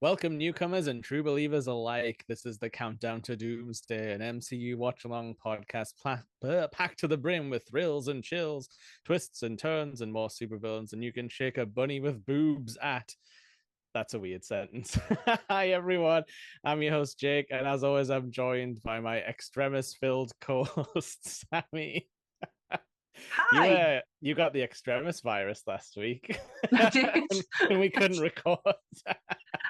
Welcome, newcomers and true believers alike. This is the Count Down to Doomsday, an MCU watch along podcast packed to the brim with thrills and chills, twists and turns, and more supervillains than you can shake a bunny with boobs at. That's a weird sentence. Hi, everyone. I'm your host, Jake, and as always, I'm joined by my extremis filled co host, Sammy. Hi, You got the extremis virus last week, I did. and we couldn't record.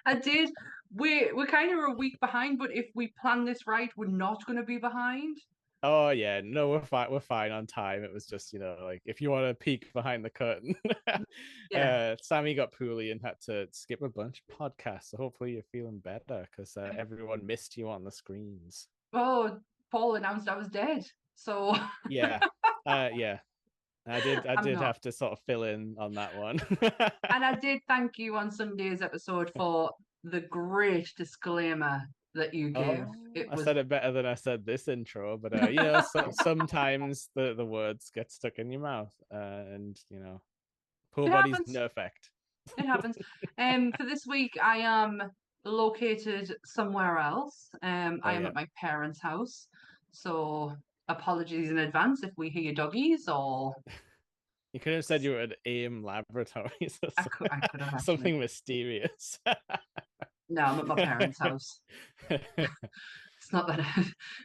I did. We're kind of a week behind, but if we plan this right, we're not going to be behind. Oh yeah, no, we're fine. We're fine on time. It was just, like if you want to peek behind the curtain, Yeah. Sammy got poorly and had to skip a bunch of podcasts. So hopefully you're feeling better because everyone missed you on the screens. Oh, Paul announced I was dead, so Yeah, yeah. I did. I I'm did not. have to sort of fill in on that one. And I did thank you on Sunday's episode for the great disclaimer that you gave. Oh, It I was said it better than I said this intro, but sometimes the words get stuck in your mouth, and poor it body's happens. no effect. It happens. For this week, I am located somewhere else. Oh I am yeah. at my parents' house, so apologies in advance if we hear doggies or You could have said you were at AIM Laboratories or I could have actually. something mysterious. No, I'm at my parents' house. It's not that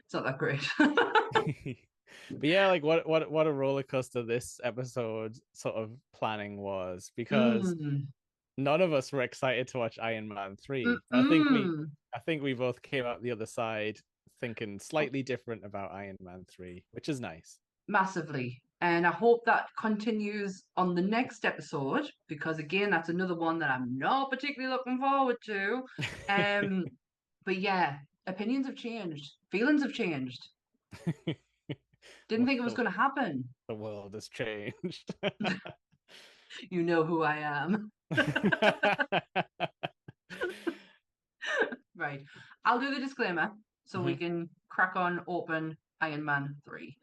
it's not that great. But yeah, like what a roller coaster this episode sort of planning was, because Mm, none of us were excited to watch Iron Man 3. mm, I think we both came out the other side thinking slightly different about Iron Man 3, which is nice. massively. And I hope that continues on the next episode because again, that's another one that I'm not particularly looking forward to. Um, but yeah, opinions have changed, feelings have changed. Didn't What think it was going to happen. the world has changed. You know who I am. Right. I'll do the disclaimer so we Mhm. can crack on open Iron Man 3.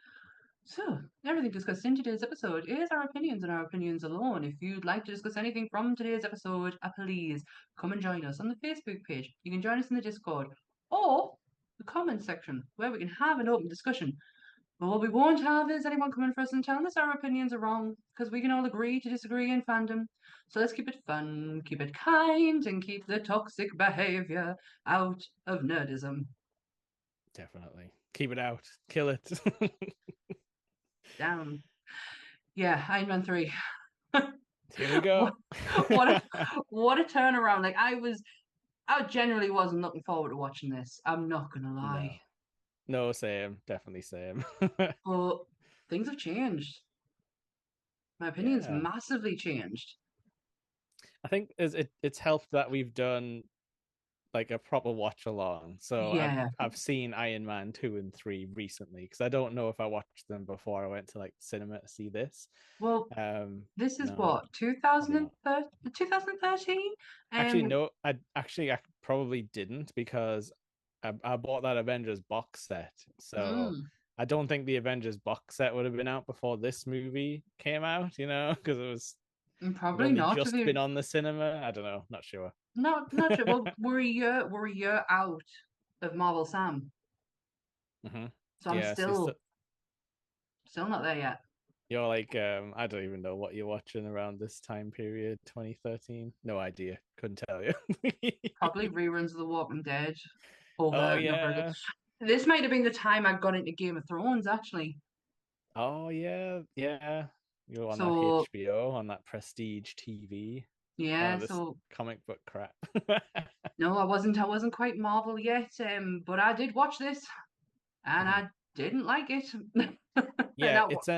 So, everything discussed in today's episode is our opinions and our opinions alone. If you'd like to discuss anything from today's episode, please come and join us on the Facebook page. You can join us in the Discord or the comments section where we can have an open discussion. But what we won't have is anyone coming for us and telling us our opinions are wrong, because we can all agree to disagree in fandom. So let's keep it fun, keep it kind, and keep the toxic behavior out of nerdism. Definitely. Keep it out. Kill it. Down. Yeah, Iron Man 3. Here we what, go. what a what a turnaround. I generally wasn't looking forward to watching this. I'm not gonna lie. No. No, same. Definitely same. But things have changed. My opinion's Yeah. massively changed. I think it's helped that we've done like a proper watch along. So Yeah. I've seen Iron Man 2 and 3 recently, because I don't know if I watched them before I went to like cinema to see this. Well, this is No, what, probably not. 2013? Actually, Um, no, I probably didn't, because I bought that Avengers box set. So mm, I don't think the Avengers box set would have been out before this movie came out, because it probably only not to just be been on the cinema. I don't know, not sure. not sure. Well, we're a year out of Marvel Sam, Hmm. so I'm Yeah, so still not there yet. you're like, I don't even know what you're watching around this time period, 2013. No idea. Couldn't tell you. Probably reruns of The Walking Dead Oh over and over again. yeah. This might have been the time I got into Game of Thrones, actually. Oh yeah. Yeah. You're on that So HBO, on that prestige TV. None yeah, of this so comic book crap. no, I wasn't quite Marvel yet. But I did watch this, and Mhm. I didn't like it. And Yeah, it's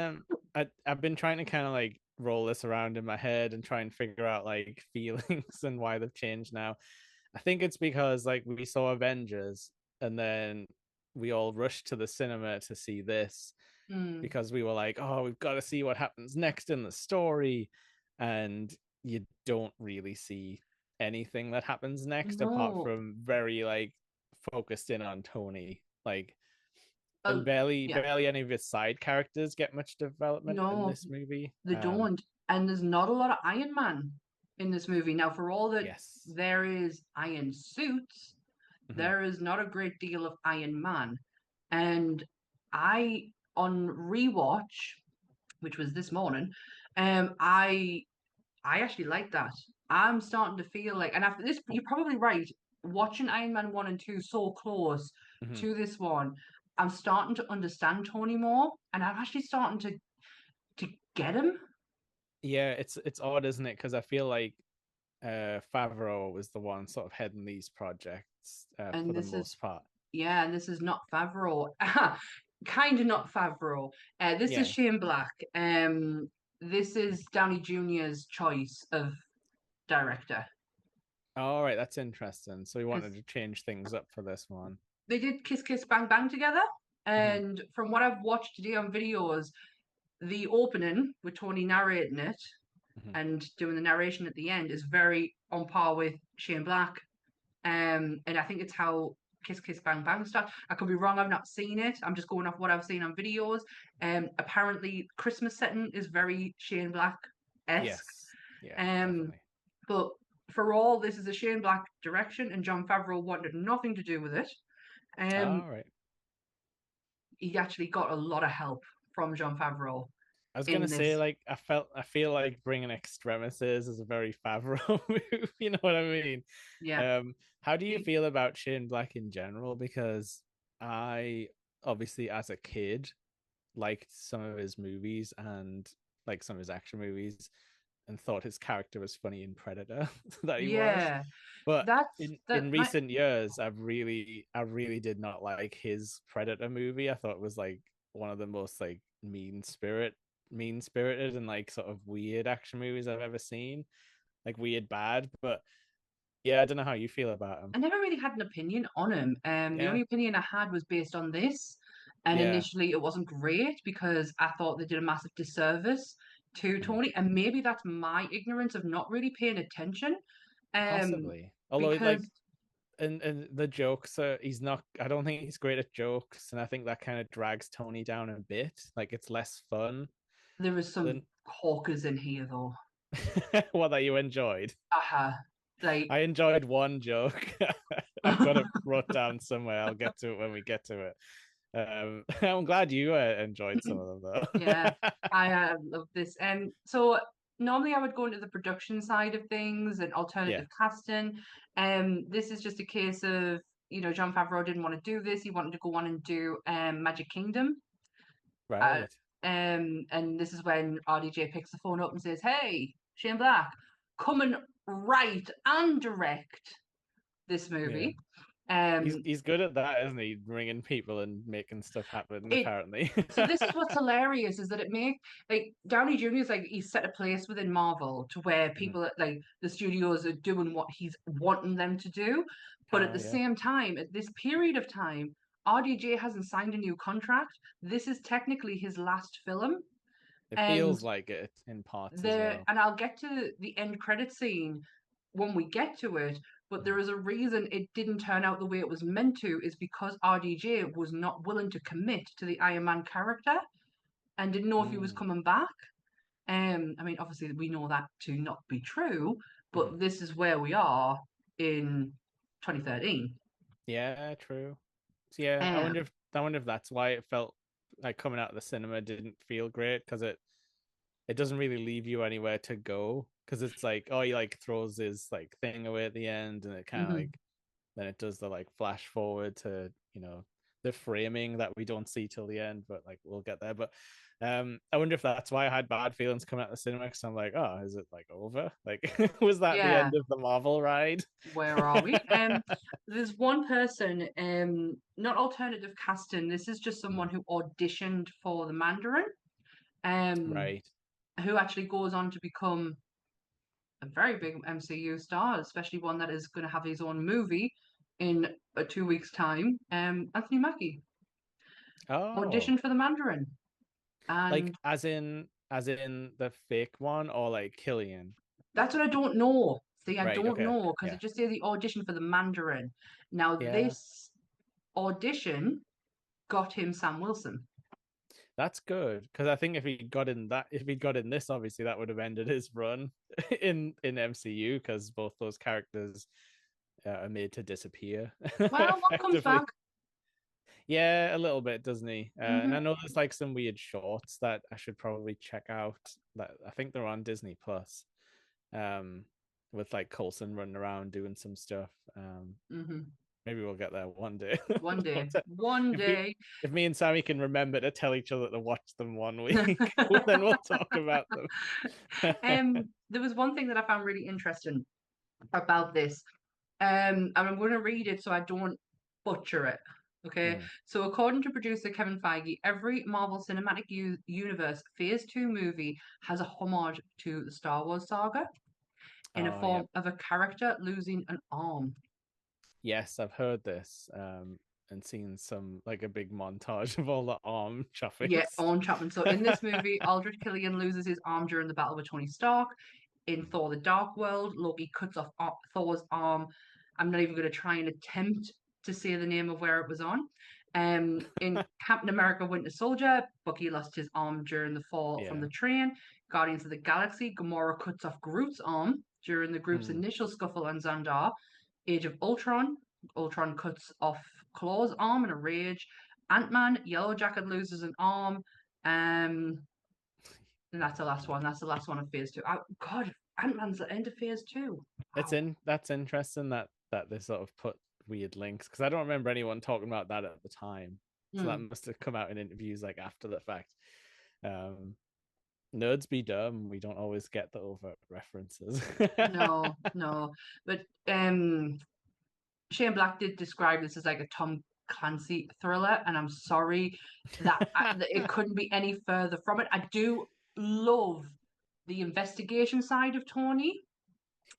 I've been trying to kind of like roll this around in my head and try and figure out like feelings and why they've changed now. I think it's because like we saw Avengers, and then we all rushed to the cinema to see this, mm, because we were like, oh, we've got to see what happens next in the story. And you don't really see anything that happens next, apart no, from very like focused in on Tony. Like, and uh, yeah, barely any of his side characters get much development in no, this movie. they don't. And there's not a lot of Iron Man. in this movie. Now, for all that Yes. there is iron suits, Mhm. there is not a great deal of Iron Man. And I, on rewatch, which was this morning, I actually like that. I'm starting to feel like, and after this, you're probably right. Watching Iron Man 1 and 2 so close Mhm. to this one, I'm starting to understand Tony more, and I'm actually starting to get him. Yeah, it's odd, isn't it? Because I feel like Favreau was the one sort of heading these projects for And the this is, most part. yeah, and this is not Favreau. Kind of not Favreau. This is Yeah. Shane Black. This is Downey Jr.'s choice of director All right, that's interesting. So we wanted because to change things up for this one. they did Kiss Kiss Bang Bang together. Mhm. And from what I've watched today on videos, the opening with Tony narrating it Mhm. and doing the narration at the end is very on par with Shane Black. And I think it's how Kiss Kiss Bang Bang started. I could be wrong. I've not seen it. I'm just going off what I've seen on videos. Apparently, Christmas setting is very Shane Black esque. Yes. Yeah, Um, definitely. but for all, this is a Shane Black direction, and Jon Favreau wanted nothing to do with it. Um, All right. he actually got a lot of help from Jon Favreau I was gonna in say, this. like, I feel like bringing Extremis is a very Favreau move. You know what I mean? Yeah. How do you feel about Shane Black in general? Because I obviously, as a kid, liked some of his movies and like some of his action movies, and thought his character was funny in Predator that he was. Yeah. But That's that in my recent years, I really did not like his Predator movie. I thought it was like one of the most like mean spirited and like sort of weird action movies I've ever seen. Like weird bad, but yeah, I don't know how you feel about him. I never really had an opinion on him. The Yeah, only opinion I had was based on this. And yeah, initially it wasn't great because I thought they did a massive disservice to mhm. Tony. And maybe that's my ignorance of not really paying attention. Um, Possibly. Although like because and the jokes are he's not I don't think he's great at jokes, and I think that kind of drags Tony down a bit. Like it's less fun there was some than corkers in here though. what that you enjoyed. Uh-huh. Like I enjoyed one joke. I've got it wrote down somewhere. I'll get to it when we get to it. I'm glad you enjoyed some of them yeah, though. I love this. So normally I would go into the production side of things and Yeah, alternative casting. This is just a case of, Jon Favreau didn't want to do this. He wanted to go on and do Magic Kingdom. Uh, right. and this is when RDJ picks the phone up and says, "Hey, Shane Black, come and write and direct this Yeah, movie." Um, he's good at that, isn't he? Ringing people and making stuff happen. it Apparently. So this is what's hilarious is that it makes like Downey Jr. is like he's set a place within Marvel to where Mhm. people like the studios are doing what he's wanting them to do, but at Oh the yeah. same time, at this period of time, RDJ hasn't signed a new contract. This is technically his last film, It and feels like it in parts as there, well. and I'll get to the end credit scene when we get to it, but Mhm. there is a reason it didn't turn out the way it was meant to, is because RDJ was not willing to commit to the Iron Man character and didn't know if he was Mm. coming back. I mean, obviously we know that to not be true, Mhm. but this is where we are in 2013. Yeah, true. So, yeah, Um, I wonder if that's why it felt like coming out of the cinema didn't feel great because it doesn't really leave you anywhere to go because it's like oh he like throws his like thing away at the end and it kind of mhm. like then it does the like flash forward to the framing that we don't see till the end, but like we'll get there. But I wonder if that's why I had bad feelings coming out of the cinema because I'm like, oh, is it like over? Like, was that the Yeah, end of the Marvel ride? where are we? There's one person, not alternative casting. This is just someone who auditioned for the Mandarin, um, Right. who actually goes on to become a very big MCU star, especially one that is going to have his own movie in 2 weeks' time. Anthony Mackie Oh, auditioned for the Mandarin, like and as in the fake one or like Killian? that's what I don't know. See, I Right. don't Okay. know because it Yeah. just says the audition for the Mandarin. Now, Yeah. this audition got him Sam Wilson. That's good because I think if he'd got in this, obviously that would have ended his run in MCU because both those characters are made to disappear Well, one comes effectively. back. Yeah, a little bit, doesn't he? And I Hmm. know there's like some weird shorts that I should probably check out. That I think they're on Disney Plus, um, with like Coulson running around doing some stuff. Hmm. Maybe we'll get there one day. One day. One if we day. if me and Sammy can remember to tell each other to watch them one week, well, then we'll talk about them. There was one thing that I found really interesting about this. And I'm going to read it so I don't butcher it. Okay. Mm. So, according to producer Kevin Feige, every Marvel Cinematic Universe Phase 2 movie has a homage to the Star Wars saga in a Oh form yeah, of a character losing an arm. yes, I've heard this, and seen some like a big montage of all the arm Yeah, choppings. Owen Chapman. So, in this movie, Aldrich Killian loses his arm during the battle with Tony Stark. In Thor: The Dark World, Loki cuts off Thor's arm. I'm not even going to try and attempt to say the name of where it was on. In Captain America: Winter Soldier, Bucky lost his arm during the fall from Yeah. the train. Guardians of the Galaxy, Gamora cuts off Groot's arm during the group's Mm. initial scuffle on Xandar. Age of Ultron, Ultron cuts off Claw's arm in a rage. Ant-Man, Yellow Jacket loses an arm. Um, and that's the last one. That's the last one of phase two. Oh, God, Ant-Man's the end of phase two. It's Wow. in That's interesting that they sort of put weird links because I don't remember anyone talking about that at the time. So that Mm. must have come out in interviews like after the fact. Um, Nerds be dumb. We don't always get the overt references. No, no. But Shane Black did describe this as like a Tom Clancy thriller, and I'm sorry that it couldn't be any further from it. I do love the investigation side of Tony,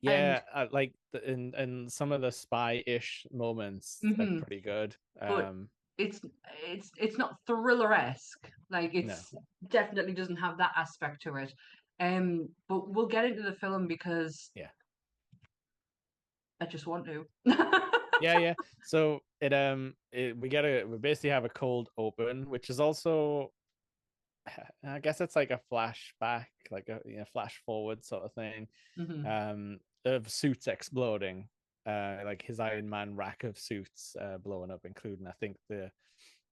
and Yeah, like in some of the spy-ish moments, they're mhm, pretty good. but it's it's not thriller-esque. Like No, it's definitely doesn't have that aspect to it. But we'll get into the film because yeah, I just want to. yeah. So we basically have a cold open, which is also, I guess it's like a flashback, like a flash forward sort of thing, Hmm. of suits exploding, like his Iron Man rack of suits blowing up, including I think the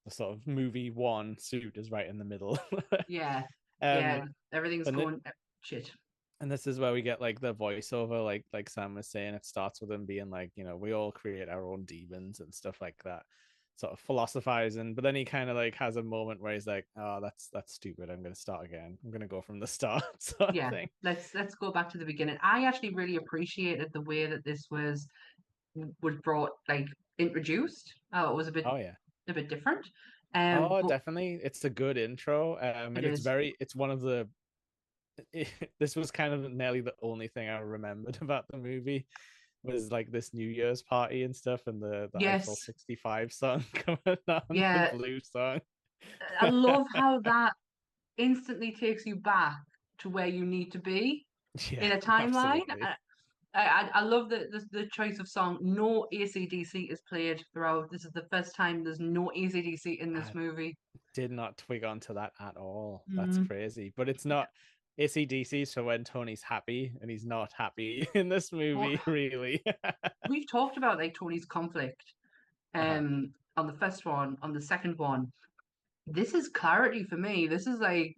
sort of movie one suit is right in the middle. Yeah, yeah. um, Everything's and going shit. and this is where we get like the voiceover, like Sam was saying. It starts with him being like, we all create our own demons and stuff like that, sort of philosophizing. But then he kind of like has a moment where he's like, oh, that's stupid, I'm gonna start again, I'm gonna go from the start sort of Yeah, thing. let's go back to the beginning. I actually really appreciated the way that this was brought like introduced. Oh, it was Oh yeah. a bit different. Oh, But definitely, it's a good intro. it And is. it's one of the this was kind of nearly the only thing I remembered about the movie, was like this New Year's party and stuff, and the Eiffel Yes, 65 song coming on, the yeah. blue song. I love how that instantly takes you back to where you need to be Yeah, in a timeline. absolutely. I love the choice of song. No AC/DC is played throughout. This is the first time there's no AC/DC in this I movie. did not twig onto that at all. That's Mm. crazy. But it's not AC/DC for when Tony's happy, and he's not happy in this But movie, really. we've talked about like Tony's conflict Uh-huh. on the first one, on the second one. This is clarity for me. This is like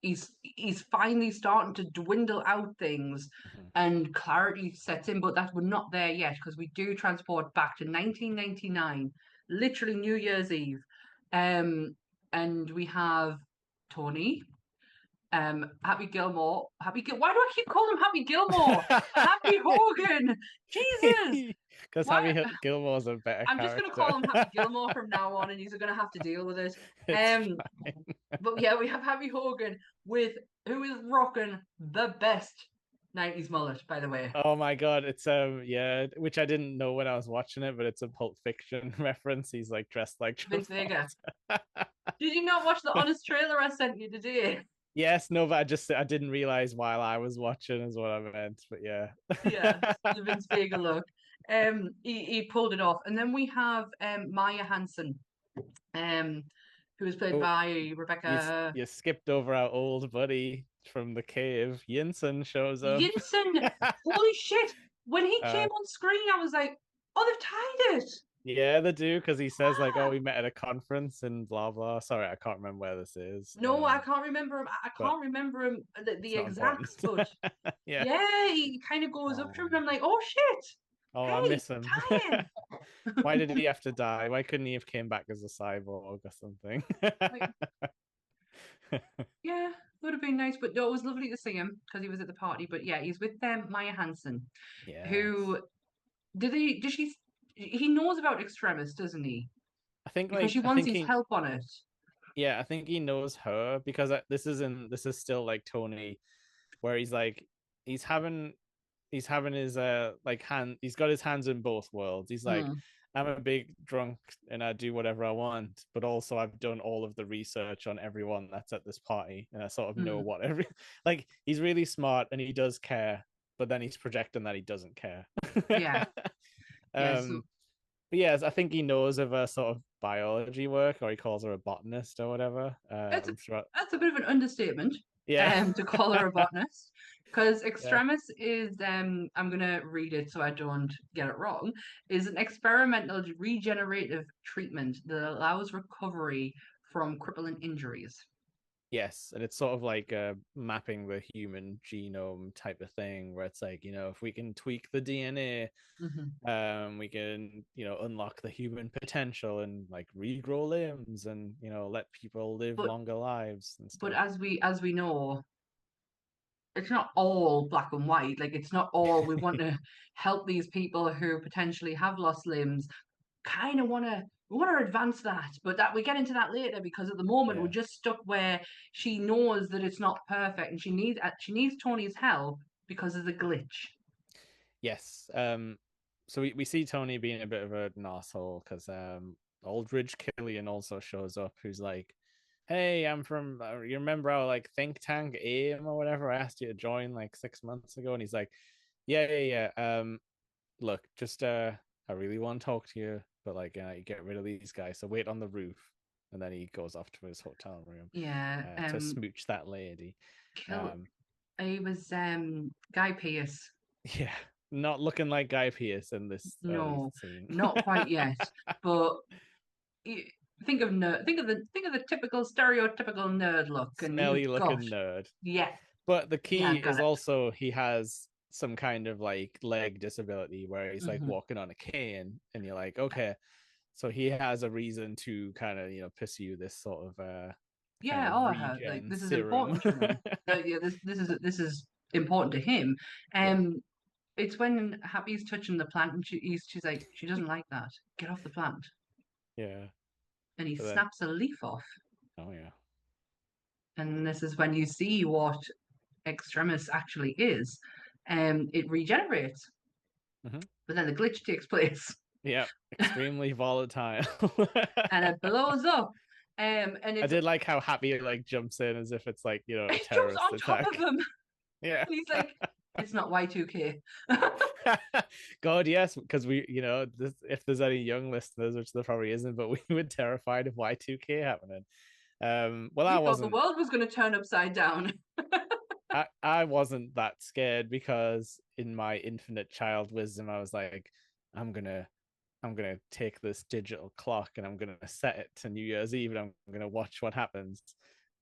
he's finally starting to dwindle out things Mhm. and clarity sets in, but that we're not there yet because we do transport back to 1999, literally New Year's Eve. And we have Tony, Happy Gilmore, why do I keep calling him Happy Gilmore? Happy Hogan. Jesus. Because Why Gilmore's a better I'm just gonna character. call him Happy Gilmore from now on, and he's gonna have to deal with it. It's Um, fine. but yeah, we have Happy Hogan with who is rocking the best 90s mullet, by the way. Oh my god, it's yeah, which I didn't know when I was watching it, but it's a Pulp Fiction reference. He's like dressed like Vince Vega. Travolta. Did you not watch the honest trailer I sent you today? Yes, no, but I didn't realize while I was watching is what I meant. But yeah. Yeah, the Vince Vega look. He pulled it off. And then we have Maya Hansen. Um who was played Oh, by you Rebecca you skipped over our old buddy from the cave. Yinsen shows up. Yinsen. Holy shit! When he came uh, on screen, I was like, "Oh, they've tied it." yeah, they do because he says like, "Oh, Ah! we met at a conference and blah blah." Sorry, I can't remember where this is. No, I can't remember him. I But can't remember him it's the not important. exacts, but Yeah. yeah, he kind of goes up to him, Oh, and I'm like, "Oh shit! oh, I Hey, miss him. tie-in!" Why did he have to die? Why couldn't he have came back as a cyborg or something? Like, yeah, would have been nice, but no, it was lovely to see him because he was at the party. But yeah, he's with Maya Hansen, Yes. who did he? Did she? He knows about Extremis, doesn't he? Because she I wants think his he help on it. yeah, I think he knows her because this is still like Tony where he's like he's having he's having his like hand he's got his hands in both worlds. He's like Mm, I'm a big drunk and I do whatever I want, but also I've done all of the research on everyone that's at this party and I sort of know mm. what every like he's really smart and he does care, but then he's projecting that he doesn't care. Yeah, yeah. So um but yes, I think he knows of a sort of biology work, or he calls her a botanist or whatever. That's Throughout, that's a bit of an understatement, yeah, to call her a botanist, because yeah, extremis is I'm gonna read it so I don't get it wrong. Is an experimental regenerative treatment that allows recovery from crippling injuries. yes, and it's sort of like mapping the human genome type of thing, where it's like if we can tweak the DNA, Hmm. we can unlock the human potential and like regrow limbs and let people live But longer lives and but stuff. as we know, it's not all black and white. Like it's not all we want to help these people who potentially have lost limbs. Kind of want to advance that, but that we get into that later because at the moment we're Yeah. just stuck where she knows that it's not perfect and she needs Tony's help because of the glitch. Yes. So we see Tony being a bit of an asshole because Aldrich Killian also shows up, who's like, "Hey, I'm from you remember our like think tank AIM or whatever? I asked you to join like 6 months ago." And he's like, "Yeah, yeah, yeah. Look, just I really want to talk to you, but like, you get rid of these guys. So wait on the roof." And then he goes off to his hotel room Yeah, to smooch that lady. kill. Um, He was Guy Pearce. yeah, not looking like Guy Pearce in this early No, scene. not quite yet, but you, think of the typical stereotypical nerd look, and Smelly you've got, looking nerd. yeah, But the yeah, key I've got is it. also he has some kind of like leg disability where he's like Hmm. walking on a cane, and you're like, okay, so he has a reason to kind of pursue this sort of kind Yeah, of oh, I heard like regen this is serum. important to him. Yeah, this is important to him. Yeah, It's when Happy's touching the plant and she's like she doesn't like that. Get off the plant, yeah. and he But then, snaps a leaf off. oh yeah. And this is when you see what extremis actually is. It regenerates, Hmm. but then the glitch takes place Yeah, extremely volatile. and it blows up. And I it's did like how Happy like jumps in as if it's like a it jumps terrorist on top of attack. him, Yeah. and he's like, "It's not Y2K." God, yes, because if there's any young listeners, which there probably isn't, but we were terrified of Y2K happening. Well, We thought the world was going to turn upside down. I wasn't that scared because in my infinite child wisdom, I was like, I'm gonna I'm gonna take this digital clock and I'm gonna set it to New Year's Eve and I'm gonna watch what happens.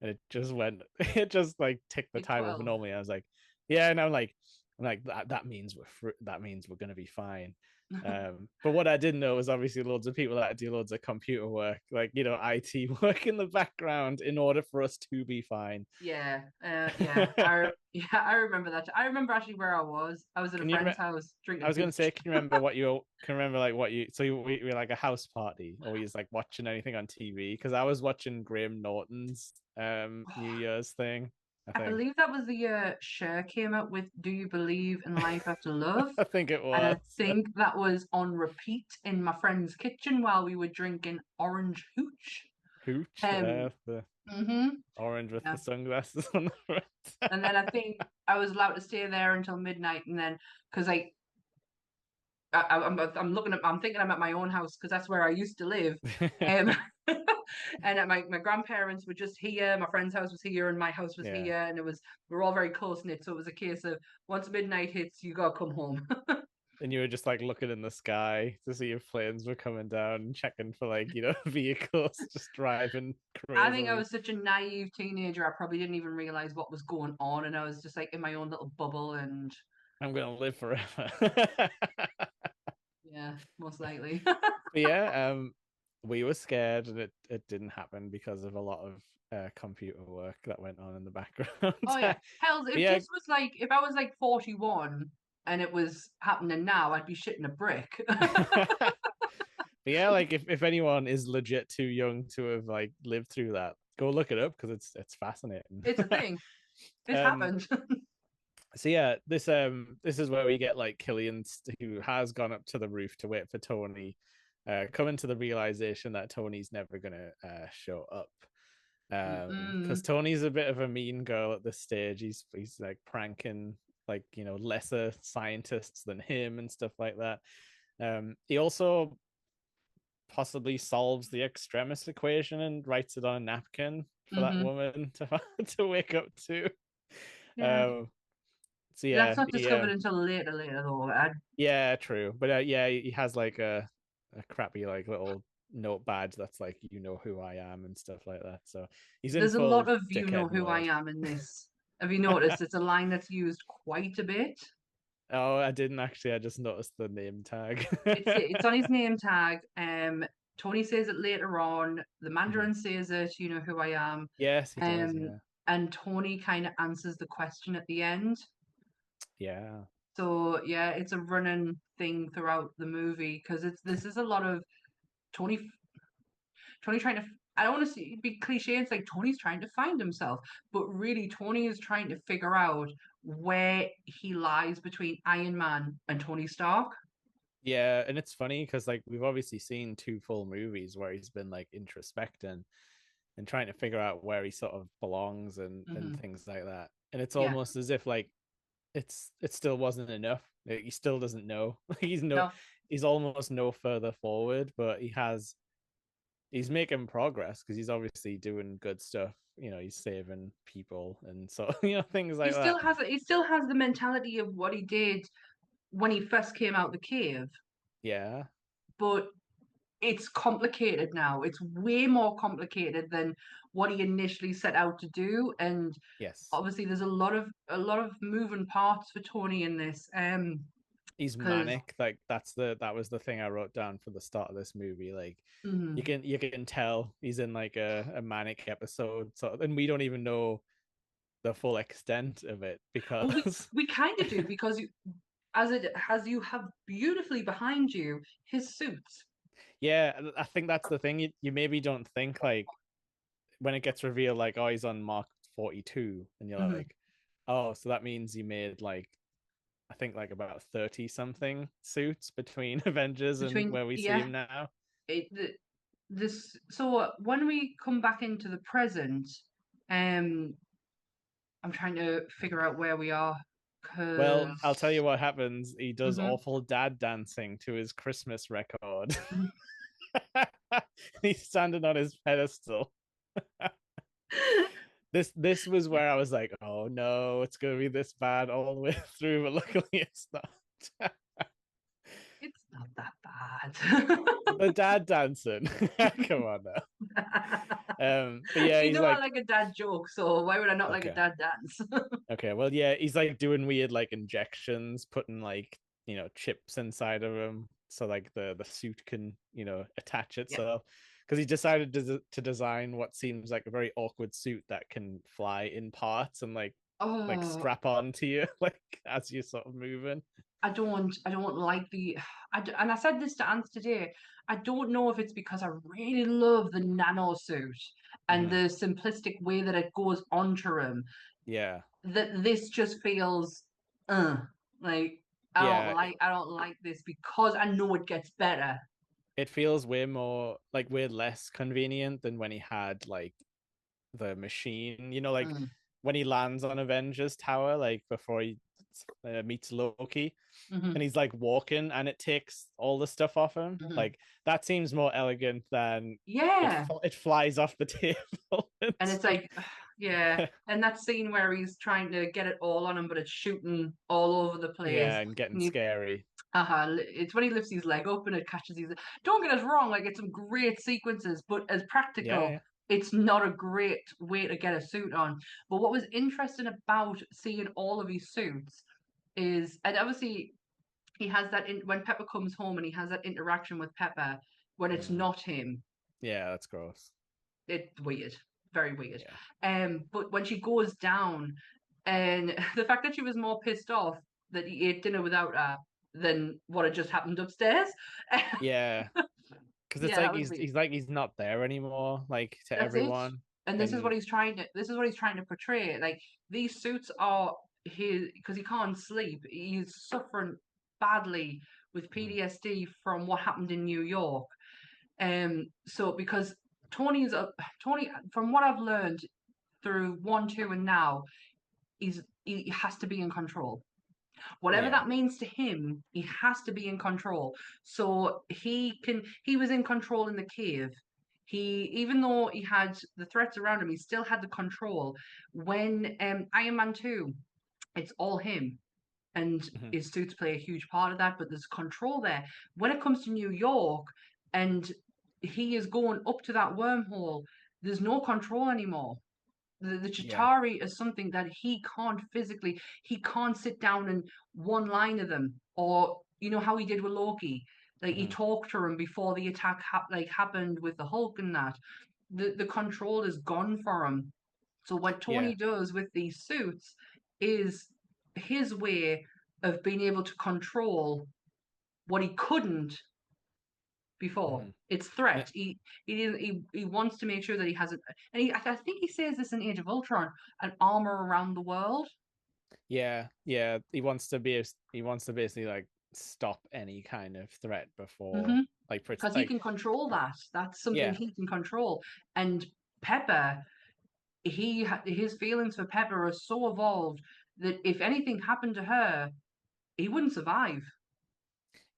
And it just went, it just like ticked the Like time over 12. normally. I was like, yeah, and I'm like that means that means we're gonna be fine. But what I didn't know was obviously loads of people that do loads of computer work, like IT work in the background in order for us to be fine. Yeah. I remember that. I remember actually where I was. I was at a Can you friend's house I drinking was gonna hooch. say, can you remember what you can remember like what you so we were like a house party or you was like watching anything on TV? Because I was watching Graham Norton's New Year's thing, I I think. believe that was the year Cher came up with "Do You Believe in Life After Love?" I think it And I was. think that was on repeat in my friend's kitchen while we were drinking orange hooch. Hooch, Um, the hmm orange with yeah. the sunglasses on the And front. then I think I was allowed to stay there until midnight, and then because like I'm looking at, I'm thinking I'm at my own house because that's where I used to live. Um, and my grandparents were just here, my friend's house was here, and my house was Yeah. here, and we were all very close knit. So it was a case of once midnight hits, you gotta come home. And you were just like looking in the sky to see if planes were coming down and checking for like, vehicles just driving I think I crazily. was such a naive teenager. I probably didn't even realize what was going on, and I was just like in my own little bubble. And I'm gonna live forever. yeah, most likely. But yeah, we were scared and it didn't happen because of a lot of computer work that went on in the background. Oh yeah, But hell, if yeah, this was like if I was like 41 and it was happening now, I'd be shitting a brick. but yeah, like if anyone is legit too young to have like lived through that, go look it up because it's fascinating. It's a thing. This um happened. so yeah, this is where we get like Killian, who has gone up to the roof to wait for Tony, coming to the realization that Tony's never gonna show up. Because Mm-mm. Tony's a bit of a mean girl at this stage. He's like pranking like lesser scientists than him and stuff like that. He also possibly solves the extremis equation and writes it on a napkin for that Mm-hmm. woman to to wake up to. Yeah. Um, so That's yeah, not discovered until later though. yeah, true. But yeah, he has like a crappy like little note badge that's like who I am and stuff like that. So he's in There's a lot full of you know dickhead who I mode. am in this. Have you noticed it's a line that's used quite a bit? Oh, I didn't actually. I just noticed the name tag. It's on his name tag. Tony says it later on. The Mhm. Mandarin says it, you know who I am. Yes, he does. Um, Yeah, and Tony kind of answers the question at the end. yeah, So yeah, it's a running thing throughout the movie because this is a lot of Tony Tony trying to. I don't want to be cliche. It's like Tony's trying to find himself, but really Tony is trying to figure out where he lies between Iron Man and Tony Stark. yeah. And it's funny because like we've obviously seen two full movies where he's been like introspecting and trying to figure out where he sort of belongs and Hmm. things like that. And it's Yeah, almost as if like it still wasn't enough. Like, he still doesn't know. no, He's almost no further forward, but he's making progress because he's obviously doing good stuff. He's saving people and so things like that. he still has the mentality of what he did when he first came out the cave, Yeah. but it's complicated now. It's way more complicated than what he initially set out to do, and Yes. obviously there's a lot of moving parts for Tony in this. He's Because manic. Like that was the thing I wrote down for the start of this movie. Like mm, you can tell he's in like a manic episode. So and we don't even know the full extent of it well, we because we kind of do because as you have beautifully behind you his suits. yeah, I think that's the thing. You maybe don't think like when it gets revealed like oh he's on Mark 42 and you're Hmm. like oh so that means he made like I think like about 30 something suits between Avengers and Between where we see yeah, him now. it, this so when we come back into the present, um, I'm trying to figure out where we are Well, I'll tell you because what happens. He does hmm. awful dad dancing to his Christmas record. Mhm. He's standing on his pedestal. This was where I was like, oh no, it's gonna be this bad all the way through, but luckily it's not. It's not that bad. The dad dancing. Come on now. But yeah, You he's know I like, like a dad joke, so why would I not like a okay, dad dance? okay, well, yeah, he's like doing weird like injections, putting like chips inside of him, so like the suit can attach Yeah. itself. Because he decided to design what seems like a very awkward suit that can fly in parts and like Oh, strap on to you like as you're sort of moving. I don't like and I said this to Ants today. I don't know if it's because I really love the nano suit and Hmm. the simplistic way that it goes onto him Yeah, that this just feels uh like yeah. I don't like this because I know it gets better. It feels way more like way less convenient than when he had like the machine. Like Mm, when he lands on Avengers Tower, like before he meets Loki, Hmm. and he's like walking, and it takes all the stuff off him. Hmm. Like that seems more elegant than Yeah. it flies off the table. And It's it's like, like, yeah. And that scene where he's trying to get it all on him, but it's shooting all over the place. yeah, and getting And you, scary. it's when he lifts his leg up and it catches his. Don't get us wrong, like it's some great sequences, but as Yeah, practical, yeah. it's not a great way to get a suit on. But what was interesting about seeing all of his suits is, and obviously he has that when Pepper comes home and he has that interaction with Pepper when it's Mm. not him. Yeah, that's gross. It's weird, very weird. Yeah. But when she goes down, and the fact that she was more pissed off that he ate dinner without her than what had just happened upstairs. Yeah, because it's Yeah, that like was weird. he's not there anymore, like to That's it. everyone. And this is what And he's trying to. This is what he's trying to portray. Like these suits are his because he can't sleep. He's suffering badly with Mhm. PTSD from what happened in New York. So because Tony, from what I've learned through one, two, and now, he has to be in control. Whatever Yeah. that means to him, he has to be in control. So he was in control in the cave. He even though he had the threats around him, he still had the control. When Iron Man 2, it's all him. And Mhm. his suits play a huge part of that, but there's control there. When it comes to New York and he is going up to that wormhole, there's no control anymore. The Yeah. Chitauri is something that he can't sit down and one line of them, or you know how he did with Loki, like he Mhm. talked to him before the attack happened with the Hulk and that. The control is gone for him. So what Yeah. Tony does with these suits is his way of being able to control what he couldn't before. Mhm. It's Uh, threat. He wants to make sure that he has it, and I think he says this in Age of Ultron, an armor around the world. Yeah, yeah. He wants to basically like stop any kind of threat before Mm-hmm. like Because he like can control that. That's something yeah, he can control. And Pepper, his feelings for Pepper are so evolved that if anything happened to her, he wouldn't survive.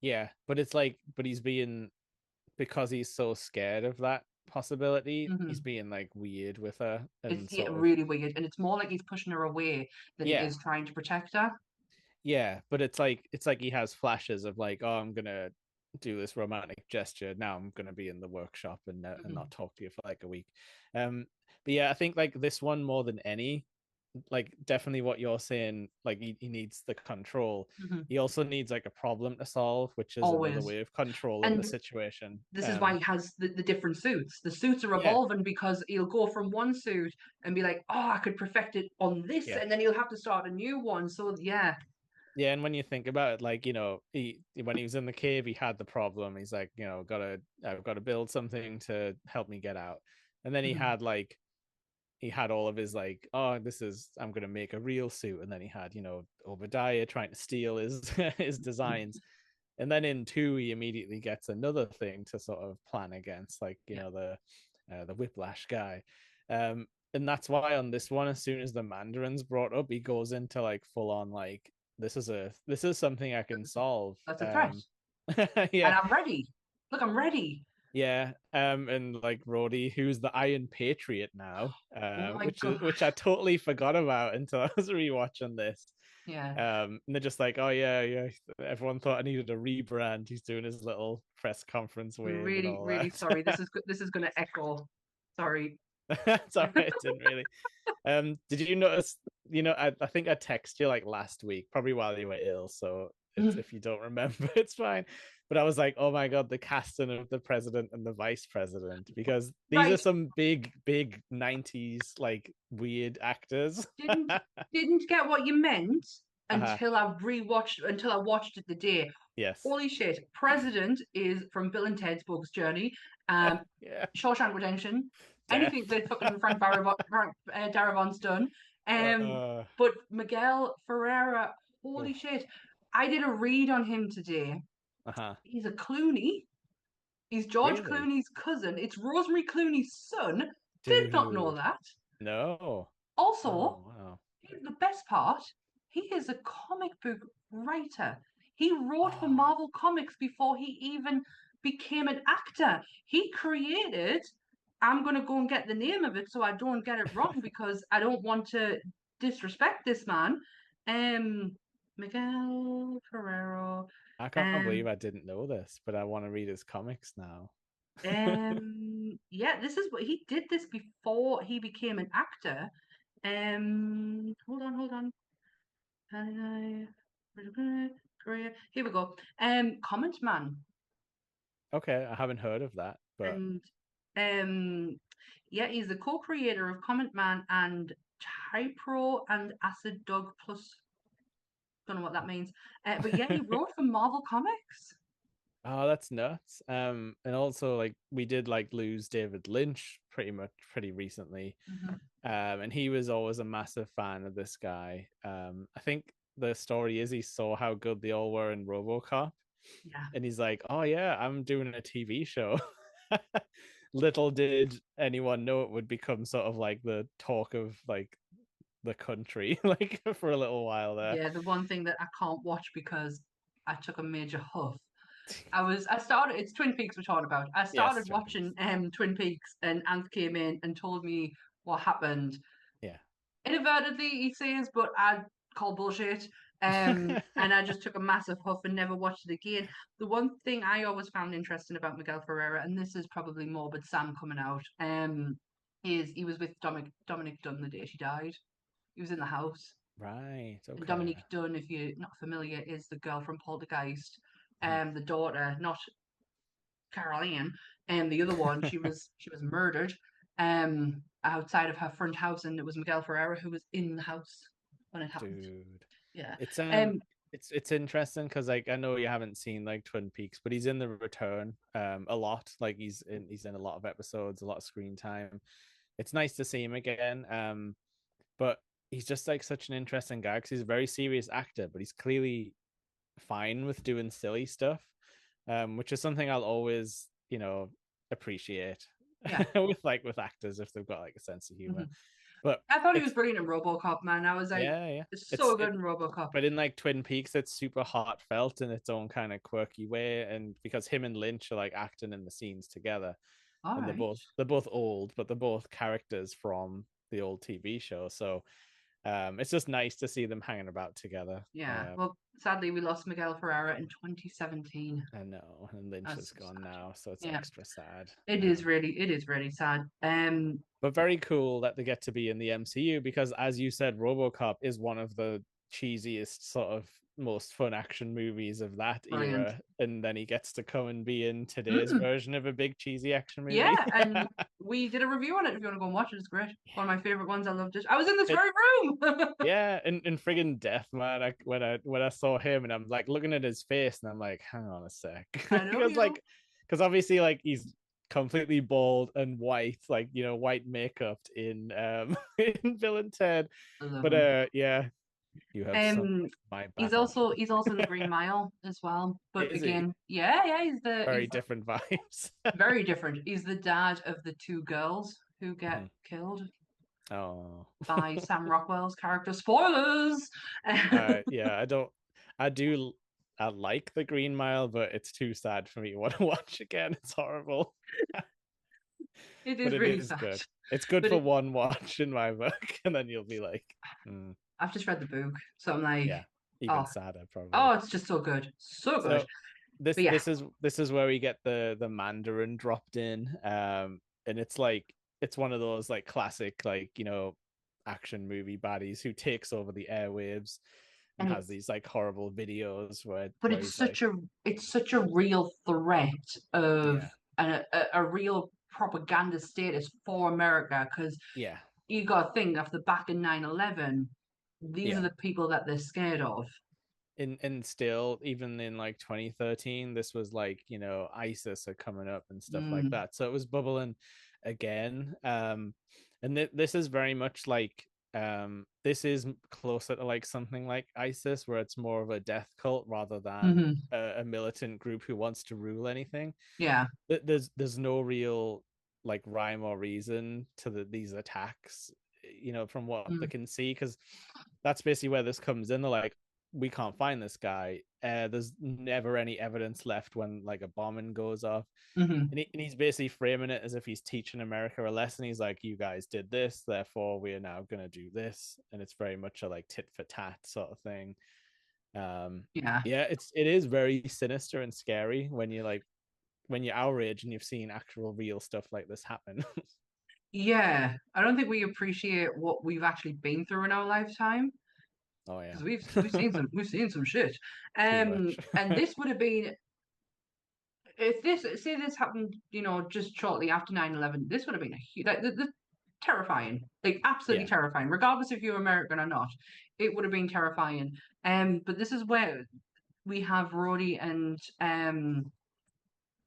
yeah. But it's like but he's being because he's so scared of that possibility, he's Mm-hmm. being like weird with her It's and yeah, sort of really weird, and it's more like he's pushing her away than he yeah, is trying to protect her. yeah. But it's like he has flashes of like, oh, I'm gonna do this romantic gesture. Now I'm gonna be in the workshop and Mm-hmm. not talk to you for like a week. Um, but yeah, I think like this one more than any, like definitely what you're saying, like he needs the control. Mm-hmm. He also needs like a problem to solve, which is another Always. way of controlling the And situation. this is why he has the different suits. The suits are Yeah, evolving because he'll go from one suit and be like, oh, I could perfect it on this, yeah, and then he'll have to start a new one. So yeah. yeah. And when you think about it, like, you know, he when he was in the cave, he had the problem. He's like, you know, I've got to build something to help me get out. And then Mhm. he had all of his like, oh, this is I'm gonna make a real suit. And then he had, you know, Obadiah trying to steal his his designs. And then in two, he immediately gets another thing to sort of plan against, like, you Yeah. know, the whiplash guy. And that's why on this one, as soon as the Mandarin's brought up, he goes into like full on like this is something I can solve. That's a threat. And Yeah, I'm ready. Look, I'm ready. yeah. And like Rhodey, who's the Iron Patriot now, Oh my God. which I totally forgot about until I was rewatching this. Yeah. And they're just like, oh yeah, yeah. Everyone thought I needed a rebrand. He's doing his little press conference wave and Really, all really sorry. that. This is gonna echo. Sorry. That's all right. It didn't really. Did you notice? You know, I think I texted you like last week, probably while you were ill. So it's if you don't remember, it's fine. But I was like, oh my god, the casting of the president and the vice president, because these are Right. some big '90s like weird actors. didn't didn't get what you meant Uh-huh. until I watched it the day. Yes. Holy shit! President is from Bill and Ted's Bugs Journey, um, Yeah. Shawshank Redemption, anything Death. that fucking Darabont's done. Um, Uh, but Miguel Ferreira, holy oof. shit! I did a read on him today. Uh-huh. He's a Clooney. He's George Really? Clooney's cousin. It's Rosemary Clooney's son. Did not know Dude. that. No. Also, Oh wow. here's the best part. he is a comic book writer. He wrote for Oh, Marvel Comics before he even became an actor. He created, I'm going to go and get the name of it so I don't get it wrong because I don't want to disrespect this man. Um, Miguel Ferrero. I can't believe Um, I didn't know this, but I want to read his comics now. yeah, this is what he did this before he became an actor. Hold on. Korea. Here we go. Comment Man. Okay, I haven't heard of that, but And yeah, he's the co-creator of Comment Man and Typro and Acid Dog Plus. Don't know what that means. But yeah, he wrote for Marvel Comics. oh, that's nuts. And also like we did like lose David Lynch pretty recently. Mhm. And he was always a massive fan of this guy. I think the story is he saw how good they all were in RoboCop, Yeah. and he's like, "Oh yeah, I'm doing a TV show." Little did anyone know it would become sort of like the talk of like the country, like for a little while there. Yeah, the one thing that I can't watch because I took a major huff. It's Twin Peaks we're talking about. I Yes, started Twin watching Peaks. Twin Peaks and Ant came in and told me what happened. Yeah. Inadvertently, he says, but I call bullshit. And I just took a massive huff and never watched it again. The one thing I always found interesting about Miguel Ferreira, and this is probably morbid Sam coming out, is he was with Dominic Dunn the day she died. He was in the house. Right. And Okay. Dominique Dunn, if you're not familiar, is the girl from Poltergeist, Mhm. the daughter, not Caroline, and the other one, she was murdered outside of her front house, and it was Miguel Ferreira who was in the house when it happened. Dude. Yeah. It's Um it's interesting because like I know you haven't seen like Twin Peaks, but he's in the return a lot. Like he's in a lot of episodes, a lot of screen time. It's nice to see him again. But he's just like such an interesting guy because he's a very serious actor, but he's clearly fine with doing silly stuff, which is something I'll always, appreciate yeah. with actors if they've got like a sense of humor. Mhm. But I thought he was it's brilliant in RoboCop, man. I was like, yeah, yeah. it's It's so good it in RoboCop. but in like Twin Peaks, it's super heartfelt in its own kind of quirky way. And because him and Lynch are like acting in the scenes together, All and they're right. both they're both old, but they're both characters from the old TV show. So it's just nice to see them hanging about together. Yeah. Well, sadly we lost Miguel Ferreira in 2017. I know, and Lynch That's is so gone sad. now, so it's Yeah. extra sad. It is really sad. But very cool that they get to be in the MCU because, as you said, RoboCop is one of the cheesiest, sort of most fun action movies of that Brilliant. era, and then he gets to come and be in today's version of a big cheesy action movie. Yeah, and we did a review on it. If you want to go and watch it, it's great. One of my favorite ones. I loved it. I was in this it, very room. yeah, and friggin' Death Man. When I saw him and I'm like looking at his face and I'm like, hang on a sec, I know you. because obviously like he's completely bald and white, like white makeup in in Bill and Ted. I love But him. yeah, you have some Um, of my he's battle. also he's also in the Green Mile as well. But Is he? again, yeah, Very he's different vibes. very different. He's the dad of the two girls who get Mhm. killed Oh. by Sam Rockwell's character. Spoilers. Yeah, I do I like the Green Mile, but it's too sad for me to want to watch again. It's horrible. It But is it really is sad. good. It's good But for one watch in my book, and then you'll be like, mm, I've just read the book, so I'm like, yeah, even oh, sadder probably. oh, it's just so good, so good. So this But yeah, this is this is where we get the Mandarin dropped in, and it's one of those like classic like action movie baddies who takes over the airwaves and and has it's these like horrible videos where but where he's like, it's such a real threat of yeah, a real propaganda status for America because yeah, you got to think off the back of 9/11, these are yeah. the people that they're scared of. And still even in like 2013 this was like ISIS are coming up and stuff like Mm, that, so it was bubbling again. And this is very much like this is closer to like something like ISIS where it's more of a death cult rather than hmm a militant group who wants to rule anything. Yeah. There's no real like rhyme or reason to these attacks, from what they Mm. can see, because that's basically where this comes in. They're like, we can't find this guy. There's never any evidence left when like a bombing goes off. Hmm. And he's basically framing it as if he's teaching America a lesson. He's like, you guys did this, therefore we are now going to do this. And it's very much a like tit for tat sort of thing. Um, Yeah. yeah, it is very sinister and scary when you like when you're our age and you've seen actual real stuff like this happen. Yeah. I don't think we appreciate what we've actually been through in our lifetime Oh yeah. because we've seen some shit. Too much. And this would have been if this say this happened, just shortly after 9/11, this would have been a huge like terrifying. Like absolutely Yeah. terrifying, regardless if you're American or not. It would have been terrifying. But this is where we have Roddy and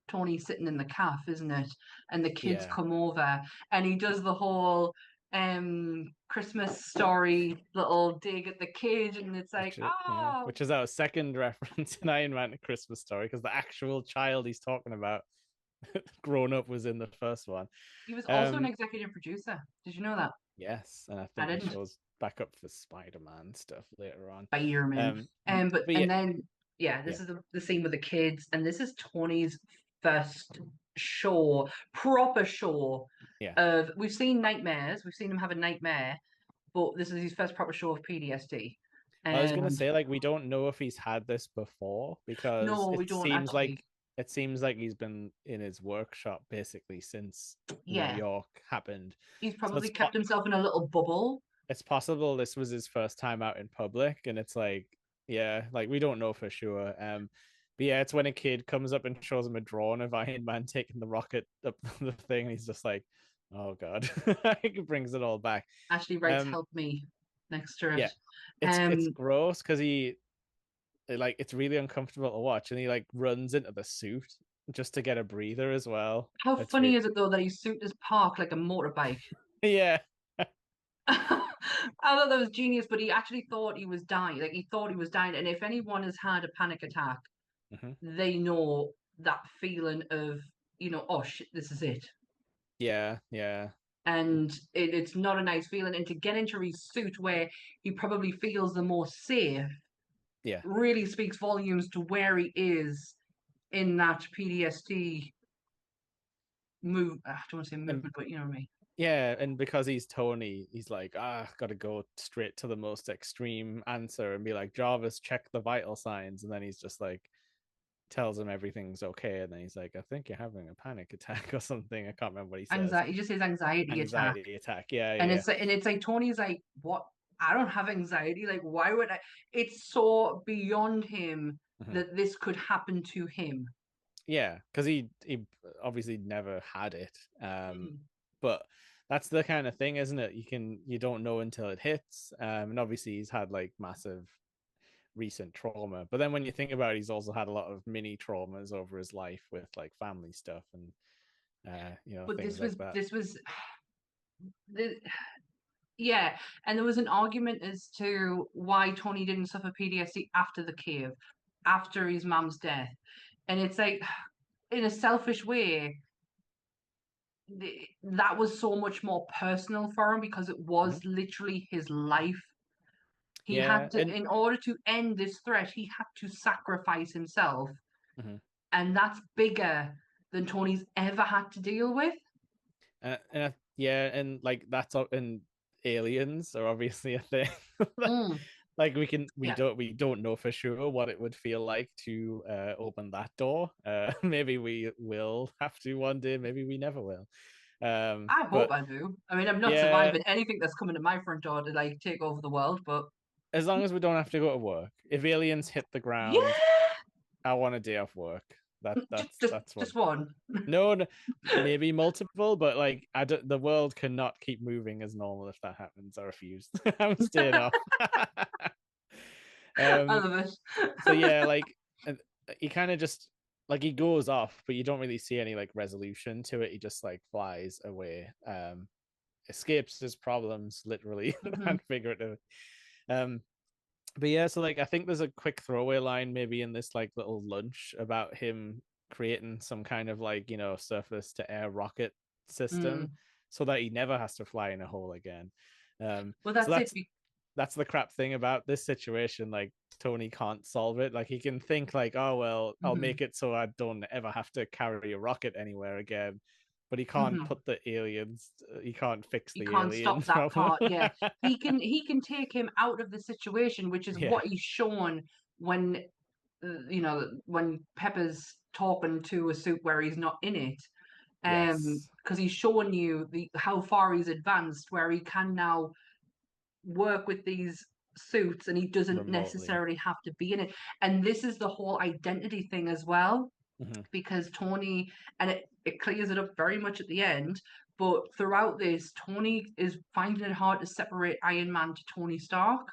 Tony sitting in the calf, isn't it? And the kids Yeah. come over and he does the whole Christmas story little dig at the kid and it's like, oh, Which is our second reference in Iron Man to Christmas Story, because the actual child he's talking about grown up was in the first one. he was also an Um, executive producer. Did you know that? yes, and I I think he didn't. shows back up for Spider-Man stuff later on. Spider-Man. Um, But but yeah, and then yeah, this yeah, is the scene with the kids, and this is Tony's first show, proper show yeah. of we've seen nightmares, we've seen him have a nightmare, but this is his first proper show of PTSD. I was gonna And say like we don't know if he's had this before because no, we don't actually. it seems like he's been in his workshop basically since New Yeah, York happened. he's So probably kept himself in a little bubble. it's possible this was his first time out in public, and it's like, yeah, like we don't know for sure. But yeah, it's when a kid comes up and shows him a drawing of Iron Man taking the rocket up the thing, and he's just like, oh god, it brings it all back. Ashley writes Um, "Help me" next to it. yeah, it's Um, gross because like it's really uncomfortable to watch, and he like runs into the suit just to get a breather as well. how It's funny really is it though that his suit is parked like a motorbike? yeah. I thought that was genius, but he actually thought he was dying. Like he thought he was dying. And if anyone has had a panic attack, Mhm. they know that feeling of, oh shit, this is it. Yeah, yeah, And it's not a nice feeling. And to get into his suit where he probably feels the most safe yeah. really speaks volumes to where he is in that PTSD move. I don't want to say And movement, but you know what I mean. yeah, and because he's Tony, he's like, gotta go straight to the most extreme answer and be like, Jarvis, check the vital signs. And then he's just like, tells him everything's okay. And then he's like, I think you're having a panic attack or something. I can't remember what he says. Anxiety, he just says anxiety attack. Anxiety attack. Yeah, And yeah, it's like Tony's like, what? I don't have anxiety. Like, why would I? It's so beyond him yeah. that this could happen to him. Yeah, because he obviously never had it. Mhm. But that's the kind of thing, isn't it? You don't know until it hits. And obviously he's had like massive recent trauma. But then when you think about it, he's also had a lot of mini traumas over his life with like family stuff and But things this like was that. this was the, yeah, and there was an argument as to why Tony didn't suffer PTSD after the cave, after his mum's death, and it's like, in a selfish way, that was so much more personal for him because it Mhm. was literally his life. He Yeah, had to, and in order to end this threat, he had to sacrifice himself, mhm. and that's bigger than Tony's ever had to deal with. Yeah, and like and aliens are obviously a thing. Mm, Like yeah, we don't know for sure what it would feel like to open that door. Maybe we will have to one day, maybe we never will. I hope But I do. I mean, I'm not yeah, surviving anything that's coming to my front door to like take over the world, but as long as we don't have to go to work. If aliens hit the yeah, ground, I want a day off work. just just That's what. just one. No, no, maybe multiple, but like the world cannot keep moving as normal if that happens. I refuse. I'm staying off. I um, love it. so yeah, like he kind of just like he goes off, but you don't really see any like resolution to it. He just like flies away, escapes his problems literally Hmm. and figuratively. Um, but yeah, so like I think there's a quick throwaway line maybe in this like little lunch about him creating some kind of like surface to air rocket system Mm. so that he never has to fly in a hole again. Well, So that's it. that's that's the crap thing about this situation. Like Tony can't solve it. Like he can think like, oh well, I'll Hmm. make it so I don't ever have to carry a rocket anywhere again. But he can't Hmm. put the aliens. He can't fix He the can't stop aliens that problem. part. Yeah, he can take him out of the situation, which is Yeah. what he's shown when when Pepper's talking to a suit where he's not in it. Yes. Because he's showing you how far he's advanced, where he can now work with these suits and he doesn't Remotely. necessarily have to be in it. And this is the whole identity thing as well, Mm-hmm. because Tony, and it clears it up very much at the end, but throughout this, Tony is finding it hard to separate Iron Man to Tony Stark.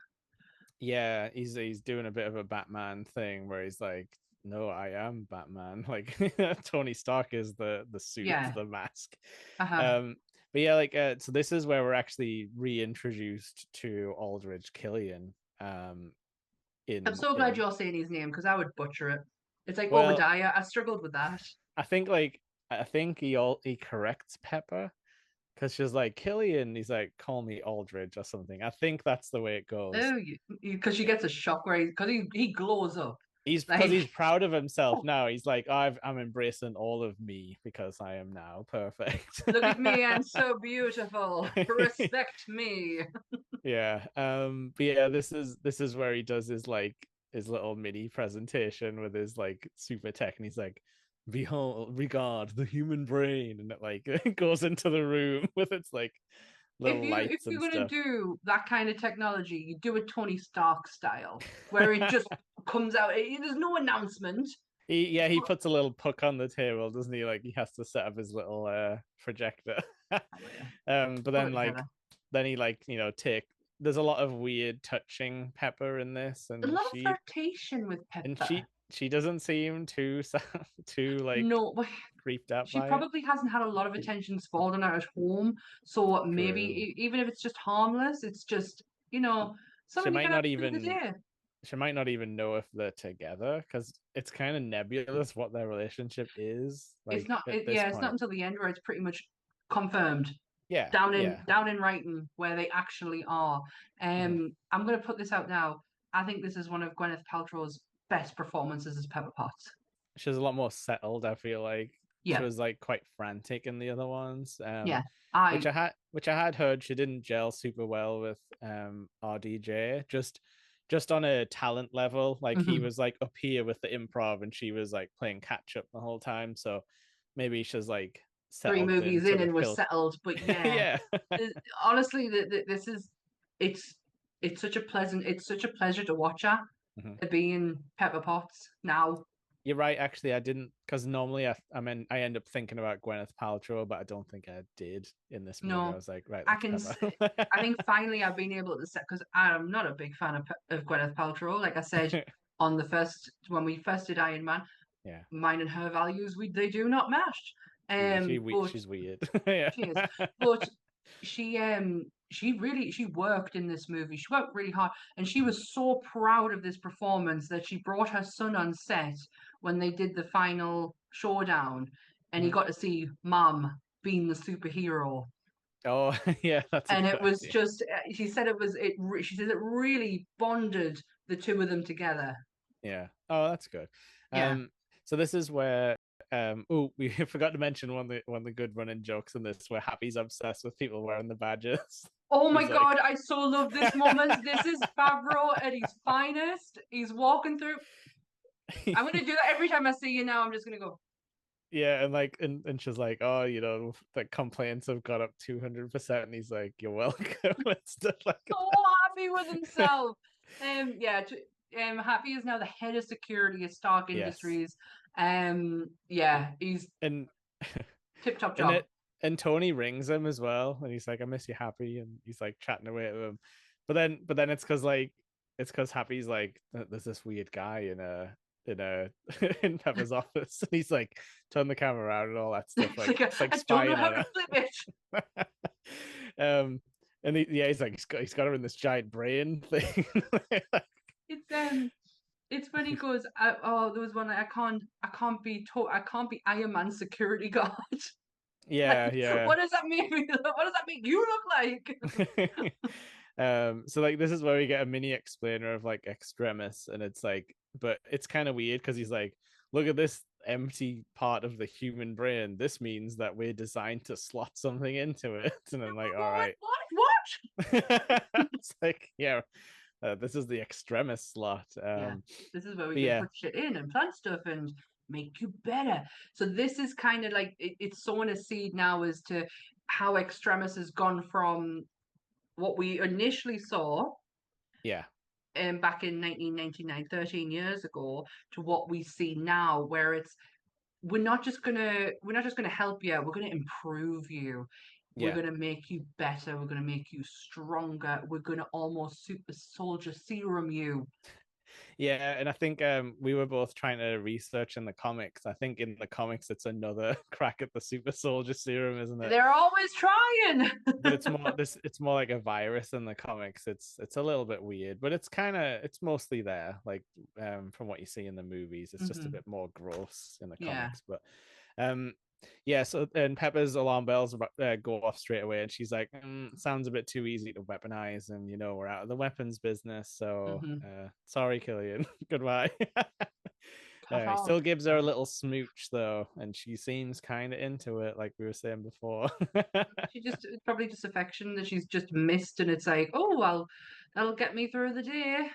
Yeah, he's doing a bit of a Batman thing where he's like, no, I am Batman. Like Tony Stark is the suit, Yeah. the mask. Uh-huh. Um, but yeah, like so this is where we're actually reintroduced to Aldrich Killian. I'm so glad In you're saying his name because I would butcher it. It's like well, Obadiah. I struggled with that. I think he corrects Pepper because she's like Killian. He's like, call me Aldrich or something. I think that's the way it goes. Oh, because she gets a shock where because he glows up. He's because Like, he's proud of himself now. He's like, I'm embracing all of me because I am now perfect. look at me, I'm so beautiful. Respect me. Yeah. But yeah, this is where he does his like his little mini presentation with his like super tech, and he's like, behold, regard the human brain, and it like goes into the room with its like little If lights you're and gonna stuff. do that kind of technology, you do it Tony Stark style, where it just comes out. There's no announcement. He puts a little puck on the table, doesn't he? Like he has to set up his little projector. Oh, yeah. But Put then it together. he like take there's a lot of weird touching Pepper in this, A lot of flirtation with and Pepper. she doesn't seem too too like No, creeped out she by it. probably hasn't had a lot of attention spoiled on her at home. So maybe True. even if it's just harmless, it's just, She someone you might can have not through the even day. she might not even know if they're together because it's kind of nebulous what their relationship is It's like not, at this yeah, it's not point. until the end where it's pretty much confirmed Yeah, yeah. down in writing where they actually are. Mhm. I'm going to put this out now. I think this is one of Gwyneth Paltrow's best performances as Pepper Potts. She was a lot more settled. I feel like she Yeah, was like quite frantic in the other ones. yeah. I Which I had heard she didn't gel super well with RDJ. Just on a talent level, like he mhm. was like up here with the improv, and she was like playing catch up the whole time. So maybe she's like Three settled movies into in the and was kill. settled. But yeah, Yeah. honestly, this is it's it's such a pleasure to watch her Mhm. being Pepper Potts now. You're right. Actually, I didn't because normally I end up thinking about Gwyneth Paltrow, but I don't think I did in this movie. I No, was like, right, I that's can. Pepper. I think finally I've been able to set because I'm not a big fan of Gwyneth Paltrow. Like I said on the first when we first did Iron Man, Yeah, mine and her values they do not match. But she's weird. Yeah. she is. But she worked in this movie. She worked really hard, and she was so proud of this performance that she brought her son on set when they did the final showdown, and he Mhm. got to see Mom being the superhero. Oh, yeah, that's a And good it was idea. just, she said it was it. She said it really bonded the two of them together. Yeah. Oh, that's good. Yeah. So this is where oh, we forgot to mention one of the good running jokes in this where Happy's obsessed with people wearing the badges. Oh my He's like God, I so love this moment. This is Favreau at his finest. He's walking through. I'm gonna do that every time I see you now. I'm just gonna go. yeah, and like and she's like, oh, the complaints have got up 200%, and he's like, you're welcome, and stuff like So happy with that. himself. Yeah, Happy is now the head of security at Stark Yes. Industries. Yeah, he's And tip top and job. it and Tony rings him as well, and he's like, I miss you, Happy, and he's like chatting away to him. But then it's because Happy's like, there's this weird guy in a in Pepper's office, and he's like, turn the camera around and all that stuff, It's like like it's like I don't know spying how on to her. flip it. And yeah, he's like, he's got her in this giant brain thing. It's it's when he goes, oh, there was one like, I can't be Iron Man's security guard. Like, Yeah, yeah. what does that mean? What does that make you look like? So like this is where we get a mini explainer of like extremis, and it's like, but it's kind of weird because he's like, look at this empty part of the human brain. This means that we're designed to slot something into it. And I'm like, all right. What? It's like, yeah, this is the extremis slot. Yeah, this is where we But can yeah, put shit in and plant stuff and make you better. So this is kind of like it's sowing a seed now as to how Extremis has gone from what we initially saw yeah, back in 1999, 13 years ago, to what we see now, where it's we're not just gonna help you, we're gonna improve you. We're yeah. gonna make you better, we're gonna make you stronger, we're gonna almost super soldier serum you. Yeah, and I think we were both trying to research in the comics. I think in the comics it's another crack at the super soldier serum, isn't it? They're always trying. But it's more like a virus in the comics. It's a little bit weird, but it's mostly there. Like from what you see in the movies, it's just a Hmm. bit more gross in the Yeah. comics. But um yeah, so and Pepper's alarm bells go off straight away, and she's like, sounds a bit too easy to weaponize, and we're out of the weapons business, so Hmm. sorry, Killian. Goodbye. Cut He off. still gives her a little smooch though, and she seems kind of into it, like we were saying before. She just it's probably just affection that she's just missed, and it's like, oh well, that'll get me through the day.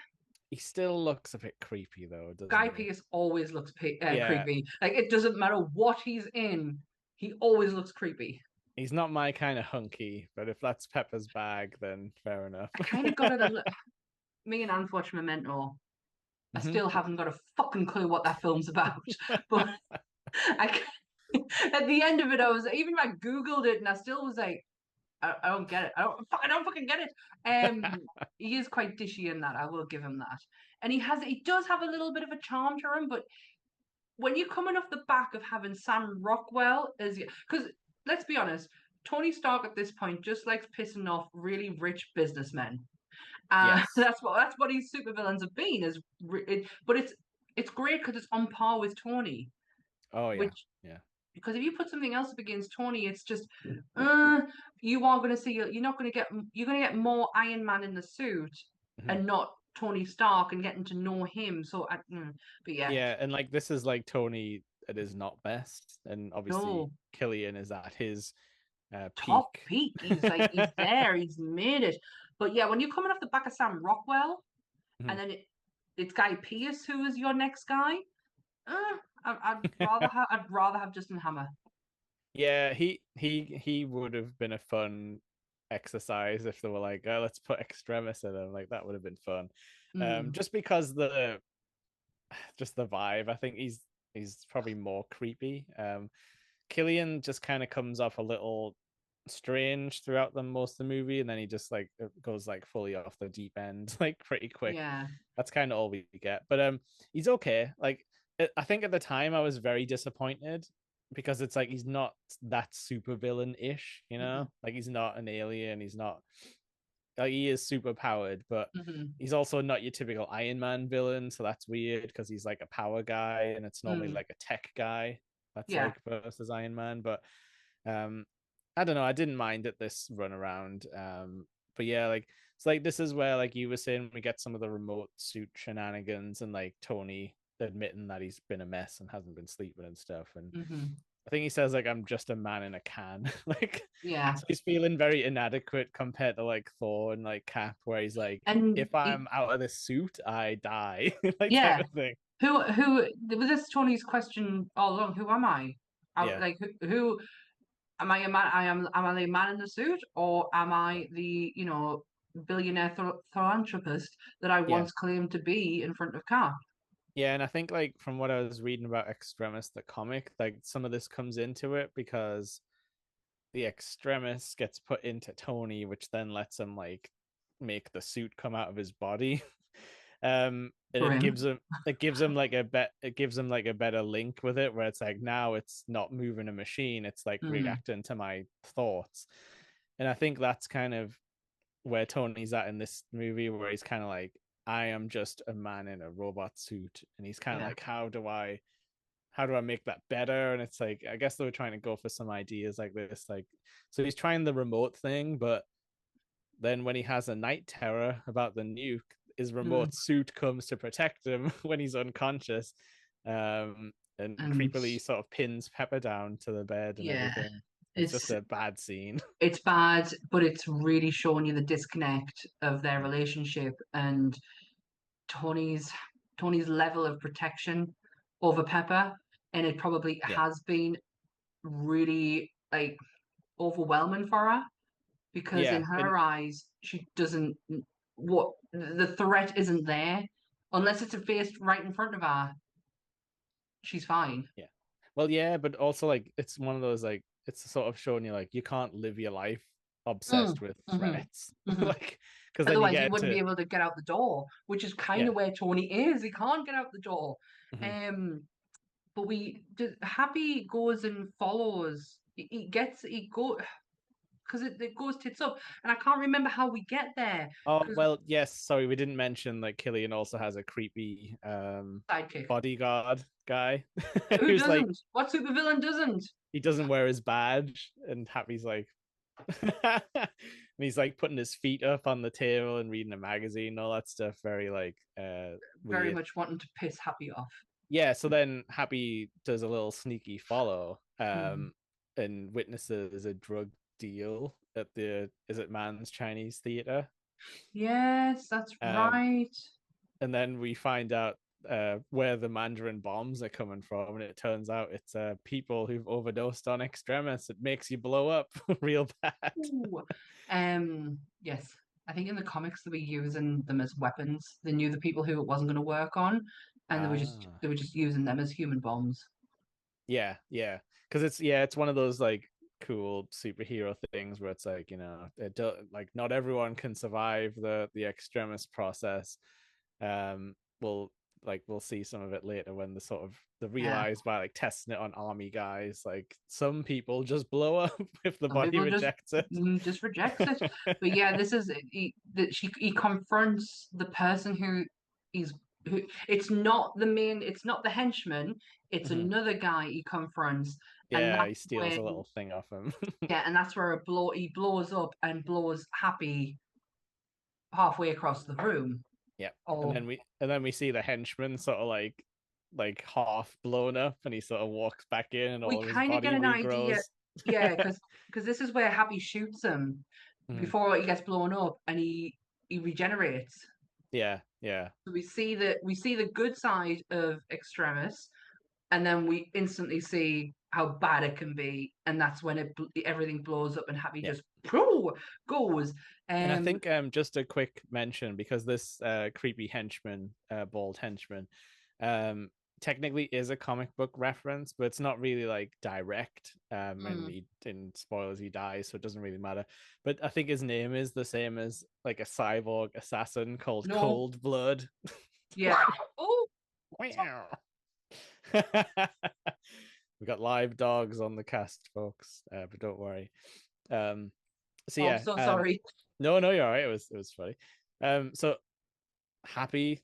He still looks a bit creepy though, doesn't Guy he? Pearce always looks Yeah, creepy. Like it doesn't matter what he's in, he always looks creepy. he's not my kind of hunky, but if that's Pepper's bag, then fair enough. I kind of got it a little. Me and Anne watched Memento. I Mhm. still haven't got a fucking clue what that film's about, but I at the end of it, I was even I googled it, and I still was like, I don't get it. I don't fucking get it. He is quite dishy in that. I will give him that. And he does have a little bit of a charm to him, but when you're coming off the back of having Sam Rockwell as because let's be honest, Tony Stark at this point just likes pissing off really rich businessmen. Yes. That's what these supervillains have been. But it's great because it's on par with Tony, Oh yeah. which Yeah. because if you put something else up against Tony, it's just uh, you are going to see you're going to get more Iron Man in the suit Mhm. and not Tony Stark and getting to know him. But yeah, Yeah, and like this is like Tony at his not best, and obviously no Killian is at his top peak. peak. He's there. He's made it. But yeah, when you're coming off the back of Sam Rockwell and Mhm. then it's Guy Pearce who is your next guy. I'd rather have Justin Hammer. Yeah, he would have been a fun exercise if they were like, oh, let's put extremis in him. Like that would have been fun. Mm, Just because the vibe. I think he's probably more creepy. Killian just kind of comes off a little strange throughout the most of the movie, and then he just like goes like fully off the deep end like pretty quick. yeah. That's kind of all we get. But he's okay. Like I think at the time I was very disappointed because it's like he's not that super villain ish, Hmm. like he's not an alien, he's not like he is super powered, but Hmm. he's also not your typical Iron Man villain. So that's weird because he's like a power guy, and it's normally Mm, like a tech guy that's yeah. like versus Iron Man. But um, I don't know. I didn't mind at this run around. But yeah, like it's like this is where like you were saying we get some of the remote suit shenanigans and like Tony admitting that he's been a mess and hasn't been sleeping and stuff. And Hmm. I think he says like I'm just a man in a can. Like Yeah. so he's feeling very inadequate compared to like Thor and like Cap, where he's like, And if I'm out of this suit, I die. Like type yeah, of thing. who was this Tony's question all along? Who am I? Yeah. Like who am I a man? Am I the man in the suit, or am I the billionaire philanthropist that I Yeah. once claimed to be in front of Car? Yeah, and I think like from what I was reading about Extremis, the comic, like some of this comes into it because the Extremis gets put into Tony, which then lets him like make the suit come out of his body. And Grim. it gives him like a better link with it where it's like now it's not moving a machine, it's like Mm, reacting to my thoughts. And I think that's kind of where Tony's at in this movie, where he's kind of like, I am just a man in a robot suit, and he's kind of yeah. like, how do I make that better? And it's like I guess they were trying to go for some ideas like this, like so he's trying the remote thing, but Then when he has a night terror about the nuke, his Mm. remote suit comes to protect him when he's unconscious, and And creepily sort of pins Pepper down to the bed and yeah, everything. It's just it's a bad scene. it's bad, but it's really showing you the disconnect of their relationship and Tony's Tony's level of protection over Pepper, and it probably Yeah, has been really like overwhelming for her because in yeah, and her eyes she doesn't what the threat isn't there unless it's faced right in front of her. She's fine. yeah. Well, yeah, but also like it's one of those like it's sort of showing you like you can't live your life Mm, obsessed with hmm threats, hmm like because then you Otherwise, he get wouldn't be to able to get out the door, which is kind yeah. of where Tony is. He can't get out the door. Mhm. Um, but Happy goes and follows. He go because it goes tits up, and I can't remember how we get there Oh because well, yes. Sorry, we didn't mention like Killian also has a creepy sidekick. bodyguard guy Who who's like doesn't? What supervillain doesn't? he doesn't wear his badge, and Happy's like, and he's like putting his feet up on the table and reading a magazine, all that stuff. Very like Very weird. much wanting to piss Happy off. Yeah. So then Happy does a little sneaky follow, Mhm. and witnesses a drug deal at the is it Man's Chinese Theater. Yes, that's Um, right. and then we find out where the Mandarin bombs are coming from, and it turns out it's people who've overdosed on extremis. It makes you blow up real bad. Ooh. Yes. I think in the comics they were using them as weapons. They knew the people who it wasn't going to work on, and Ah, they were just using them as human bombs. yeah, yeah, because it's one of those like cool superhero things where it's like like not everyone can survive the extremis process. We'll we'll see some of it later when the sort of the Yeah. realize by like testing it on army guys, like some people just blow up if the Some body people rejects it. just rejects it. But yeah, this is he confronts the person who he's who it's not the henchman, it's Mhm. another guy he confronts, and Yeah, he steals a little thing off him. that's where he blows up and blows Happy halfway across the room. Yeah, and Oh, then we see the henchman sort of like half blown up, and he sort of walks back in, and we all of his kind of get body an idea, regrows. yeah, because this is where Happy shoots him Mhm. before he gets blown up, and he regenerates. Yeah, yeah, So we see the good side of Extremis, and then we instantly see how bad it can be, and that's when everything blows up and Happy yeah. just goes. And I Um, think just a quick mention because this creepy henchman, bald henchman, um, technically is a comic book reference, but it's not really like direct. And mm, he in spoilers he dies, so it doesn't really matter. But I think his name is the same as like a cyborg assassin called no, Cold Blood. yeah. Oh, We got live dogs on the cast, folks, but don't worry. Um, so I'm yeah, so sorry. no, no, you're all right. It was funny. So Happy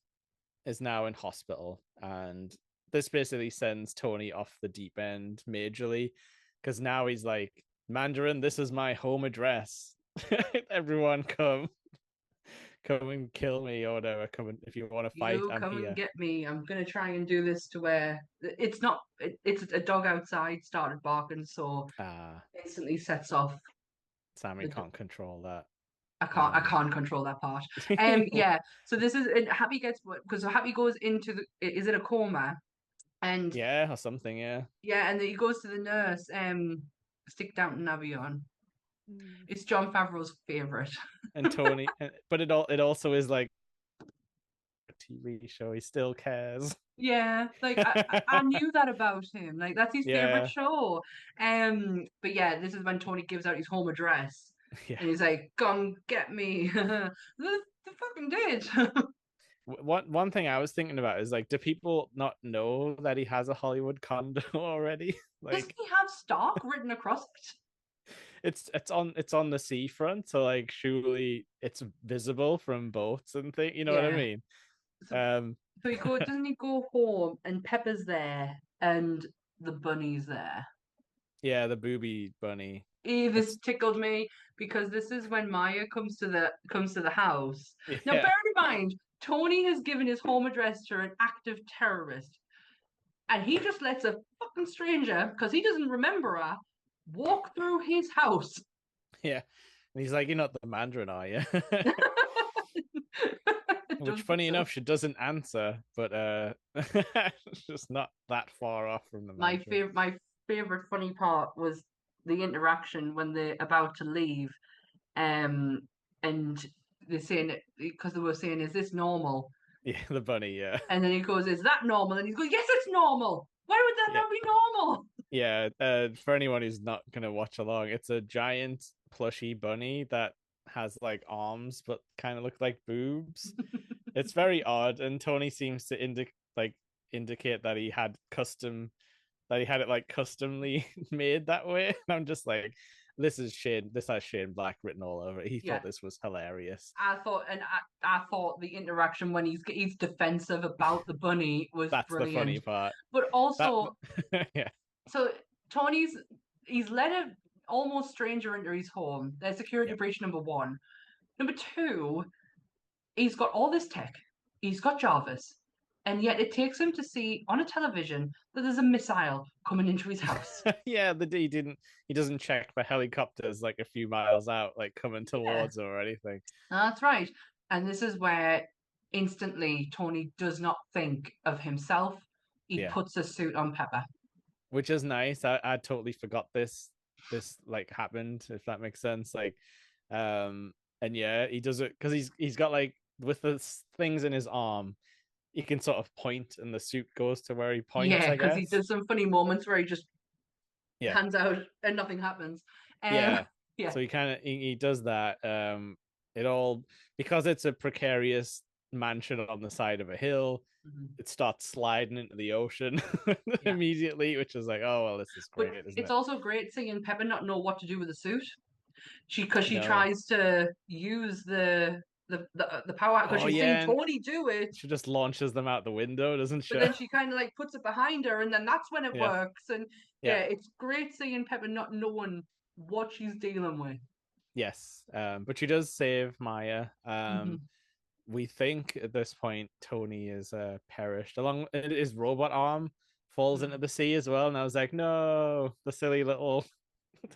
is now in hospital, and this basically sends Tony off the deep end majorly because now he's like, Mandarin, this is my home address. Everyone come and kill me or whatever. Come and if you want to fight, You I'm come and here. get me. I'm gonna try and do this to where it's not. It's a dog outside started barking, so Ah, instantly sets off Sammy the. can't control that. I Um, can't control that part. Yeah. So this is Happy gets because Happy goes into the. Is it a coma? And yeah, or something, yeah. yeah, and then he goes to the nurse. Stick down Navion. It's John Favreau's favorite. And Tony, but it also is like a TV show. He still cares. Yeah, like I knew that about him. Like that's his favorite Yeah, show. But yeah, this is when Tony gives out his home address, yeah. and he's like, "Come get me." The fucking did. One thing I was thinking about is like, do people not know that he has a Hollywood condo already? Doesn't Like, he have stock written across it? it's on the seafront, so like surely it's visible from boats and thing. You know what I Yeah. mean? So Um, doesn't he go home and Pepper's there and the bunny's there? yeah, the booby bunny. This It's tickled me because this is when Maya comes to the house. Now, bear yeah, in mind, Tony has given his home address to an active terrorist, and he just lets a fucking stranger, because he doesn't remember her, walk through his house. yeah. And he's like, "You're not the Mandarin, are you?" Which, Does the funny so. enough, she doesn't answer, but just not that far off from the Mandarin. My favorite funny part was the interaction when they're about to leave, um, and they're saying, because they were saying, "Is this normal?" Yeah, the bunny. Yeah, And then he goes, "Is that normal?" And he's going, "Yes, it's normal. Why would that yeah, not be normal?" yeah. For anyone who's not gonna watch along, it's a giant plushy bunny that has like arms, but kind of look like boobs. It's very odd, and Tony seems to indicate that he had it like customly made that way. And I'm just like, this is Shane. This has Shane Black written all over it. He thought Yeah, this was hilarious. I thought the interaction when he's defensive about the bunny was That's the brilliant, funny part. but That also, yeah, so Tony's he's let a almost stranger into his home. There's security yep. breach number one. Number two, he's got all this tech. He's got Jarvis, and yet it takes him to see on a television that there's a missile coming into his house. Yeah, he doesn't check for helicopters like a few miles out, like coming Yeah, towards or anything. that's right. And this is where instantly Tony does not think of himself. He Yeah. puts a suit on Pepper. Which is nice. I totally forgot this like happened, if that makes sense. Like and yeah, he does it because he's got like with the things in his arm, he can sort of point and the suit goes to where he points, Yeah, I because he guess. does some funny moments where he just Yeah. hands out and nothing happens. Um, Yeah. yeah. So he does that. It all because it's a precarious mansion on the side of a hill, Mhm. it starts sliding into the ocean Yeah. immediately, which is like, oh well, this is But great, isn't it's it? also great seeing Pepper not know what to do with the suit. She No. tries to use the power because Oh she's seen yeah, and Tony do it, she just launches them out the window, doesn't but she? then she kind of like puts it behind her, and then that's when it Yeah, works. And yeah, yeah, it's great seeing Pepper not knowing what she's dealing with. yes. But she does save Maya. Hmm. We think at this point Tony is perished. Along his robot arm falls into the sea as well, and I was like, no, the silly little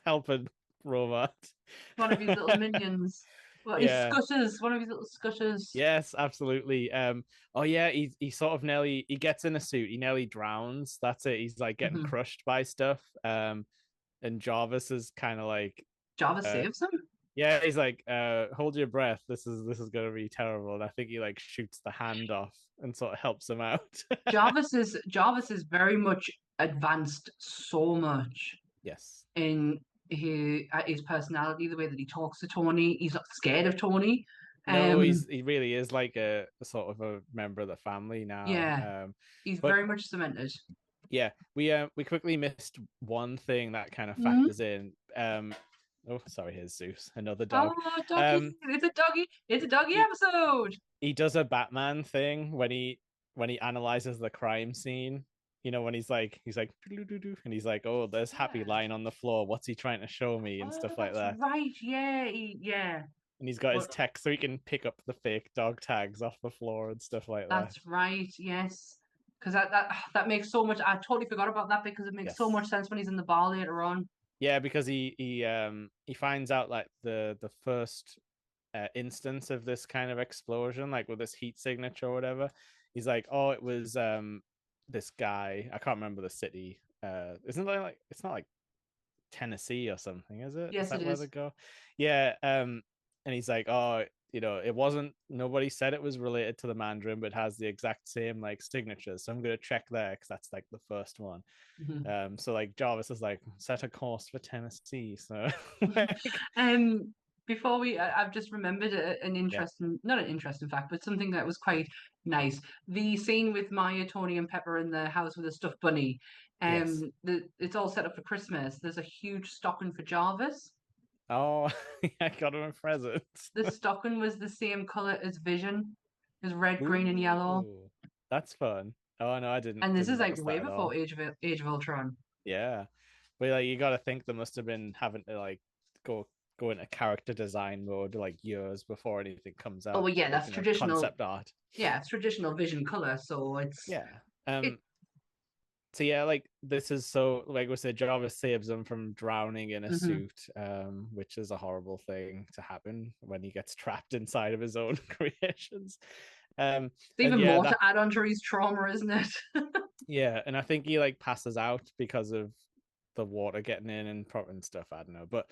helping robot. One of his little minions. Well, his Yeah. scutters. One of his little scutters. Yes, absolutely. Oh yeah, he sort of nearly he gets in a suit, he nearly drowns. That's it. He's like getting Hmm. crushed by stuff. And Jarvis is kind of like Java uh saves him. yeah, he's like, hold your breath. This is gonna be terrible. And I think he like shoots the hand off and sort of helps him out. Jarvis is very much advanced so much Yes. in his personality, the way that he talks to Tony. He's not scared of Tony. No, Um, he really is like a sort of a member of the family now. yeah, he's But very much cemented. yeah, we quickly missed one thing that kind of Mhm. factors in. Oh, sorry, here's Zeus, another dog. Oh, doggy! Um, It's a doggy! It's a doggy he episode. he does a Batman thing when he analyzes the crime scene. You know, when he's like and he's like, oh, there's Happy Yeah. lying on the floor. What's he trying to show me and Oh, stuff like that's that. right. Yeah, yeah. And he's got his But tech so he can pick up the fake dog tags off the floor and stuff like that. that's right. Yes, because that makes so much. I totally forgot about that because it makes so Yes. much sense when he's in the bar later on. Yeah, because he finds out like the first instance of this kind of explosion, like with this heat signature or whatever. He's like, oh, it was this guy. I can't remember the city. Isn't it like it's not like Tennessee or something, is it? Is Yes, it that where they is. go? Yeah. And he's like, oh, it wasn't. Nobody said it was related to the Mandarin, but has the exact same like signatures. So I'm gonna check there because that's like the first one. Mhm. So like Jarvis is like set a course for Tennessee. So like, Um, before I've just remembered an yeah, interesting, not an interesting fact, but something that was quite nice. The scene with Maya, Tony, and Pepper in the house with the stuffed bunny. yes. It's all set up for Christmas. There's a huge stocking for Jarvis. Oh, I got him a present. The stocking was the same color as Vision, is red, green, and yellow. Ooh, that's fun. Oh no, I didn't And this is didn't like notice way that at before all. Age of Ultron. Yeah. But like you got to think they must have been having to like go go into character design mode like years before anything comes Oh out. well, yeah, Like that's you know, traditional. concept art. Yeah, it's traditional vision color, so Yeah. it. So yeah, like this is so like we said, Jarvis saves him from drowning in a Mhm. suit, which is a horrible thing to happen when he gets trapped inside of his own creations. It's And even yeah, more to that add on to his trauma, isn't it? yeah, and I think he like passes out because of the water getting in and stuff. I don't know, but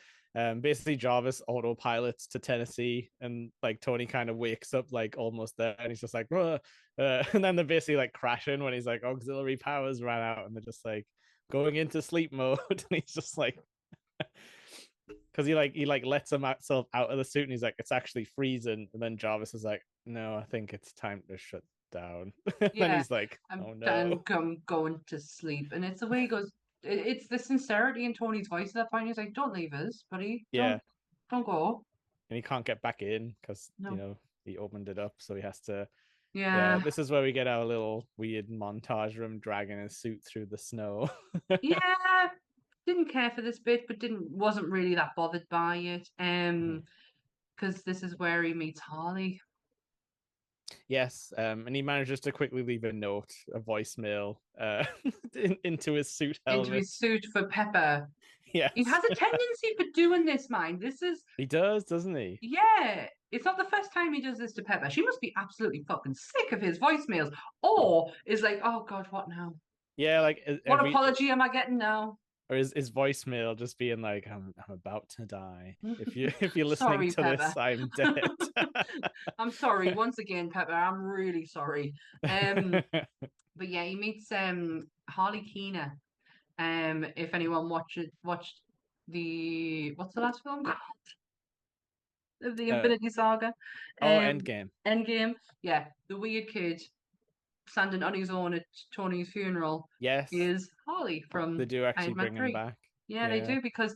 basically Jarvis autopilots to Tennessee, and like Tony kind of wakes up like almost there, and he's just like, and then they're basically like crashing when he's like auxiliary powers ran out, and they're just like going into sleep mode, and he's just like. Because he lets himself out of the suit and he's like it's actually freezing, and then Jarvis is like no, I think it's time to shut down. And then Yeah, he's like oh I'm no. going to sleep, and it's the way he goes. It's the sincerity in Tony's voice at that point. He's like, "Don't leave us, buddy. Yeah, Don't go." and he can't get back in because No. he opened it up, so he has to. Yeah, Yeah, this is where we get our little weird montage of him dragging his suit through the snow. yeah. Didn't care for this bit, but didn't wasn't really that bothered by it. Because this is where he meets Harley Yes, and he manages to quickly leave a note, a voicemail, into his suit into helmet. his suit for Pepper. He Yes, has a tendency for doing this, mind. This is he does, doesn't he? Yeah, it's not the first time he does this to Pepper. She must be absolutely fucking sick of his voicemails, or is like, oh God, what now? Yeah, like What every apology am I getting now? or his voicemail just being like, I'm about to die. If you're listening Sorry, to Pepper. this, I'm dead. I'm sorry once again, Pepper. I'm really sorry. But yeah, he meets Harley Keener. If anyone watched the what's the last film called? Of the uh, Infinity Saga, oh, um, Endgame. Endgame. Yeah, the weird kid standing on his own at Tony's funeral Yes, is Harley they from do actually Iron Man bring him 3. back. Yeah, they Yeah, do because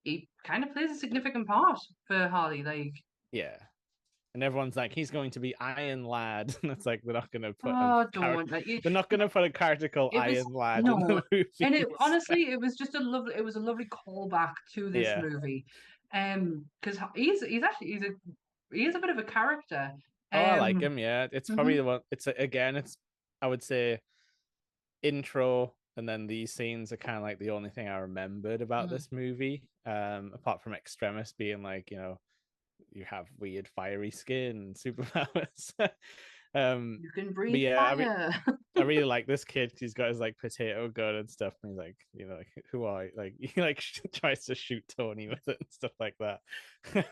he kind of plays a significant part for Harley. Like, yeah. And everyone's like, he's going to be Iron Lad. And it's like oh, don't like you. they're not gonna put a character called It was Iron Lad in no, the and it movies. honestly, it was a lovely callback to this Yeah. movie, because he is a bit of a character. Oh, I like Um, him. Yeah, it's probably mhm, the one. Again, it's I would say intro, and then these scenes are kind of like the only thing I remembered about mhm. this movie. Apart from Extremis being like, you have weird fiery skin and superpowers. um, You can but breathe yeah, fire. I really like this kid. He's got his like potato gun and stuff, and he's like, like who are you? Like he like tries to shoot Tony with it and stuff like that.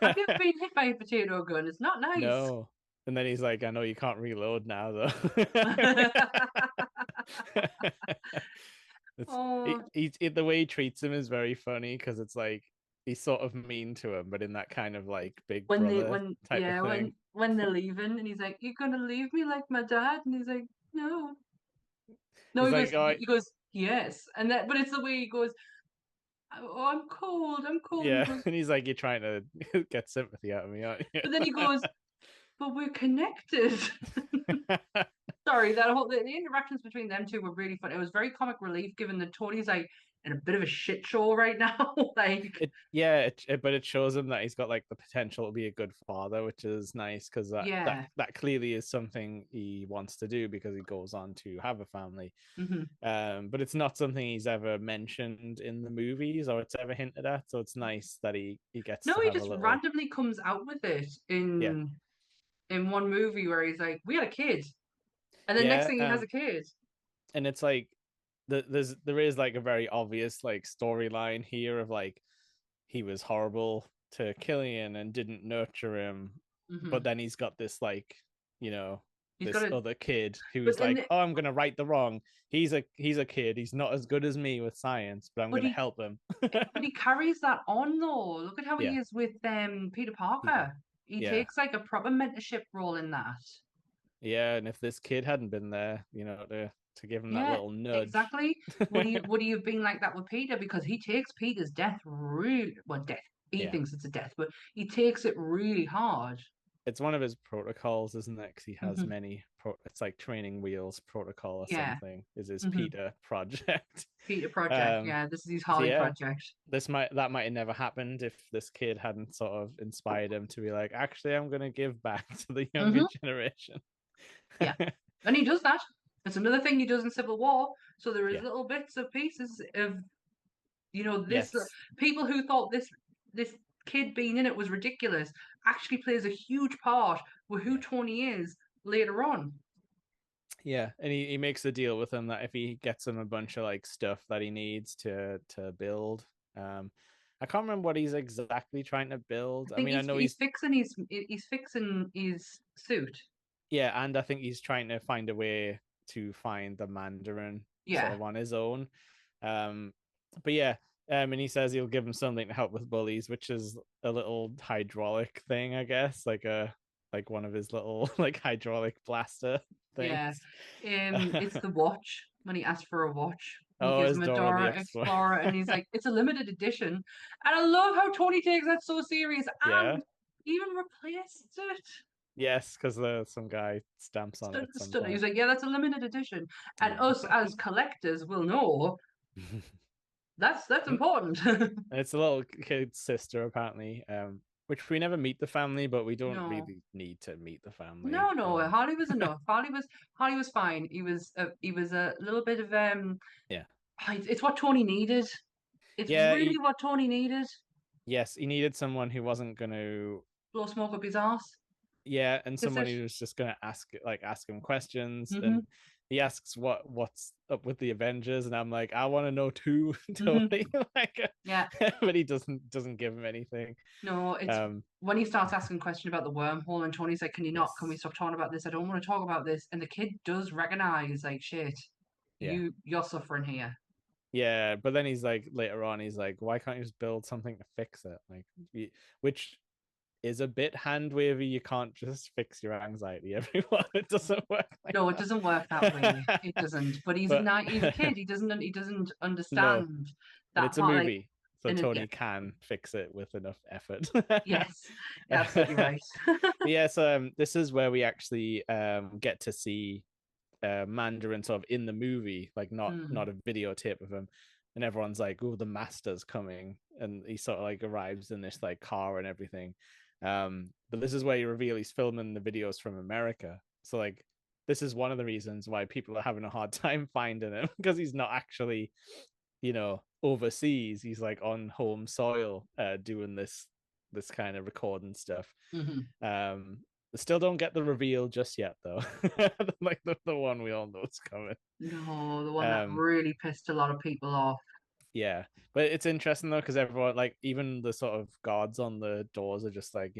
Have you ever been hit by a potato gun? It's not nice. No, and then he's like, I know you can't reload now though. it's Oh, the way he treats him is very funny because it's like he's sort of mean to him, but in that kind of like big brother type of thing. when they're leaving, and he's like, "You're gonna leave me like my dad," and he's like, "No, no." He's like, oh, He goes, "Yes," and that, but it's the way he goes, "Oh, I'm cold," and he yeah, goes, and he's like, you're trying to get sympathy out of me, aren't you? but then he goes, "But we're connected." Sorry, the interactions between them two were really fun. It was very comic relief, given that Tony's like in a bit of a shit show right now. Like, but it shows him that he's got like the potential to be a good father, which is nice because yeah, that clearly is something he wants to do because he goes on to have a family. hmm But it's not something he's ever mentioned in the movies or it's ever hinted at. So it's nice that he gets no, to he have a just little. randomly comes out with it Yeah, in one movie where he's like, "We had a kid," and then next yeah. thing he has a kid. And it's like there is like a very obvious like storyline here of like he was horrible to Killian and didn't nurture him, but hmm then he's got this like you know He's got this a, other kid but who's then, like, oh, I'm gonna right the wrong. He's a kid. He's not as good as me with science, but I'm but gonna he, help him. but he carries that on though. Look at how he Yeah, is with Peter Peter. Parker. He Yeah, takes like a proper mentorship role in that. yeah. And if this kid hadn't been there, to give him that Yeah, little nudge. exactly. Would he have been like that with Peter? Because he takes Peter's death really well, death. He Yeah, thinks it's a death, but he takes it really hard. it's one of his protocols, isn't it? Because he has Hmm. many. It's like training wheels protocol or Yeah. something. Is his Hmm. Peter project? Peter project. um, Yeah, this is his so Holly yeah, project. that might have never happened if this kid hadn't sort of inspired him to be like, actually, I'm gonna give back to the younger Hmm. generation. Yeah. And he does that. It's another thing he does in Civil War. So there is Yeah. little bits of pieces of, this Yes. people who thought this kid being in it was ridiculous actually plays a huge part with who Yeah. Tony is later on. Yeah, and he makes a deal with him that if he gets him a bunch of like stuff that he needs to build, um, I can't remember what he's exactly trying to I build. I think mean, I he's know he's fixing his suit. yeah, and I think he's trying to find a way to find the Mandarin sort Yeah. of on his own. Um, but yeah, and he says he'll give him something to help with bullies, which is a little hydraulic thing, I guess, like one of his little like hydraulic blaster Yeah. things. It's the watch when he asks for a watch. He Oh, gives is him a Dora the Dora Explorer? Explorer and he's like, it's a limited edition. And I love how Tony takes that so serious Yeah. and even replaced it. Yes, because some guy stamps on it at some He was point. like, yeah, that's a limited edition. And Yeah. us as collectors will know that's And important. it's a little kid's sister, apparently, which we never meet the family, but we don't No. really need to meet the family. No, Harley was enough. Harley was fine. He was a little bit of Yeah. it's what Tony needed. It's Yeah, really what Tony needed. yes, he needed someone who wasn't going to, Blow smoke up his ass. yeah, and Kiss someone it. who was just going to ask him questions. Mm-hmm. And he asks what's up with the Avengers, and I'm like, I want to know too, Mm-hmm. Tony. Like, Yeah. but he doesn't give him anything. No, it's Um, when he starts asking a question about the wormhole and Tony's like, can you not? Can we yes, stop talking about this? I don't want to talk about this. And the kid does recognize, like, shit, yeah. you're suffering here. Yeah, but then he's like later on, he's like, why can't you just build something to fix it? Like, which is a bit hand wavy. You can't just fix your anxiety, everyone. It doesn't work like No, it doesn't work that way. that. It doesn't. But he's But he's a kid. He doesn't no, understand but that it's a part. Like, movie, so and it, yeah, Tony can fix it with enough effort. yes, absolutely right. Yeah, so this is where we actually get to see Mandarin sort of in the movie, like Mm, not a videotape of him. And everyone's like, "Oh, the master's coming," and he sort of like arrives in this like car and everything. But this is where you reveal he's filming the videos from America. So like, this is one of the reasons why people are having a hard time finding him because he's not actually, overseas. He's like on home soil, doing this kind of recording stuff. hmm. um Still don't get the reveal just yet though. Like the one we all know is coming. No, the one that um really pissed a lot of people off. yeah, but it's interesting though because everyone, like even the sort of guards on the doors are just like,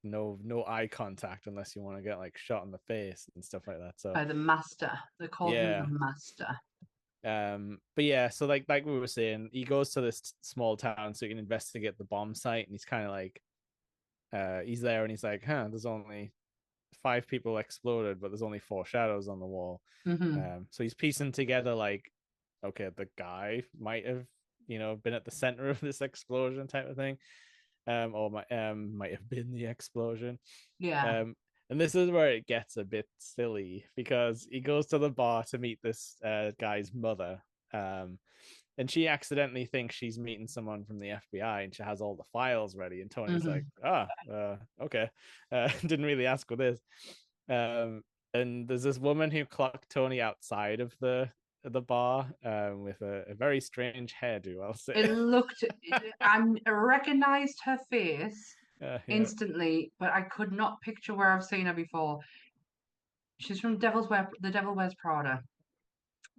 no eye contact unless you want to get like shot in the face and stuff like that. So By the master. They called him the yeah. master. But yeah, so like we were saying, he goes to this small town so he can investigate the bomb site, and he's kind of like, he's there and he's like, there's only 5 people exploded, but there's only 4 shadows on the wall. Hmm. So he's piecing together like, okay, the guy might have, been at the center of this explosion type of thing, or might have been the explosion. Yeah. Um, and this is where it gets a bit silly because he goes to the bar to meet this guy's mother. And she accidentally thinks she's meeting someone from the FBI, and she has all the files ready. And Tony's like, Hmm. okay. Didn't really ask for this. And there's this woman who clocked Tony outside of the bar, with a very strange hairdo, I'll It say. looked, I recognized her face Yeah. instantly, but I could not picture where I've seen her before. She's from The Devil Wears Prada.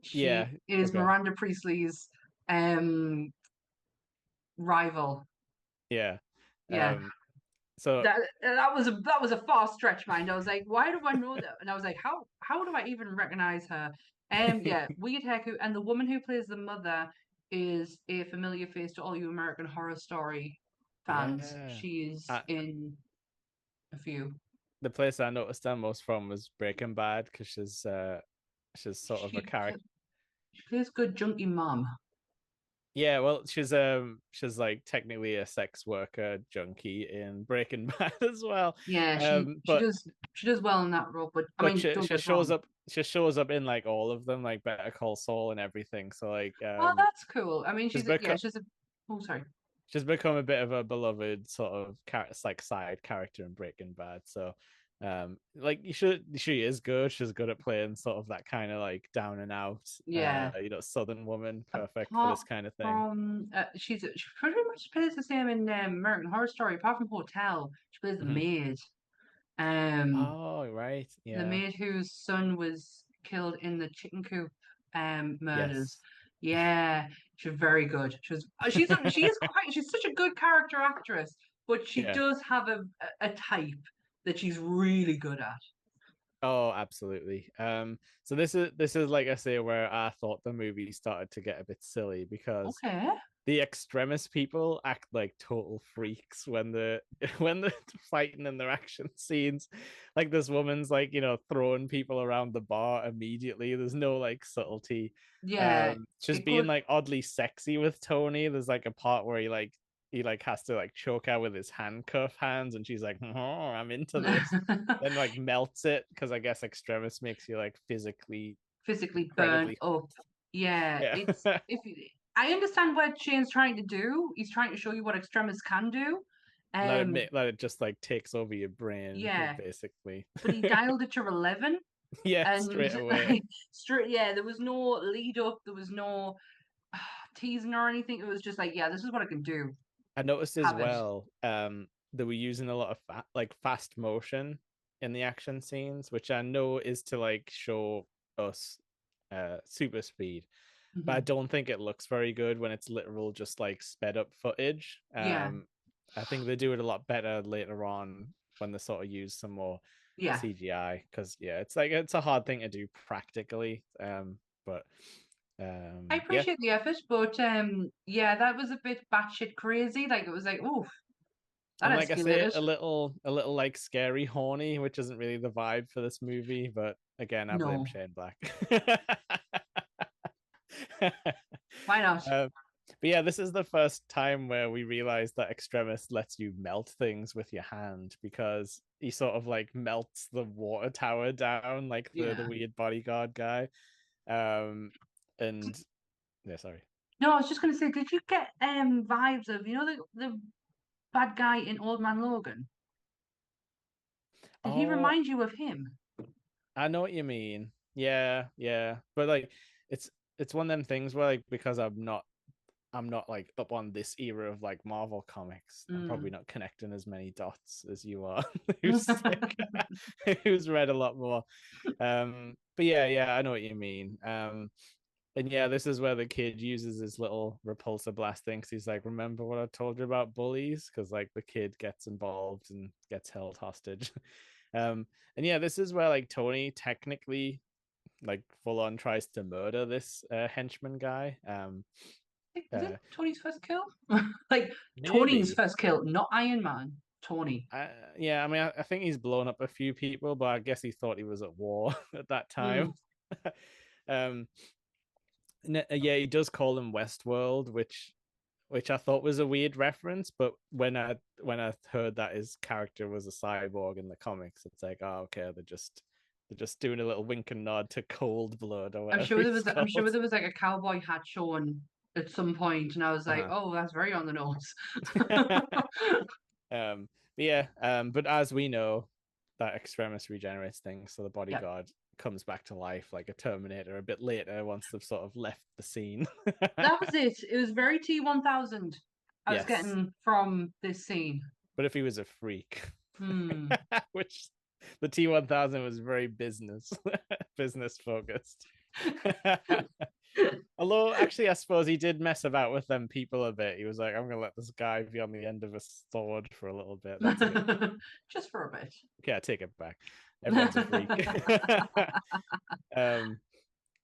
Yeah. She is Okay. Miranda Priestley's um rival. Yeah. Yeah, Um, so that was a far stretch, mind. I was like, why do I know that? And I was like, how do I even recognize her? Yeah, weird haircut, and the woman who plays the mother is a familiar face to all you American Horror Story fans. yeah. She's Uh, in a few. the place I noticed her most from was Breaking Bad because she's sort of a She character. she plays good junkie mom. Yeah, well, she's like technically a sex worker junkie in Breaking Bad as well. Yeah, Um, but she does well in that role, but I but mean, she don't she get us shows wrong. up she shows up in like all of them, like Better Call Saul and everything. So like Oh, that's cool. I mean, she's yeah, become she's a. Oh, sorry. she's become a bit of a beloved sort of like side character in Breaking Bad. So like she is good. She's good at playing sort of that kind of like down and out Yeah. southern woman, perfect for Apart this kind of thing. from, she pretty much plays the same in American Horror Story. Apart from Hotel, she plays the Mhm. maid. Um, Oh, right. the Yeah. maid whose son was killed in the chicken coop murders. Yes. Yeah, she's very good. She is quite she's such a good character actress, but she Yeah. does have a type that she's really good at. Oh, absolutely. So this is like I say where I thought the movie started to get a bit silly because Okay. the extremist people act like total freaks when the when they're fighting in their action scenes. Like this woman's like, throwing people around the bar immediately. There's no like subtlety. Yeah, She's it being goes. like oddly sexy with Tony. There's like a part where he has to like choke her with his handcuff hands and she's like, oh, I'm into this. Then like melts it because I guess extremist makes you like physically Physically burnt incredibly up. Yeah, yeah. it's if I understand what Shane's trying to do. He's trying to show you what extremists can do. Um, Let it just like takes over your brain yeah, basically. but he dialed it to 11, Yeah, and straight away. like straight, yeah, there was no lead up, there was no teasing or anything. It was just like, yeah, this is what I can do. I noticed as Have it. well that we're using a lot of like fast motion in the action scenes, which I know is to like show us super speed, but I Hmm. don't think it looks very good when it's literal just like sped up footage. Yeah, I think they do it a lot better later on when they sort of use some more yeah. CGI because yeah, it's like it's a hard thing to do practically. But I yeah, appreciate the effort, but yeah, that was a bit batshit crazy. Like it was like, oh, that and like I say, escalated. a little like scary, horny, which isn't really the vibe for this movie. But again, I blame No, Shane Black. why not? um, but yeah, this is the first time where we realize that Extremis lets you melt things with your hand because he sort of like melts the water tower down, like the Yeah. weird bodyguard guy. And yeah, sorry. No, I was just gonna say, did you get vibes of the bad guy in Old Man Logan? Did he Oh, remind you of him? I know what you mean. Yeah, yeah. But like it's one of them things where like because I'm not like up on this era of like Marvel comics. I'm probably Mm. not connecting as many dots as you are, who's like, who's read a lot more. But yeah, yeah, I know what you mean. And yeah, this is where the kid uses his little repulsor blast thing. 'Cause he's like, "Remember what I told you about bullies?" Because like the kid gets involved and gets held hostage. And yeah, this is where like Tony technically like full on tries to murder this henchman guy. Was it Uh, Tony's first kill? Like Tony's Maybe. first kill, not Iron Man. Tony. Yeah, I mean, I think he's blown up a few people, but I guess he thought he was at war at that time. Mm. um, yeah, he does call him Westworld, which I thought was a weird reference, but when I heard that his character was a cyborg in the comics, it's like, oh, okay, they're just doing a little wink and nod to Cold Blood or whatever he's I'm sure called. there was like a cowboy hat shown at some point, and I was like, Uh-huh. oh, that's very on the nose. But yeah, but as we know, that extremis regenerates things, so the Yeah, bodyguard comes back to life like a Terminator a bit later once they've sort of left the scene. that was it. It was very T-1000 I was Yes, getting from this scene. but if he was a freak, Hmm. which the T1000 was very business focused. Although, actually, I suppose he did mess about with them people a bit. He was like, "I'm gonna let this guy be on the end of a sword for a little bit." That's a bit Just for a bit. okay. I take it back. Everyone's a freak. um,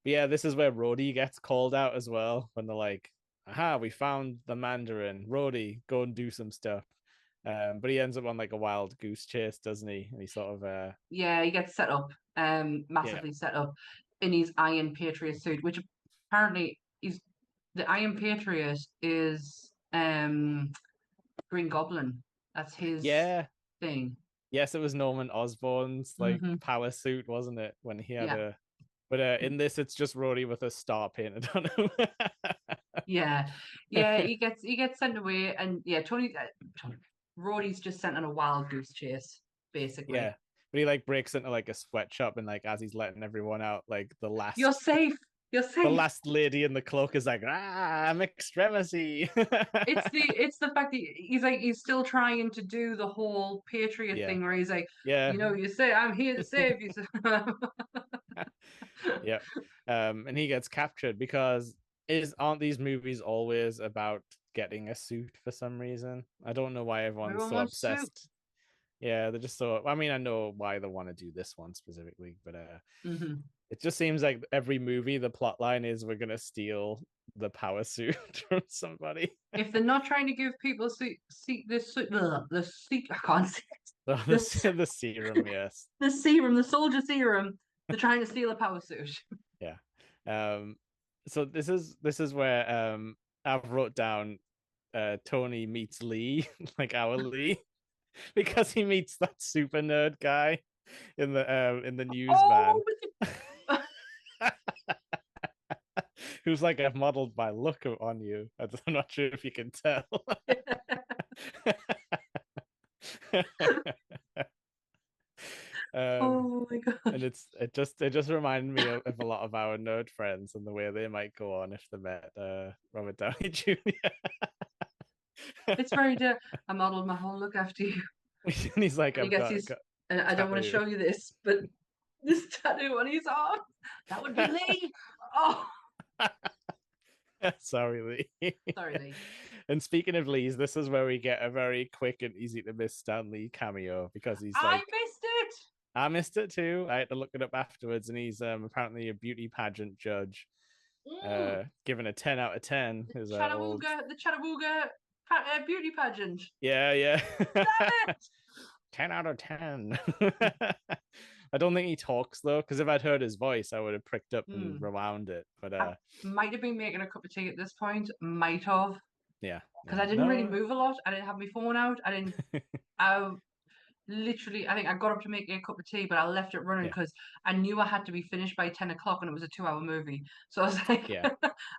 but yeah, this is where Rhodey gets called out as well when they're like, "Aha, we found the Mandarin. Rhodey, go and do some stuff." But he ends up on like a wild goose chase, doesn't he? And he sort of Yeah, he gets set up, yeah, massively set up in his Iron Patriot suit, which apparently is the Iron Patriot is Green Goblin. That's his Yeah. thing. Yes, it was Norman Osborn's like Hmm. power suit, wasn't it? When he had Yeah. a but in this it's just Rhodey with a star painted on him. Yeah. Yeah, he gets sent away and yeah, Tony Rhodey's just sent on a wild goose chase, basically. Yeah. But he like breaks into like a sweatshop and like as he's letting everyone out, like You're safe. You're the safe. last lady in the cloak is like, I'm extremacy. It's the fact that he's like he's still trying to do the whole Patriot Yeah. thing where he's like, Yeah. you say I'm here to save you. Yeah. And he gets captured because is aren't these movies always about getting a suit for some reason? I don't know why everyone's Everyone so wants to. obsessed. Yeah, they're just so I mean, I know why they want to do this one specifically, but Hmm. it just seems like every movie the plot line is we're gonna steal the power suit from somebody. If they're not trying to give people the I can't see this The serum, yes. the serum, the soldier serum, they're trying to steal a power suit. Yeah. Um so this is where I've wrote down Tony meets Lee, like our Lee, because he meets that super nerd guy in the news van. Oh, Who's like I've modeled my look on you. I'm not sure if you can tell. um, oh my and gosh. it just reminded me of a lot of our nerd friends and the way they might go on if they met Robert Downey Jr. It's very I modeled my whole look after you. And he's like, And he I've gets got his a and I don't want to tattoo. show you this, but this tattoo on his arm, that would be Lee. Oh, Sorry, Lee. sorry, Lee. And speaking of Lee's, this is where we get a very quick and easy to miss Stan Lee cameo because he's I like, missed it. I missed it too. I had to look it up afterwards, and he's apparently a beauty pageant judge. Mm, Given a 10 out of 10 is a old. The Chattanooga beauty pageant. Yeah, yeah. Damn it! 10 out of 10. I don't think he talks though, because if I'd heard his voice, I would have pricked up and Hmm. rewound it. But I might have been making a cup of tea at this point. Might have. yeah, Because I yeah. didn't really No. move a lot. I didn't have my phone out. I literally, I think I got up to make a cup of tea, but I left it running Yeah, because I knew I had to be finished by 10 o'clock and it was a 2 hour movie. So I was like, yeah.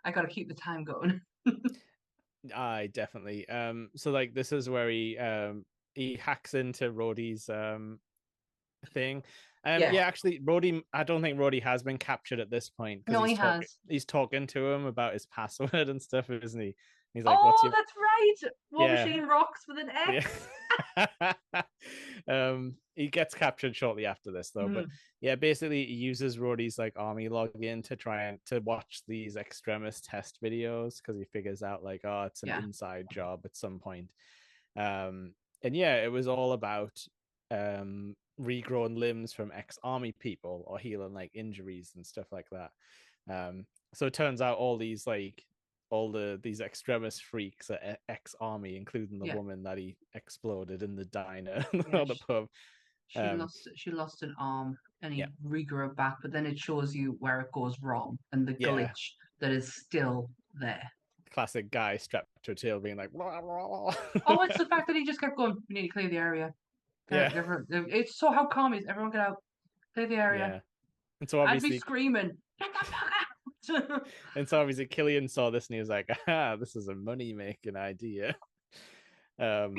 I got to keep the time going. I definitely. So like this is where he hacks into Rhodey's thing. Yeah. Yeah, actually, Rhodey. I don't think Rhodey has been captured at this point because No, he has. He's talking to him about his password and stuff, isn't he? He's like, "What's Oh, your that's right. War yeah, Machine rocks with an yeah?" X. He gets captured shortly after this, though. But Mm, yeah, basically, he uses Rhodey's like army login to try and to watch these extremist test videos because he figures out like, oh, it's an yeah. inside job at some point. And yeah, it was all about regrown limbs from ex-army people or healing like injuries and stuff like that. So it turns out these extremist freaks are ex-army, including the Yeah. woman that he exploded in the diner Yeah. or the pub. Um, She lost an arm and yeah, he regrew it back, but then it shows you where it goes wrong and the yeah, glitch that is still there. classic guy strapped to a tail being like, "Blah, blah." Oh, it's the fact that he just kept going. We need to clear the area. Yeah, It's so how calm he is. Everyone get out. Clear the area. yeah. And so I'd be obviously, screaming. Get the fuck out. Killian saw this and he was like, ah, this is a money making idea. Um,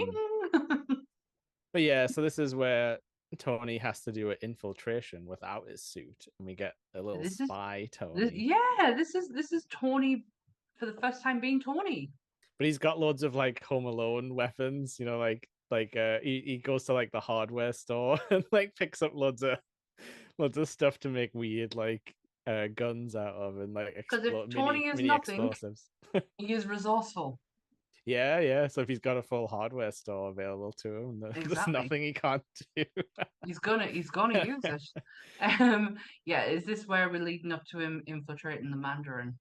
but yeah, so this is where Tony has to do an infiltration without his suit, and we get a little this is spy Tony. yeah, this is Tony for the first time being Tony. But he's got loads of like Home Alone weapons, he goes to like the hardware store and like picks up loads of stuff to make weird like guns out of and like Because if explode Tony is mini nothing, explosives. he is resourceful. Yeah, yeah. So if he's got a full hardware store available to him, there's Exactly. nothing he can't do. He's gonna use it. Yeah, is this where we're leading up to him infiltrating the Mandarin?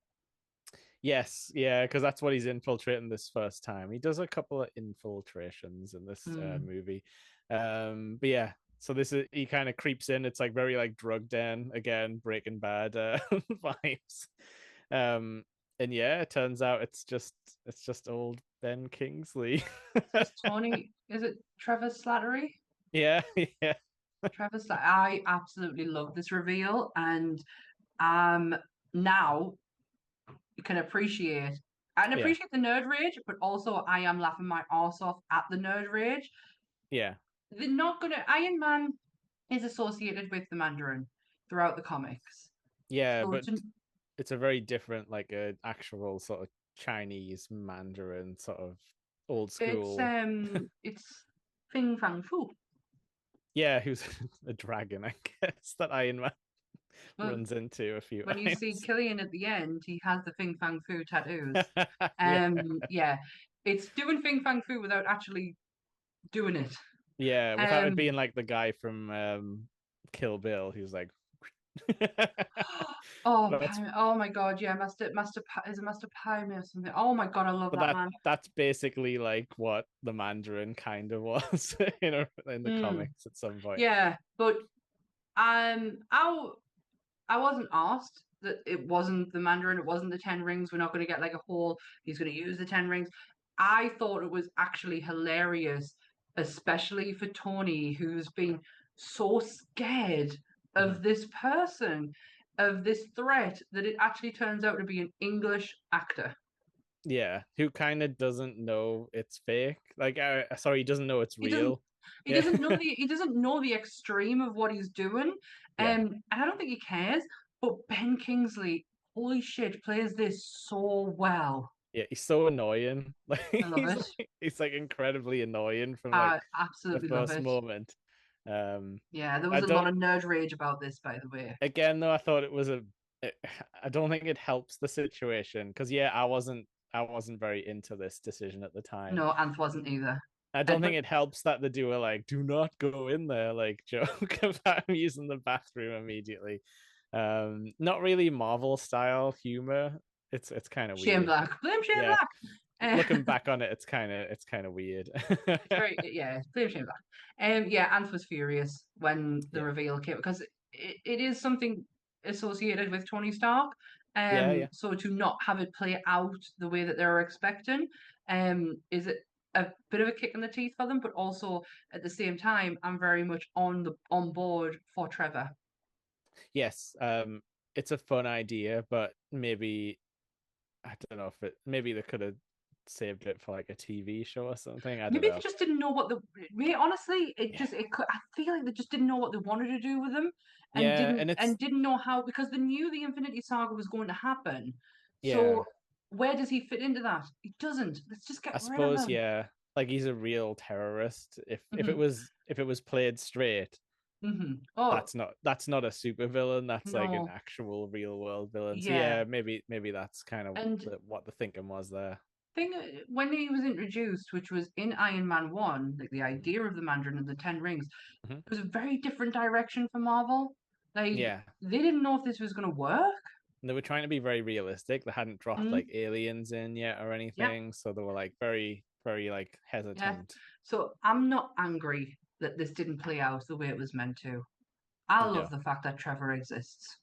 Yes, yeah, because that's what he's infiltrating this first time. He does a couple of infiltrations in this Hmm. movie. But yeah, so this is he kind of creeps in. It's like very like drug den again, Breaking Bad vibes. Um, And yeah, it turns out it's just old Ben Kingsley. It's just Tony. Is it Trevor Slattery? Yeah, yeah, Trevor Slattery. I absolutely love this reveal, and um, now you can appreciate. I can yeah, appreciate the nerd rage, but also I am laughing my arse off at the nerd rage. yeah, They're not gonna. Iron Man is associated with the Mandarin throughout the comics. yeah. So But to, it's a very different, like a actual sort of Chinese Mandarin, sort of old school. it's Fing Fang Fu. Yeah, who's a dragon, I guess, that Iron Man Well, runs into a few when you see times. Killian at the end, he has the Fing Fang Fu tattoos. Yeah, Yeah, it's doing Fing Fang Fu without actually doing it. yeah, without it Um, being like the guy from Kill Bill, who's like, that's Oh my God, yeah, Master is it Master Pyme or something? Oh my God, I love but that man. that's basically like what the Mandarin kind of was in the Mm, comics at some point. yeah, but um, I I wasn't asked that it wasn't the Mandarin, it wasn't the Ten Rings. We're not going to get like a whole, he's going to use the Ten Rings. I thought it was actually hilarious, especially for Tony, who's been so scared Mhm. of this person, of this threat, that it actually turns out to be an English actor. Yeah, who kind of doesn't know it's fake. Like, sorry, he doesn't know it's He doesn't real. Yeah, he doesn't know the extreme of what he's doing. yeah, And I don't think he cares. But Ben Kingsley, holy shit, plays this so well. yeah. He's so annoying. Like I love it. he's like incredibly annoing from like I the absolutely love first it. moment. Um, Yeah, there I was a lot don't. of nerd rage about this, by the way. Again, though, I thought it was a. I don't think it helps the situation because yeah, I wasn't very into this decision at the time. No, Anth wasn't either. I don't But think it helps that the duo like do not go in there like joke about him using the bathroom immediately. Not really Marvel style humor. It's kind of Shane weird. Black, blame Shane Yeah, Black. looking back on it, it's kind of weird. It's very yeah, blame Shane Black. Yeah, Anth was furious when the Yeah, reveal came because it is something associated with Tony Stark. yeah, yeah. So to not have it play out the way that they were expecting, is it a bit of a kick in the teeth for them, but also at the same time, I'm very much on board for Trevor. Yes. It's a fun idea, but maybe I don't know if it maybe they could have saved it for like a TV show or something. I don't Maybe they know. just didn't know what the. Maybe honestly, Yeah, I feel like they just didn't know what they wanted to do with them, yeah, and and it's didn't know how because they knew the Infinity Saga was going to happen. yeah. So where does he fit into that? He doesn't. Let's just get I rid of suppose him. yeah, like he's a real terrorist. If it Hmm. was if it was played straight, Oh that's not a super villain. That's like an no, actual real world villain. So yeah. yeah, maybe that's kind of And what the thinking was there. thing when he was introduced, which was in Iron Man 1, like the idea of the Mandarin and the Ten Rings, Mhm. it was a very different direction for Marvel. Like Yeah, they didn't know if this was going to work. and they were trying to be very realistic. They hadn't dropped like Mm, aliens in yet or yeah, anything, so they were like very very like yeah. hesitant. So I'm not angry that this didn't play out the way it was meant to. I love No, the fact that Trevor exists.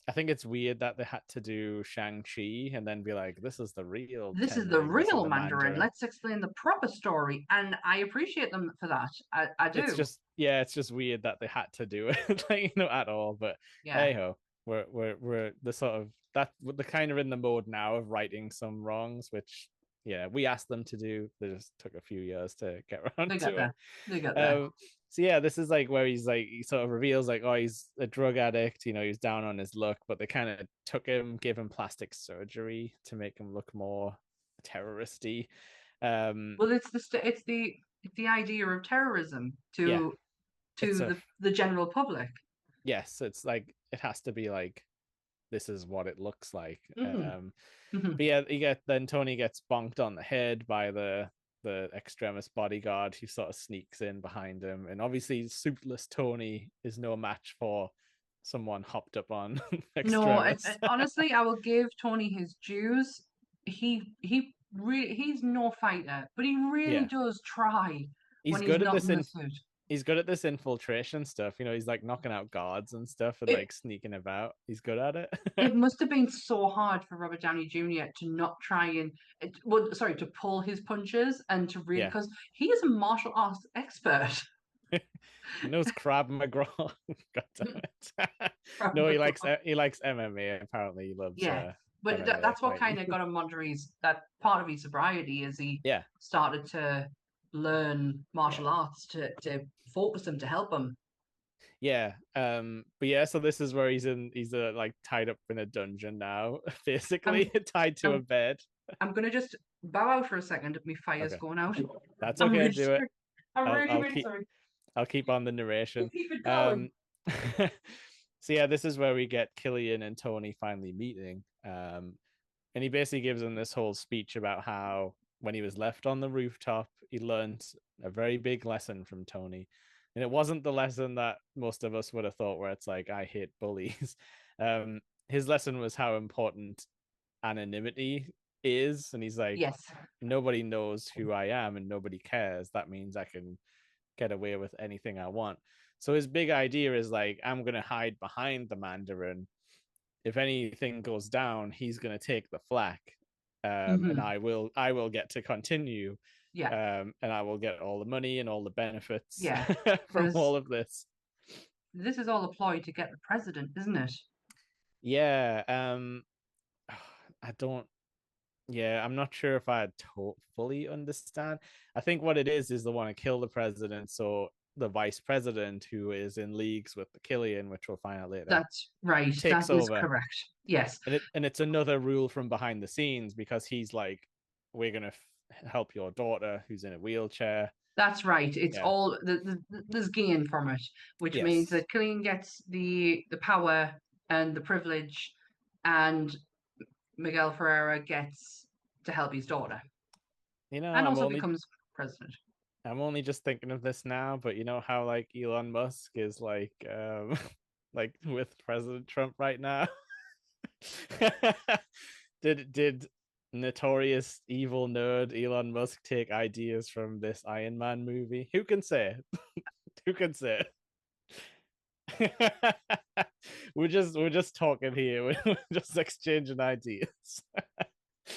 I think it's weird that they had to do Shang-Chi and then be like, this is the real This is Ten the Ring, this is real the Mandarin. Mandarin. Let's explain the proper story. And I appreciate them for that. I It's do. just yeah, it's just weird that they had to do it, like, at all. But Yeah. hey ho, we're the sort of that they're kind of in the mode now of righting some wrongs, which yeah, we asked them to do. They just took a few years to get around They got to it. there. They got there. Um, so yeah, this is like where he's like he sort of reveals like, oh, he's a drug addict. He's down on his luck, but they kind of took him, gave him plastic surgery to make him look more terroristy. Um, Well, it's the idea of terrorism yeah, it's to a the general public. yes, it's like it has to be like this is what it looks like. Hmm. Hmm. But yeah, then Tony gets bonked on the head by the extremis bodyguard who sort of sneaks in behind him, and obviously suitless Tony is no match for someone hopped up on No, extremis. honestly, I will give Tony his dues. He's no fighter, but he really Yeah, does try he's when he's good at not this in the in suit. he's good at this infiltration stuff. He's like knocking out guards and stuff and It like sneaking about. He's good at it it. must have been so hard for Robert Downey Jr. to not try and well, sorry, to pull his punches and to really Yeah. because he is a martial arts expert. He knows Krav Maga. God damn it. No, he likes MMA. Apparently, he loves Yeah, but MMA that's what fighting. kind of got him under his that part of his sobriety is he Yeah, started to learn yeah, martial arts to focus him to help him. yeah. But yeah, so this is where he's like tied up in a dungeon now, I'm basically tied to a I'm bed. I'm gonna just bow out for a second. My fire's Okay, going out. that's I'm okay. really Do it. sorry. I'm I'll really I'll really keep sorry. I'll keep on the You narration. keep it going. Um, so yeah, this is where we get Killian and Tony finally meeting. And he basically gives him this whole speech about how when he was left on the rooftop, he learned a very big lesson from Tony. And it wasn't the lesson that most of us would have thought, where it's like, I hate bullies. His lesson was how important anonymity is. And he's like, Yes, nobody knows who I am and nobody cares. That means I can get away with anything I want. So his big idea is like, I'm going to hide behind the Mandarin. If anything goes down, he's going to take the flak, and hmm I will get to continue, yeah, and I will get all the money and all the benefits yeah. from Because all of this. this is all a ploy to get the president, isn't it? Yeah, I don't. Yeah, I'm not sure if I fully understand. I think what it is they want to kill the president, so the vice president, who is in leagues with the Killian, which we'll find out later, That's right. That takes is over. correct. Yes, And it's another rule from behind the scenes, because he's like, we're gonna help your daughter who's in a wheelchair. that's right. It's Yeah. all there's gain from it, which means Yes. that Killian gets the power and the privilege, and Miguel Ferreira gets to help his daughter, You know, and I'm also only becomes president. I'm only just thinking of this now, but you know how like Elon Musk is like like with President Trump right now. Did notorious evil nerd Elon Musk take ideas from this Iron Man movie? Who can say? Who can say? we're just talking here. We're just exchanging ideas.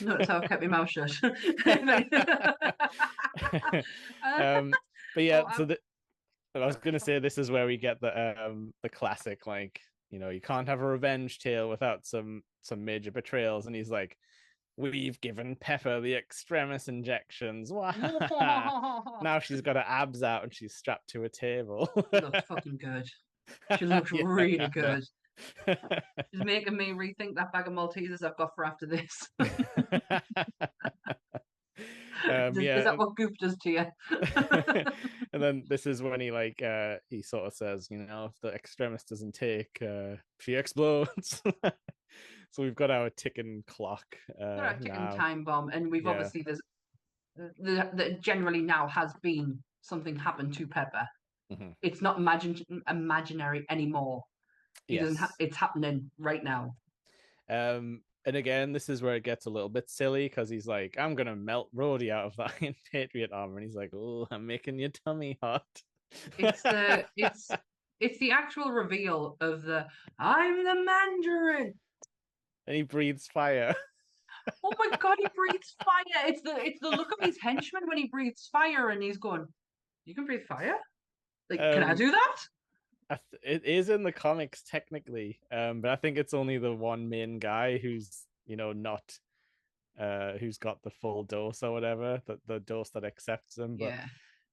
Notice how I kept my mouth shut. um, but yeah, Oh, so I was gonna say this is where we get the classic, like, you can't have a revenge tale without some major betrayals, and he's like, we've given Pepper the extremis injections. Now she's got her abs out and she's strapped to a table. she looked fucking good. She looked Yeah, really kinda. good. She's making me rethink that bag of Maltesers I've got for after this. Is Yeah. that what Goop does to you? And then this is when he sort of says, if the extremist doesn't take, she explodes. So we've got our ticking clock Got a ticking now. time bomb, and we've Yeah. obviously that generally now has been something happened to Pepper. Mhm. It's not imaginary anymore. He doesn't. Yes. It's happening right now. And again, this is where it gets a little bit silly, because he's like, I'm gonna melt Rhodey out of the Iron Patriot armor, and he's like, oh, I'm making your tummy hot. It's the it's the actual reveal of the I'm the Mandarin. And he breathes fire. Oh my god, he breathes fire. It's the look of his henchman when he breathes fire and he's going, you can breathe fire? Like, can I um do that? it is in the comics technically, but I think it's only the one main guy who's not who's got the full dose or whatever, the dose that accepts him. But Yeah.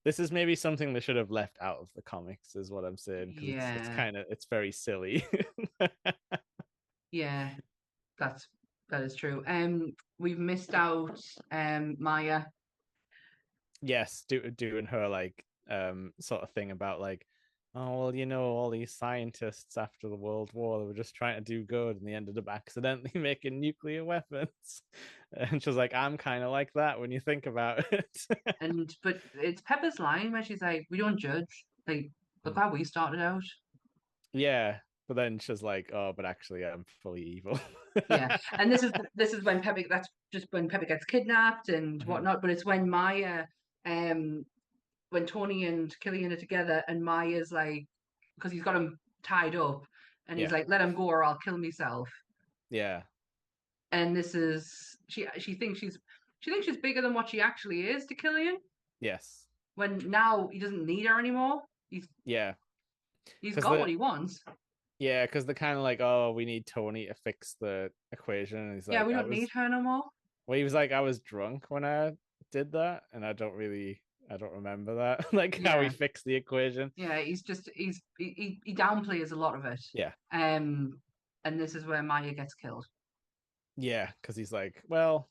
this is maybe something they should have left out of the comics, is what I'm saying, because it's Yeah. kind of, it's very silly. Yeah. That is true. We've missed out Maya. Yes, doing her like sort of thing about like, oh well, all these scientists after the World War, they were just trying to do good and they ended up accidentally making nuclear weapons. And she was like, I'm kind of like that when you think about it. But it's Pepper's line where she's like, we don't judge. Like, look how we started out. Yeah, but then she's like, oh, but actually I'm fully evil. Yeah. And this is when Pepper that's just when Pepper gets kidnapped and Mhm. whatnot, but it's when Maya um when Tony and Killian are together, and Maya's like, because he's got him tied up, and he's Yeah. like, "Let him go, or I'll kill myself." Yeah. And this is she thinks she's bigger than what she actually is to Killian. Yes. When now he doesn't need her anymore. Yeah. He's Because got what he wants. they're kind of like, oh, we need Tony to fix the equation. And he's Yeah, like, we don't need her no more. well, he was like, I was drunk when I did that, and I don't remember that, like how he Yeah, fixed the equation. yeah. He downplays a lot of it. Yeah. Um, and this is where Maya gets killed. Yeah. Because he's like, well,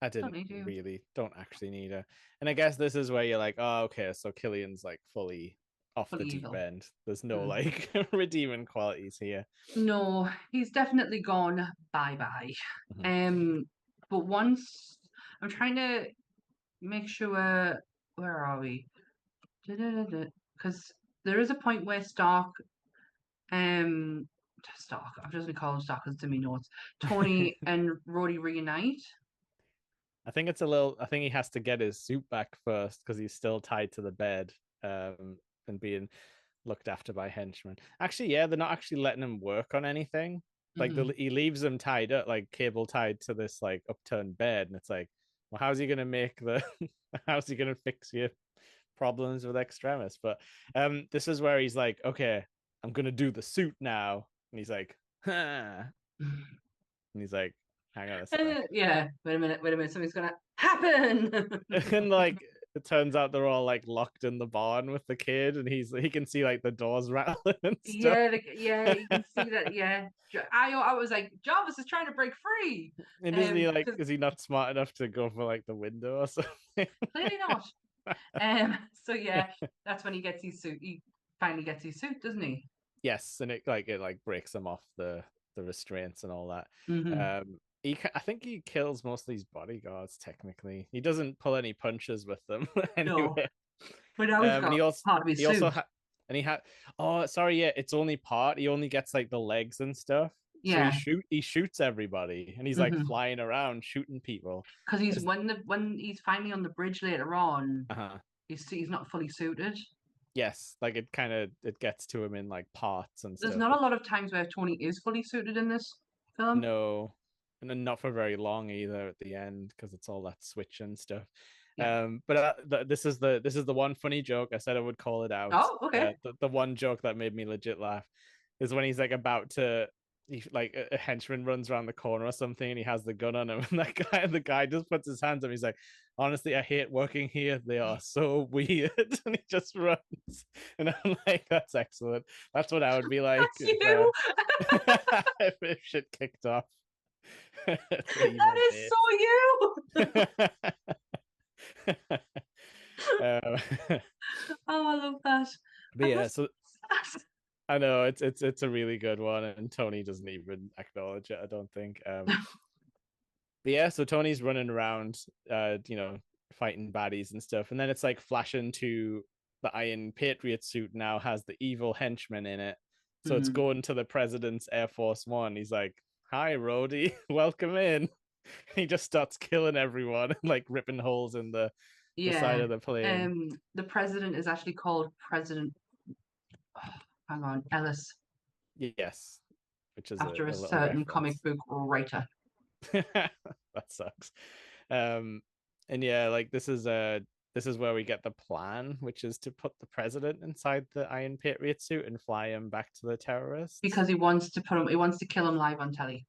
I Don't need you. don't actually need her. And I guess this is where you're like, oh, okay, so Killian's like fully off the Fully deep evil. end. There's no Mm. like redeeming qualities here. No, he's definitely gone bye bye. Mhm. Um, but once I'm trying to make sure, where are we? Because there is a point where um, Stark. I'm just gonna call him Stark because it's in my notes. Tony and Rhodey reunite. I think he has to get his suit back first because he's still tied to the bed, and being looked after by henchmen. Actually, yeah, they're not actually letting him work on anything. Like Hmm. he leaves him tied up, like cable tied to this like upturned bed, and it's like, well, how's he gonna make the how's he gonna fix your problems with Extremis? But this is where he's like, okay, I'm gonna do the suit now. And he's like, huh. And he's like, hang on a sec. Yeah, wait a minute, something's gonna happen. And like it turns out they're all like locked in the barn with the kid, and he can see like the doors rattling and stuff. Yeah, you can see that. Yeah, I was like, Jarvis is trying to break free. And isn't he like, Because is he not smart enough to go for like the window or something? clearly not. So yeah, that's when he gets his suit. He finally gets his suit, doesn't he? Yes, and it like breaks him off the restraints and all that. Hmm. I think he kills most of these bodyguards. Technically, he doesn't pull any punches with them No, anyway. but now he's And got part of his he also suit. had and he had oh sorry, yeah, it's only part. He only gets like the legs and stuff. So Yeah. he shoots everybody, and he's like Hmm. flying around shooting people. Because he's It's, when he's finally on the bridge later on, uh-huh. he's not fully suited. Yes, like it gets to him in like parts and There's stuff. not a lot of times where Tony is fully suited in this film. No, and then not for very long either at the end because it's all that switch and stuff. Yeah. But this is the one funny joke. I said I would call it out. Oh, okay. The one joke that made me legit laugh is when he's like about to. Like a henchman runs around the corner or something, and he has the gun on him, and the guy just puts his hands up. He's like, "Honestly, I hate working here. They are so weird," and he just runs. And I'm like, "That's excellent. That's what I would be like That's you. if shit kicked off." That Evil is so you. bit. uh, Oh, I love that. but I yeah, just so I know it's a really good one, and Tony doesn't even acknowledge it, I don't think. But yeah, so Tony's running around, fighting baddies and stuff, and then it's like flashing to the Iron Patriot suit now has the evil henchman in it, so it's Mhm. going to the president's Air Force One. He's like, "Hi, Rhodey, welcome in." He just starts killing everyone and like ripping holes in the side Yeah. of the plane. The president is actually called President. Oh, hang on, Ellis, Yes, which is after a a little certain comic reference. book writer. That sucks. Um, and yeah, like this is where we get the plan, which is to put the president inside the Iron Patriot suit and fly him back to the terrorists. Because he wants to kill him live on telly.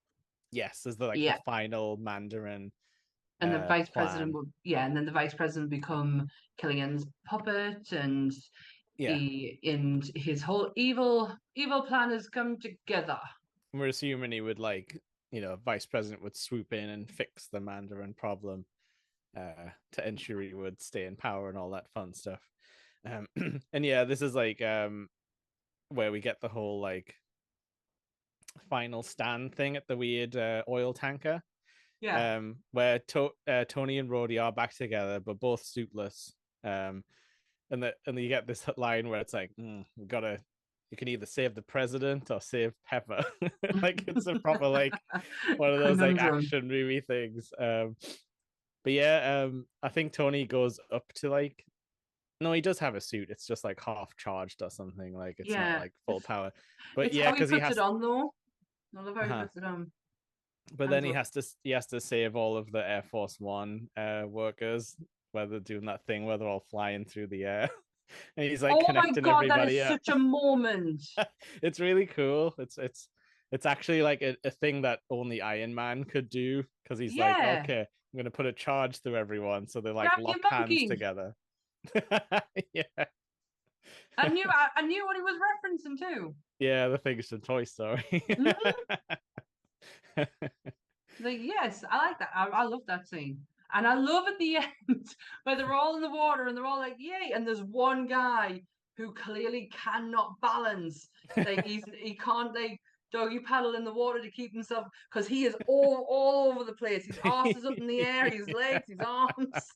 Yes, is the Yeah. final Mandarin And the vice president plan. would, yeah, and then the vice president become Killian's puppet, and Yeah, his whole evil plan has come together. we're assuming he would like vice president would swoop in and fix the Mandarin problem to ensure he would stay in power and all that fun stuff. And yeah, this is like where we get the whole like final stand thing at the weird oil tanker, Yeah. where Tony and Rhodey are back together, but both suitless. And you get this line where it's like, we gotta. You can either save the president or save Pepper. Like it's a proper like one of those like Conundrum. action movie things. But yeah, I think Tony goes up to like No, he does have a suit. It's just like half charged or something. Like it's not Yeah, like full power. But it's yeah, how he because he puts it has. on though. I love how he Uh-huh. puts it on. But I'm then so he has to save all of the Air Force One workers, where they're doing that thing where they're all flying through the air, and he's like Oh my connecting God, that everybody is up. such a moment. It's really cool. It's actually like a thing that only Iron Man could do because he's like, Yeah, okay, I'm gonna put a charge through everyone, so they like grab your lock hands monkey. together. Yeah, I knew what he was referencing to. yeah, the thing's from Toy Story. Hmm. Like, yes, I like that. I love that scene. And I love at the end where they're all in the water and they're all like, yay. And there's one guy who clearly cannot balance. Like he can't like doggy paddle in the water to keep himself because he is all over the place. His arse is up in the air, his legs, his arms.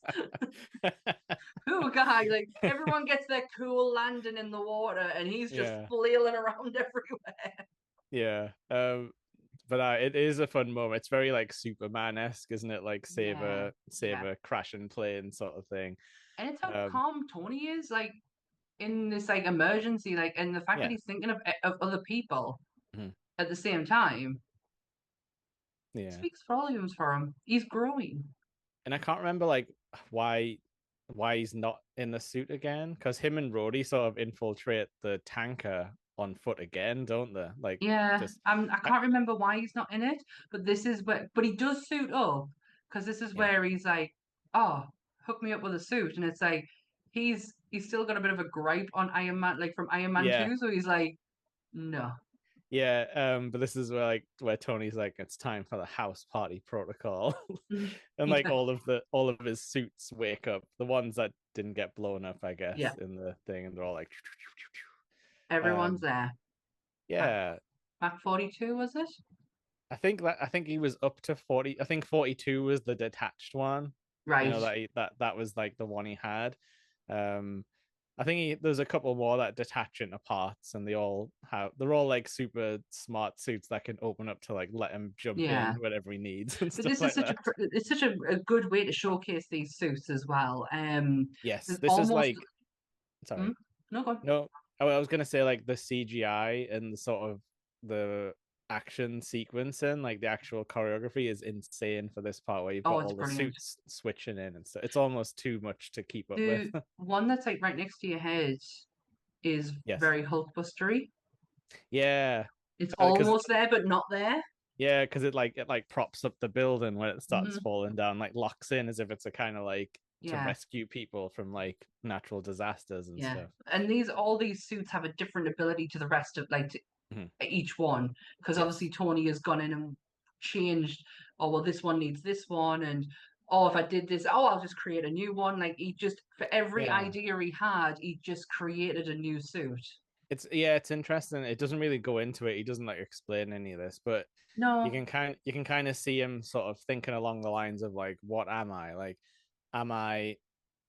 Poor guy. Like everyone gets their cool landing in the water and he's just Yeah, flailing around everywhere. yeah. But it is a fun moment. It's very like Superman-esque, isn't it? Like Yeah, save yeah. a crashing plane sort of thing. And it's how Um, calm Tony is. Like in this like emergency, like and the fact that yeah. he's thinking of other people Mhm. at the same time Yeah. speaks volumes for him. He's growing. And I can't remember like why he's not in the suit again because him and Rhodey sort of infiltrate the tanker on foot again, don't they? Like Yeah, just I I, can't remember why he's not in it, but this is where but he does suit up because this is yeah, where he's like, oh, hook me up with a suit, and it's like he's still got a bit of a gripe on Iron Man, like from Iron Man yeah, 2, so he's like, no. yeah. But this is where Tony's like, it's time for the house party protocol. And like Yeah, all of his suits wake up, the ones that didn't get blown up, I yeah, guess, in the thing, and they're all like everyone's um there. Back yeah. back 42 was it? I think he was up to 40. I think 42 was the detached one. You Right. know that was like the one he had. Um I think there's a couple more that detach into parts, and they're all like super smart suits that can open up to like let him jump Yeah. in whenever he needs and But stuff this is like such that. it's such a good way to showcase these suits as well. Yes, There's this is almost like hmm? sorry. No go on. No, I was gonna say like the CGI and the sort of the action sequencing, like the actual choreography is insane for this part where you've Oh, got it's all the brilliant. suits switching in and stuff. It's almost too much to keep up with. The one that's like right next to your head is Yes. very Hulkbustery. Yeah. It's Because almost there, but not there. yeah, because it like props up the building when it starts Hmm. falling down, like locks in as if it's a kind of like to Yeah, rescue people from like natural disasters and yeah. stuff. And these all these suits have a different ability to the rest of like to Mhm. each one because obviously Yes. Tony has gone in and changed. Oh well, this one needs this one, and oh if I did this, oh I'll just create a new one. Like he just for every Yeah. idea he had, he just created a new suit. It's interesting. It doesn't really go into it. He doesn't like explain any of this, but No, you can kind of see him sort of thinking along the lines of like, what am I? Like, am I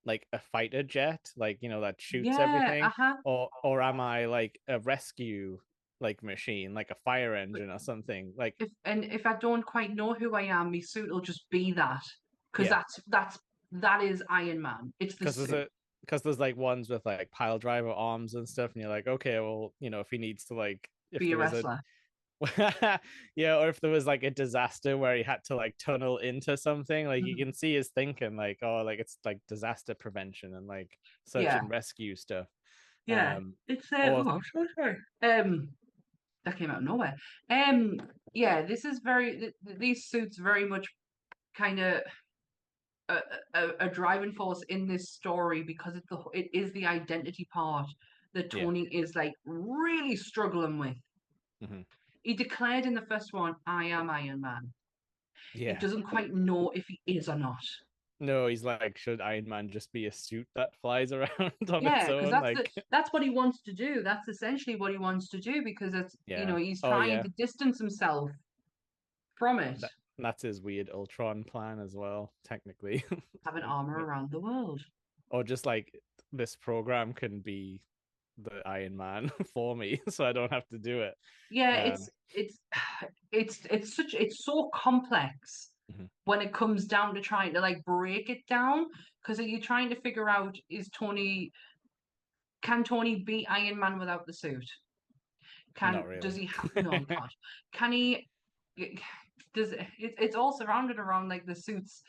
like a fighter jet, like that shoots yeah, everything, uh-huh. or am I like a rescue like machine, like a fire But engine or something? Like, if I don't quite know who I am, my suit will just be that because yeah, that is Iron Man. It's the because suit. there's like ones with like pile driver arms and stuff, and you're like, okay, well, if he needs to like if Be a there was a wrestler. yeah, or if there was like a disaster where he had to like tunnel into something, like you Mhm. can see his thinking, like, oh, like it's like disaster prevention and like search Yeah, and rescue stuff. yeah. Um, It's or oh, I'm so sorry. That came out of nowhere. Yeah, this is these suits very much kind of a, a driving force in this story because it is the identity part that yeah, Tony is like really struggling with. mhm, He declared in the first one, "I am Iron Man." He yeah. doesn't quite know if he is or not. No, he's like, should Iron Man just be a suit that flies around on its Yeah, because own? Like, that's what he wants to do. That's essentially what he wants to do because it's yeah. he's Oh trying yeah. to distance himself from it. That's his weird Ultron plan as well, technically. Have an Like, armor around the world. or just like this program can be the Iron Man for me, so I don't have to do it. Yeah, Um, it's it's so complex Mhm. when it comes down to trying to like break it down. Because you're trying to figure out, can Tony beat Iron Man without the suit? Not Does really. he no, he can't. Can he does it's all surrounded around like the suit's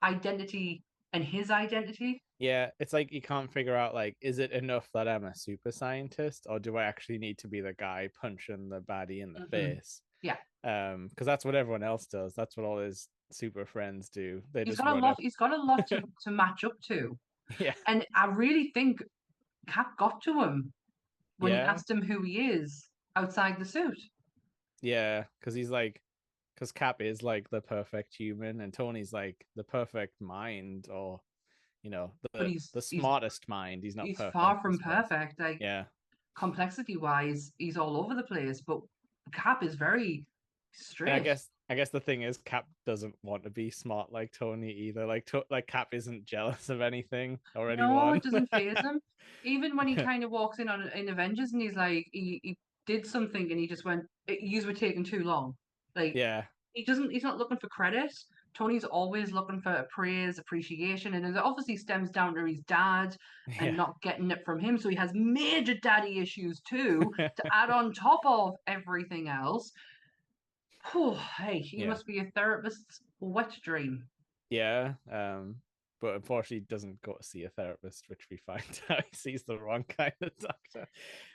identity and his identity. Yeah, it's like you can't figure out like, is it enough that I'm a super scientist, or do I actually need to be the guy punching the baddie in the Hmm. face? Yeah. Because that's what everyone else does. That's what all his super friends do. They just run up. He's got a lot to match up to. Yeah, And I really think Cap got to him when he yeah, asked him who he is outside the suit. yeah. Because he's like, because Cap is like the perfect human, and Tony's like the perfect mind, or But the smartest mind. He's not he's perfect. far from He's perfect. perfect. Like Yeah. complexity wise, he's all over the place. But Cap is very And I straight. guess I guess the thing is, Cap doesn't want to be smart like Tony either. Like Cap isn't jealous of anything or No, anyone. it doesn't phase him. Even when he kind of walks in Avengers and he's like he did something and he just went, "You were taking too long." Like Yeah, he's not looking for credit. Tony's always looking for praise, appreciation, and it obviously stems down to his dad and yeah, not getting it from him. So he has major daddy issues too to add on top of everything else. Oh, hey, he yeah, must be a therapist's wet dream. yeah. But unfortunately, doesn't go to see a therapist, which we find out he sees the wrong kind of doctor.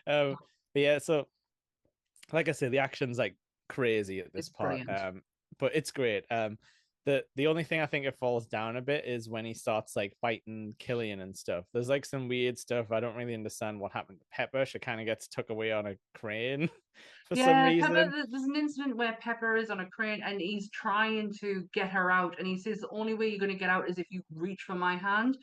But yeah, so like I said, the action's like crazy at this It's part. brilliant. But it's great. The only thing I think it falls down a bit is when he starts like fighting Killian and stuff. There's like some weird stuff. I don't really understand what happened to Pepper. She kind of gets took away on a crane for some Yeah, Pepper, reason. there's an incident where Pepper is on a crane and he's trying to get her out. And he says, the only way you're going to get out is if you reach for my hand.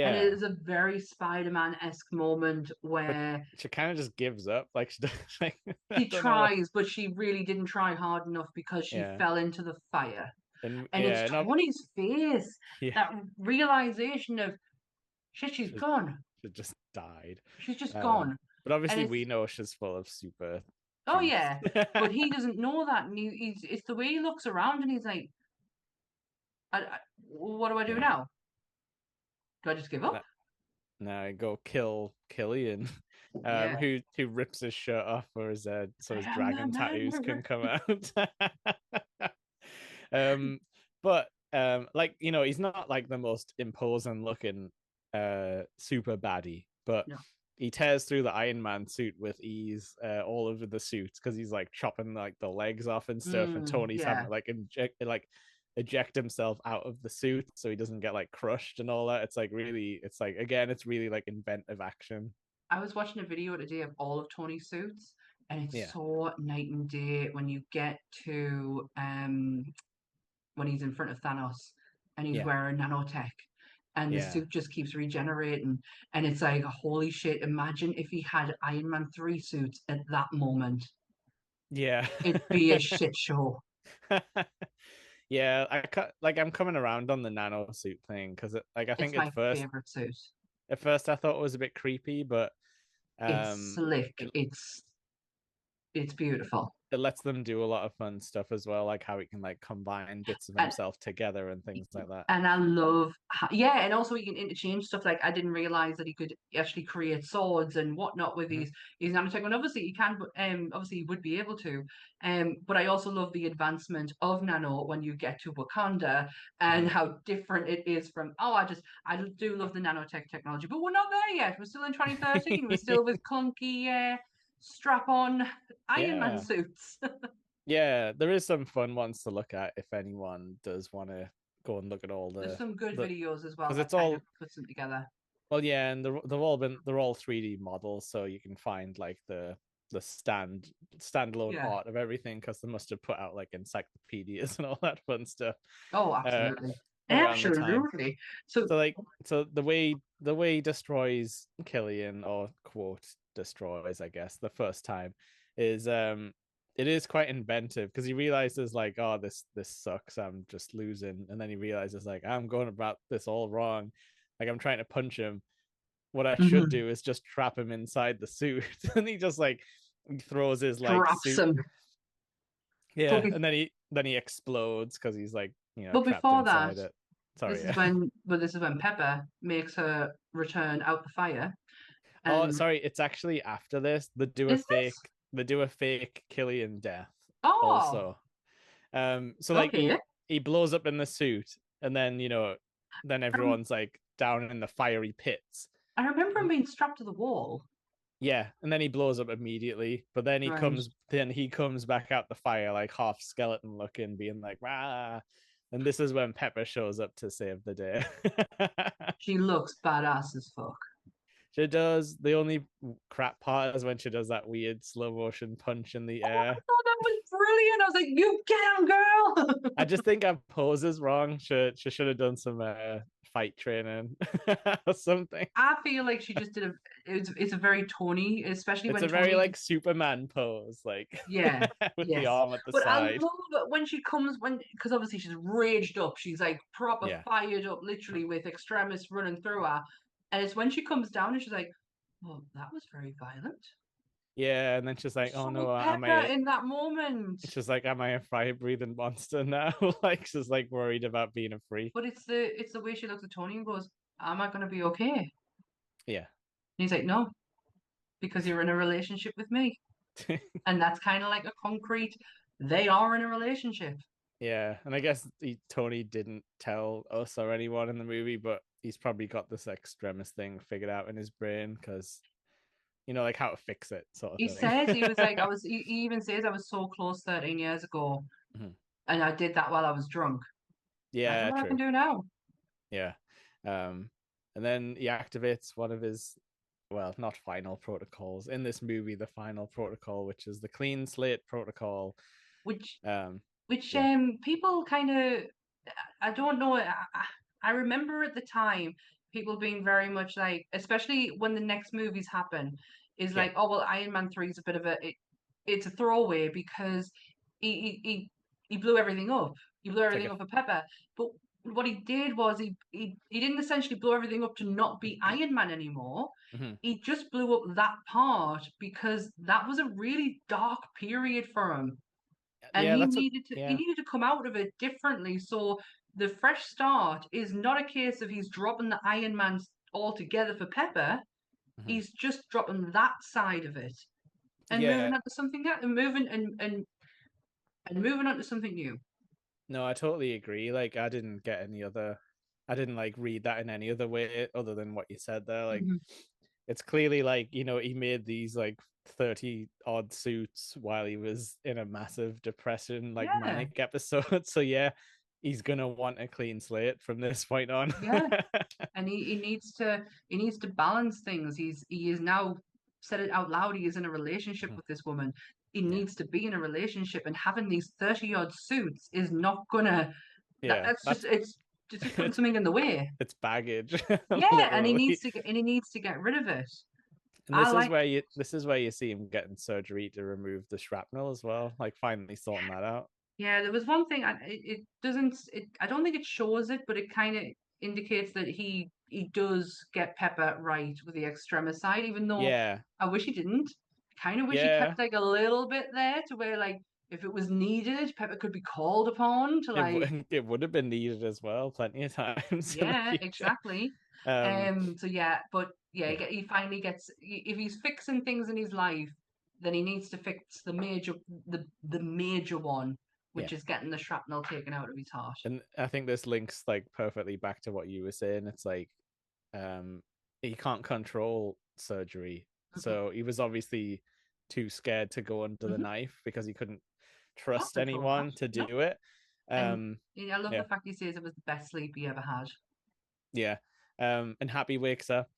And it Yeah, is a very Spider-Man-esque moment but where she kind of just gives up. Like she does. Like I she don't know what. tries, but she really didn't try hard enough because she Yeah, fell into the fire. and And it's yeah, not Tony's face, yeah. that realization of, shit, she's She, gone. she just died. She's just Um, gone. but And obviously we it's, know she's full of super oh juice. yeah. But he doesn't know that. And it's the way he looks around and he's like, what do I do Yeah. now? Do I just give up? No, no, go kill Killian, Yeah. who rips his shirt off for his so I his am the dragon tattoos can murderer. come out. um, but like he's not like the most imposing looking super baddie, but No. he tears through the Iron Man suit with ease, all over the suit because he's like chopping like the legs off and stuff, and Tony's having Yeah. to like eject himself out of the suit so he doesn't get like crushed and all that. It's like really, it's like again, it's really like inventive action. I was watching a video today of all of Tony's suits, and it's Yeah, so night and day when you get to when he's in front of Thanos and he's yeah, wearing nanotech and the yeah, suit just keeps regenerating and it's like holy shit, imagine if he had Iron Man 3 suits at that moment. yeah. It'd be a shit show. Yeah, like I'm coming around on the nano suit thing because like I It's think my favorite suit. at first I thought it was a bit creepy, but It's um slick. it, It's beautiful. it lets them do a lot of fun stuff as well, like how he can like combine bits of And himself together and things like that. And I love, yeah, and also he can interchange stuff. Like I didn't realize that he could actually create swords and whatnot with Mhm. these nanotech. And obviously he can, but obviously he would be able to. But I also love the advancement of nano when you get to Wakanda and Mhm. how different it is from. Oh, I do love the nanotech technology, but we're not there yet. We're still in 2013. We're still with clunky strap-on Iron Man Yeah. suits. Yeah, there is some fun ones to look at if anyone does want to go and look at all There's some good the videos as well because that it's kind of all puts them together. well, yeah, and they're all 3D models, so you can find like the standalone Yeah. art of everything because they must have put out like encyclopedias and all that fun stuff Oh, uh absolutely. around the time. Absolutely. So, So like the way he destroys Killian, or quote destroys, I guess, the first time is it is quite inventive because he realizes like, oh, this sucks, I'm just losing, and then he realizes like, I'm going about this all wrong, like I'm trying to punch him, what I should mhm, do is just trap him inside the suit. And he just like he throws his like drops suit. him. So Yeah, be- and then he explodes because he's like But trapped before that, inside it. Sorry, yeah. this is when Pepper makes her return out the fire. Oh, And sorry, it's actually after this. is this? They do a fake Killian death Oh, also. So like okay. he blows up in the suit, and then then Um, everyone's like down in the fiery pits. I remember him being strapped to the wall. Yeah, and then he blows up immediately. But then Right. he comes back out the fire like half skeleton looking, being like, "Rah!" And this is when Pepper shows up to save the day. She looks badass as fuck. She does. The only crap part is when she does that weird slow motion punch in the Oh, I air. thought that was brilliant. I was like, you get him, girl. I just think her pose is wrong. She should have done some fight training or something. I feel like she just did a. It's a very Tony, especially It's when a very Tony. like Superman pose, like Yeah, with the yes. arm at the But I side. love it when she comes because obviously she's raged up. She's like proper Yeah, fired up, literally with extremists running through her. And it's when she comes down and she's like, "Oh, that was very violent." yeah, and then she's like, "Oh no, So am Pepper I?" in that moment. She's like, "Am I a fire breathing monster now?" Like she's like worried about being a freak. But it's the way she looks at Tony and goes, "Am I gonna be okay?" And Yeah, he's like, "No, because you're in a relationship with me." And that's kind of like a concrete. They are in a relationship. yeah, and I guess Tony didn't tell us or anyone in the movie, but he's probably got this extremist thing figured out in his brain because like how to fix it, sort of He thing. says he was like, I was. He even says I was so close 13 years ago, Mhm. and I did that while I was drunk. I don't Yeah, know what I can true. do now. Yeah. Um, and then he activates one of his, well, not final protocols in this movie, the final protocol, which is the clean slate protocol. Which Um, which yeah, people kind of I don't know. I remember at the time people being very much like, especially when the next movies happen, is yeah, like, oh well, Iron Man 3 is a bit of it's a throwaway because he blew everything up. He blew it's like everything up for Pepper. But what he did was he didn't essentially blow everything up to not be Iron Man anymore. mhm. He just blew up that part because that was a really dark period for him and Yeah, that's what, he yeah, needed to come out of it differently. So the fresh start is not a case of he's dropping the Iron Man altogether for Pepper. mhm. He's just dropping that side of it and moving Yeah. on to something else and moving on to something new. No, I totally agree. Like, I didn't like read that in any other way other than what you said there. Like, Mhm. it's clearly like he made these like 30 odd suits while he was in a massive depression like Yeah, manic episode. So yeah, he's gonna want a clean slate from this point on. yeah. And he needs to balance things. He is now said it out loud. He is in a relationship with this woman. He Yeah, needs to be in a relationship, and having these 30 odd suits is not gonna. yeah, That's just that's it's just putting something in the way. it's baggage. Yeah, and Literally. he needs to get rid of it. And I like. this is where you see him getting surgery to remove the shrapnel as well, like finally sorting that out. Yeah, there was one thing. It doesn't. I don't think it shows it, but it kind of indicates that he does get Pepper right with the extremicide, even though Yeah, I wish he didn't. Kind of wish he yeah, kept like a little bit there to where like if it was needed, Pepper could be called upon to like. it would have been needed as well plenty of times in the Yeah, future. exactly. Um, So yeah, but yeah, yeah, he finally gets if he's fixing things in his life, then he needs to fix the major one, which yeah. is getting the shrapnel taken out of his heart. And I think this links like perfectly back to what you were saying. It's like um he can't control surgery. Hmm. So he was obviously too scared to go under the Hmm. knife because he couldn't Can't trust control that. anyone to No. do it. And Um yeah, I love the yeah, fact he says it was the best sleep he ever had. yeah. And Happy wakes up.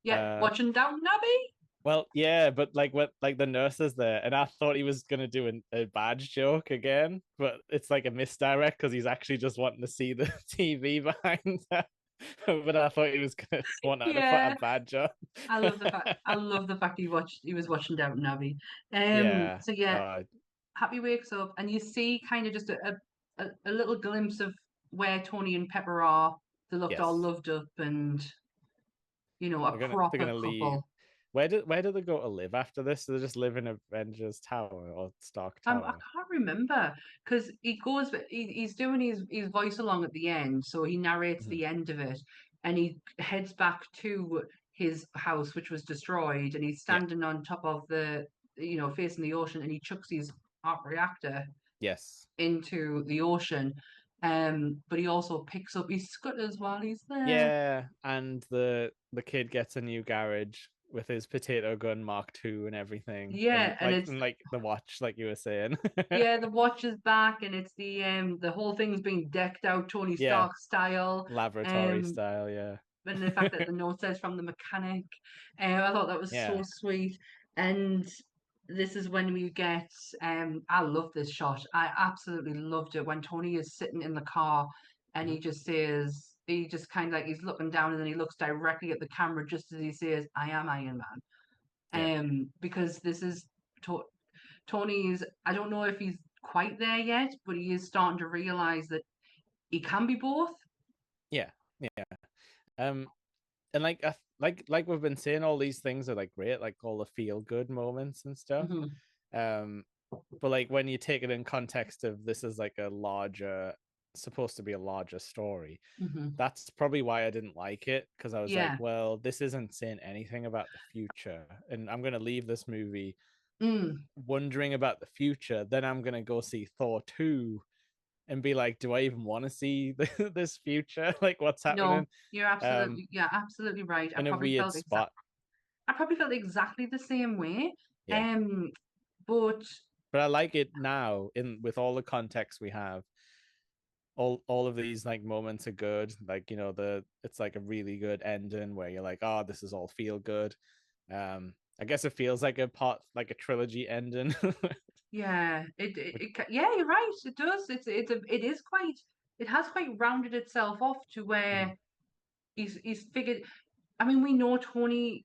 Yeah, Uh watching Downton Abbey. well, yeah, but like what like the nurse is there, and I thought he was gonna do a badge joke again, but it's like a misdirect because he's actually just wanting to see the TV behind that. But I thought he was gonna want her to put a Yeah, badge on. I love the fact he was watching Downton Abbey. Yeah. So yeah, Happy wakes up and you see kind of just a little glimpse of where Tony and Pepper are. They looked all Yes. loved up and a They're proper gonna leave. couple. where do they go to live after this? Do they just live in Avengers Tower or Stark I Tower? can't remember because he's doing his voice along at the end, so he narrates Mhm. the end of it, and he heads back to his house, which was destroyed, and he's Yeah. standing on top of facing the ocean, and he chucks his arc reactor Yes. into the ocean. But he also picks up his scutters while he's there. Yeah, and the kid gets a new garage with his potato gun Mark II and everything, and Yeah, and like it's and like the watch, like you were saying. yeah, the watch is back, and it's the whole thing's being decked out Tony Yeah, Stark style. laboratory Um, style. Yeah. and the fact that the note says from the mechanic, I thought that was so Yeah. sweet. And this is when we get, I love this shot. I absolutely loved it when Tony is sitting in the car and Mhm. he just kind of like he's looking down and then he looks directly at the camera just as he says, "I am Iron Man." Yeah. Because this is to- Tony's. I don't know if he's quite there yet, but he is starting to realize that he can be both. Yeah. Yeah. Um, and like we've been saying, all these things are like great, like all the feel good moments and stuff. Hmm. Um, but like when you take it in context of this is like a larger, supposed to be a larger story, Hmm. that's probably why I didn't like it, because I was like, Yeah. well, this isn't saying anything about the future, and I'm gonna leave this movie Mm. wondering about the future. Then I'm gonna go see Thor 2 and be like, do I even want to see this future? Like, what's No, happening? you're Um, absolutely right. in a weird spot. I probably felt exactly the same way. Yeah. Um, but But I like it now in with all the context we have. All of these like moments are good. Like, the it's like a really good ending where you're like, oh, this is all feel good. I guess it feels like a trilogy ending. yeah, Which, yeah, you're right. It does. It is quite. It has quite rounded itself off to mhm. where he's figured. I mean, we know Tony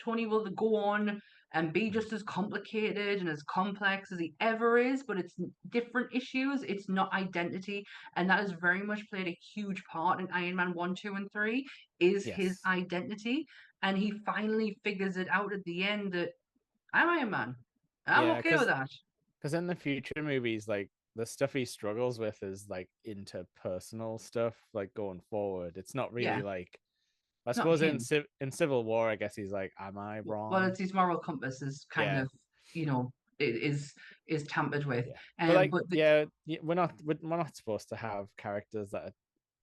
will go on and be Mhm. just as complicated and as complex as he ever is, but it's different issues. It's not identity, and that has very much played a huge part in Iron Man 1, 2, and 3. Is his Yes. identity, and he finally figures it out at the end that I'm Iron Man. I'm Yeah, okay with that. because in the future movies, like the stuff he struggles with is like interpersonal stuff, like going forward. It's not really Yeah, like, I not suppose him. in Civil War, I guess he's like, am I Well, wrong? it's his moral compass is kind Yeah, of, you know, is tampered with. yeah. But like, But yeah, we're not supposed to have characters that are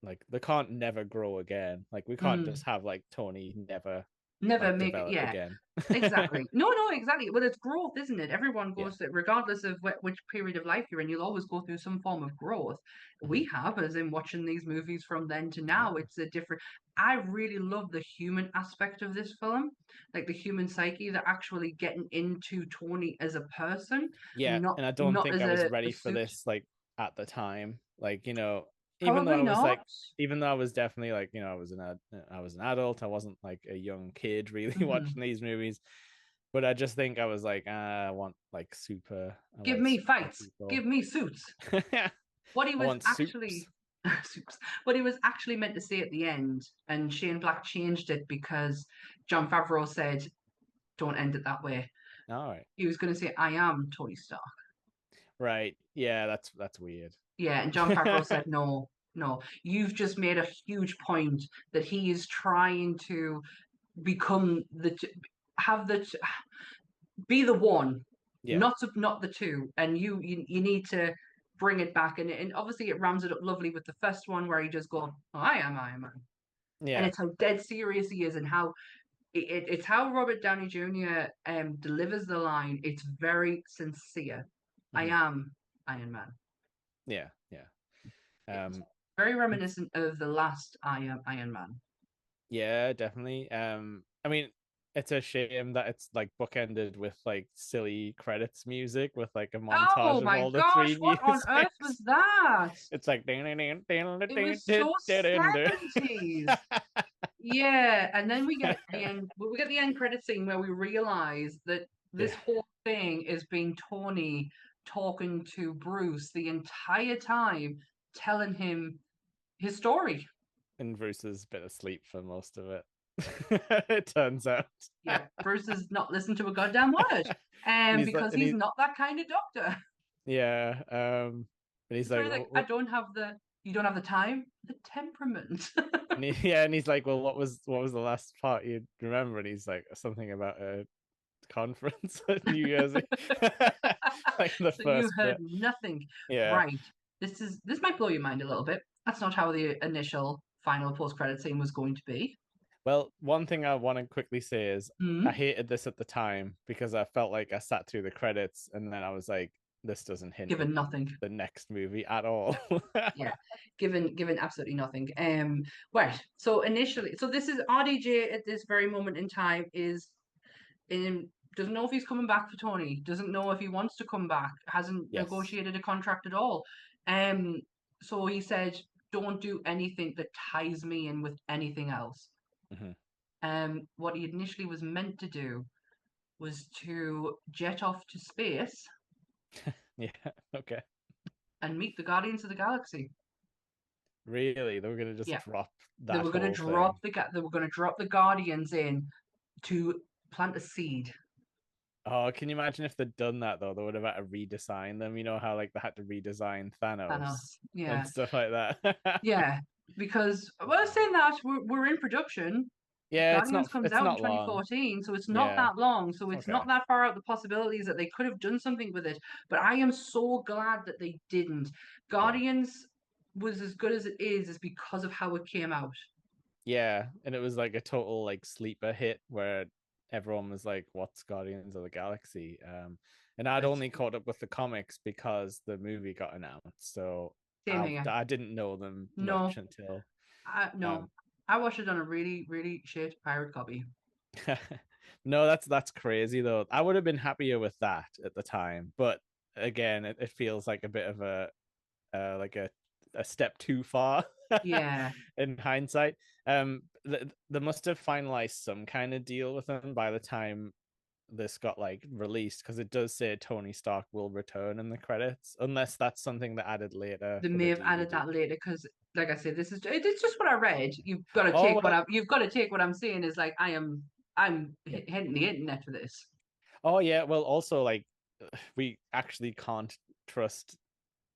like, they can't never grow again. Like, we can't mm, just have like Tony never never like make it. develop Yeah, again. exactly. No, exactly. Well, it's growth, isn't it? Everyone Yeah. goes through, regardless of which period of life you're in, you'll always go through some form of growth. Mhm. We have, as in watching these movies from then to now, Ah, it's a different. I really love the human aspect of this film, like the human psyche, that actually getting into Tony as a person, yeah, not and I don't not think as I was a ready for suit. this like at the time. Like, even though Probably I was not. like, even though I was definitely like, I was an adult. I wasn't like a young kid really Hmm. watching these movies. But I just think I was like, I Give want me super fights. people. Give me suits. I What he was want actually soups. what he was actually meant to say at the end, and Shane Black changed it because John Favreau said, "Don't end it that way." All right. He was going to say, "I am Tony Stark." Right. Yeah, that's weird. Yeah, and John Favreau said, "No, no, you've just made a huge point that he is trying to become have be the one, Yeah. not the two, and you need to." Bring it back, and obviously it rounds it up lovely with the first one where he just go, oh, "I am Iron Man," and Yeah. it's how dead serious he is and how it's how Robert Downey Jr. Delivers the line. It's very sincere. I Mhm. am Iron Man. Yeah. Yeah. It's Um very it's reminiscent of the last Iron Man. Yeah, definitely. I mean, it's a shame that it's like bookended with like silly credits music with like a Oh montage of my all the gosh, three what on earth was musics. that? It's like It was so 70s. Yeah, and then we get the end. We get the end credit scene where we realize that this Yeah, whole thing is being Tony talking to Bruce the entire time, telling him his story. and Bruce has been asleep for most of it. It turns out. Yeah, Bruce has not listened to a goddamn word. And he's like, Because he's not that kind of doctor. yeah, and he's So like, he's like, I don't have the, you don't have the time, the temperament. yeah, and he's like, well, what was the last part you remember? And he's like, something about a conference at New Year's Eve. Like the So you first heard bit. nothing. Yeah. Right. This might blow your mind a little bit. That's not how the initial final post-credit scene was going to be. Well, one thing I want to quickly say is I Hmm. hated this at the time because I felt like I sat through the credits and then I was like, this doesn't hint at Given nothing. the next movie at all. Yeah. Given absolutely nothing. Right. So initially, so this is RDJ at this very moment in time is in doesn't know if he's coming back for Tony, doesn't know if he wants to come back, hasn't Yes. negotiated a contract at all. Um, so he said, don't do anything that ties me in with anything else. Mhm. What he initially was meant to do was to jet off to space Yeah. Okay. and meet the Guardians of the Galaxy. Really? They were gonna just Yeah, drop that whole thing. they were going to drop the Guardians in to plant a seed. Oh, can you imagine if they'd done that though? They would have had to redesign them. You know how like they had to redesign Thanos Thanos. Yeah, and stuff like that. yeah. Because well, saying that we're in production. Yeah, it's Guardians not comes it's out in not long. 2014, so it's not Yeah. that long. So it's Okay. not that far out the possibilities that they could have done something with it. But I am so glad that they didn't. Yeah. Guardians was as good as it is because of how it came out. Yeah, and it was like a total like sleeper hit where everyone was like, "What's Guardians of the Galaxy?" And I'd It's only caught up with the comics because the movie got announced, so same I here. I didn't know them much No, until no. um. I watched it on a really, really shit pirate copy. No, that's crazy though. I would have been happier with that at the time, but again, it feels like a bit of a like a step too far Yeah, in hindsight. They must have finalized some kind of deal with them by the time this got like released because it does say Tony Stark will return in the credits, unless that's something that added later they for may the have added DVD. that later because, like I said, this is it's just what I read. Oh well, You've got to take what I'm saying is like I'm yeah. hitting the internet for this. Oh yeah, well also like we actually can't trust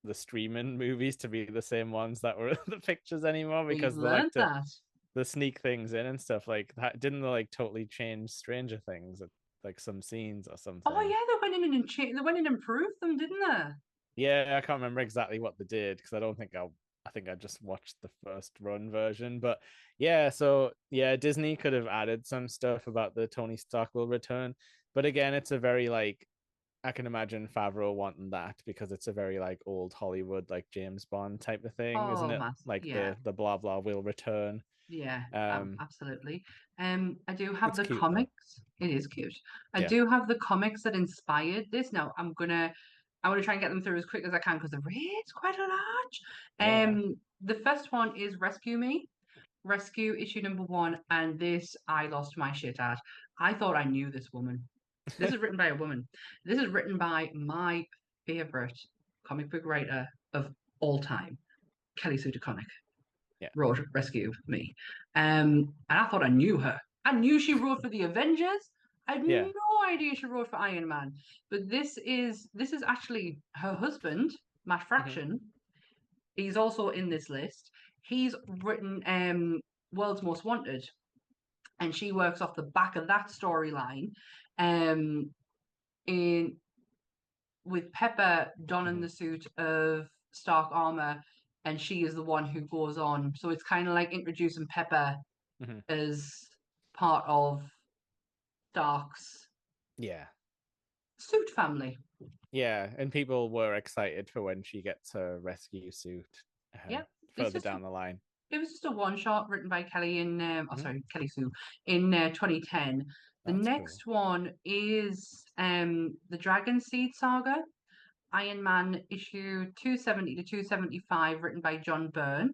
the streaming movies to be the same ones that were the pictures anymore We've because they like learned to that. the sneak things in and stuff like that. Didn't they like totally change Stranger Things at like some scenes or Oh something? yeah, they went in and they went in and improved them, didn't they? Yeah, I can't remember exactly what they did because I think I just watched the first run version. But yeah, so yeah, Disney could have added some stuff about the Tony Stark will return. But again, it's a very like I can imagine Favreau wanting that because it's a very like old Hollywood, like James Bond type of thing, isn't Oh, it? mass. Like Yeah, the blah blah will return. yeah, Um, absolutely. I do have it's the cute though. comics. It is cute. I Yeah. do have the comics that inspired this. Now I want to try and get them through as quick as I can because the rate's quite a large. Yeah. The first one is Rescue Me. Rescue issue number one, and this I lost my shit at. I thought I knew this woman. This is written by a woman. This is written by my favorite comic book writer of all time, Kelly Sue DeConnick. Yeah. Wrote Rescue Me. And I thought I knew her. I knew she wrote for the Avengers. I had Yeah. no idea she wrote for Iron Man. But this is actually her husband, Matt Hmm. Fraction. He's also in this list. He's written World's Most Wanted, and she works off the back of that storyline. Um, in with Pepper donning Hmm. the suit of Stark armor, and she is the one who goes on. So it's kind of like introducing Pepper Hmm. as part of Stark's Yeah. suit family. Yeah. And people were excited for when she gets her rescue suit Yeah, it's further just down the line. it was just a one shot written by Kelly in Hmm. sorry, Kelly Sue in 2010. The That's cool. next one is the Dragon Seed Saga, Iron Man issue 270 to 275, written by John Byrne.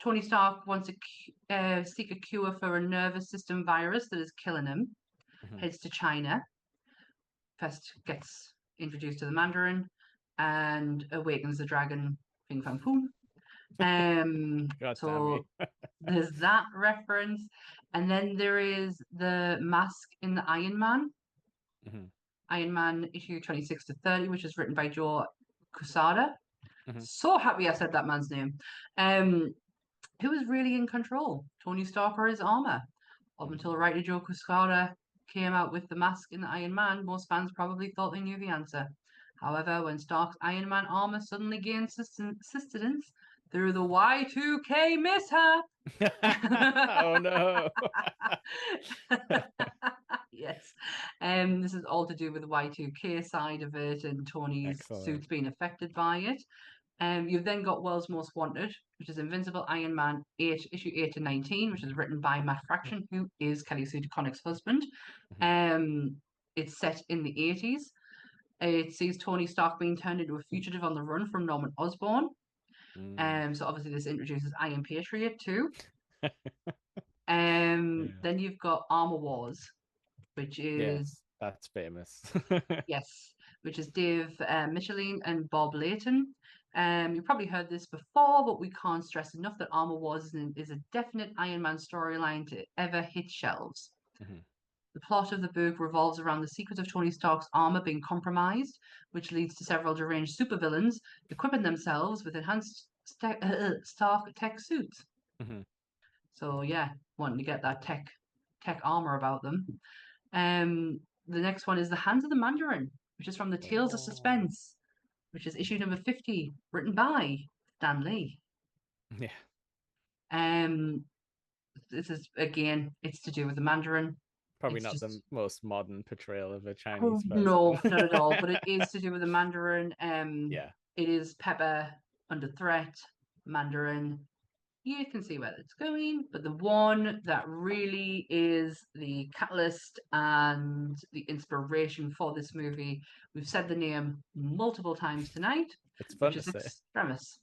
Tony Stark wants to seek a cure for a nervous system virus that is killing him. Hmm. Heads to China. First gets introduced to the Mandarin and awakens the dragon. Ping Fang Foom. God damn you. So there's that reference, and then there is the mask in the Iron Man. Hmm. Iron Man issue 26 to 30, which is written by Joe Quesada. Hmm. So happy I said that man's name. Um, who was really in control? Tony Stark or his armor? Up Hmm. until writer Joe Quesada came out with the mask in the Iron Man, most fans probably thought they knew the answer. However, when Stark's Iron Man armor suddenly gained sustenance through the Y2K mishap. Oh no. Yes. This is all to do with the Y2K side of it and Tony's Excellent. suits being affected by it. You've then got World's Most Wanted, which is Invincible Iron Man 8, issue 8 to 19, which is written by Matt Fraction, who is Kelly Sue DeConnick's husband. Mhm. Um, it's set in the 80s. It sees Tony Stark being turned into a fugitive on the run from Norman Osborn. Mm. So obviously this introduces Iron Patriot too. Yeah. Then you've got Armor Wars, which is Yes, that's famous. yes, which is Dave Michelin and Bob Layton. You've probably heard this before, but we can't stress enough that Armor Wars is a definite Iron Man storyline to ever hit shelves. Mhm. The plot of the book revolves around the secret of Tony Stark's armor being compromised, which leads to several deranged supervillains equipping themselves with enhanced Stark tech suits. Mhm. So yeah, wanting to get that tech armor about them. The next one is The Hands of the Mandarin, which is from the Tales of Oh. Suspense, which is issue number 50, written by Stan Lee. Yeah, Um, this is again, it's to do with the Mandarin. probably It's not the just most modern portrayal of a oh, Chinese person. no, not at all. But it is to do with the Mandarin. Yeah. It is Pepper under threat, Mandarin. You can see where it's going, but the one that really is the catalyst and the inspiration for this movie, we've said the name multiple times tonight, It's which fun to is say. Extremis.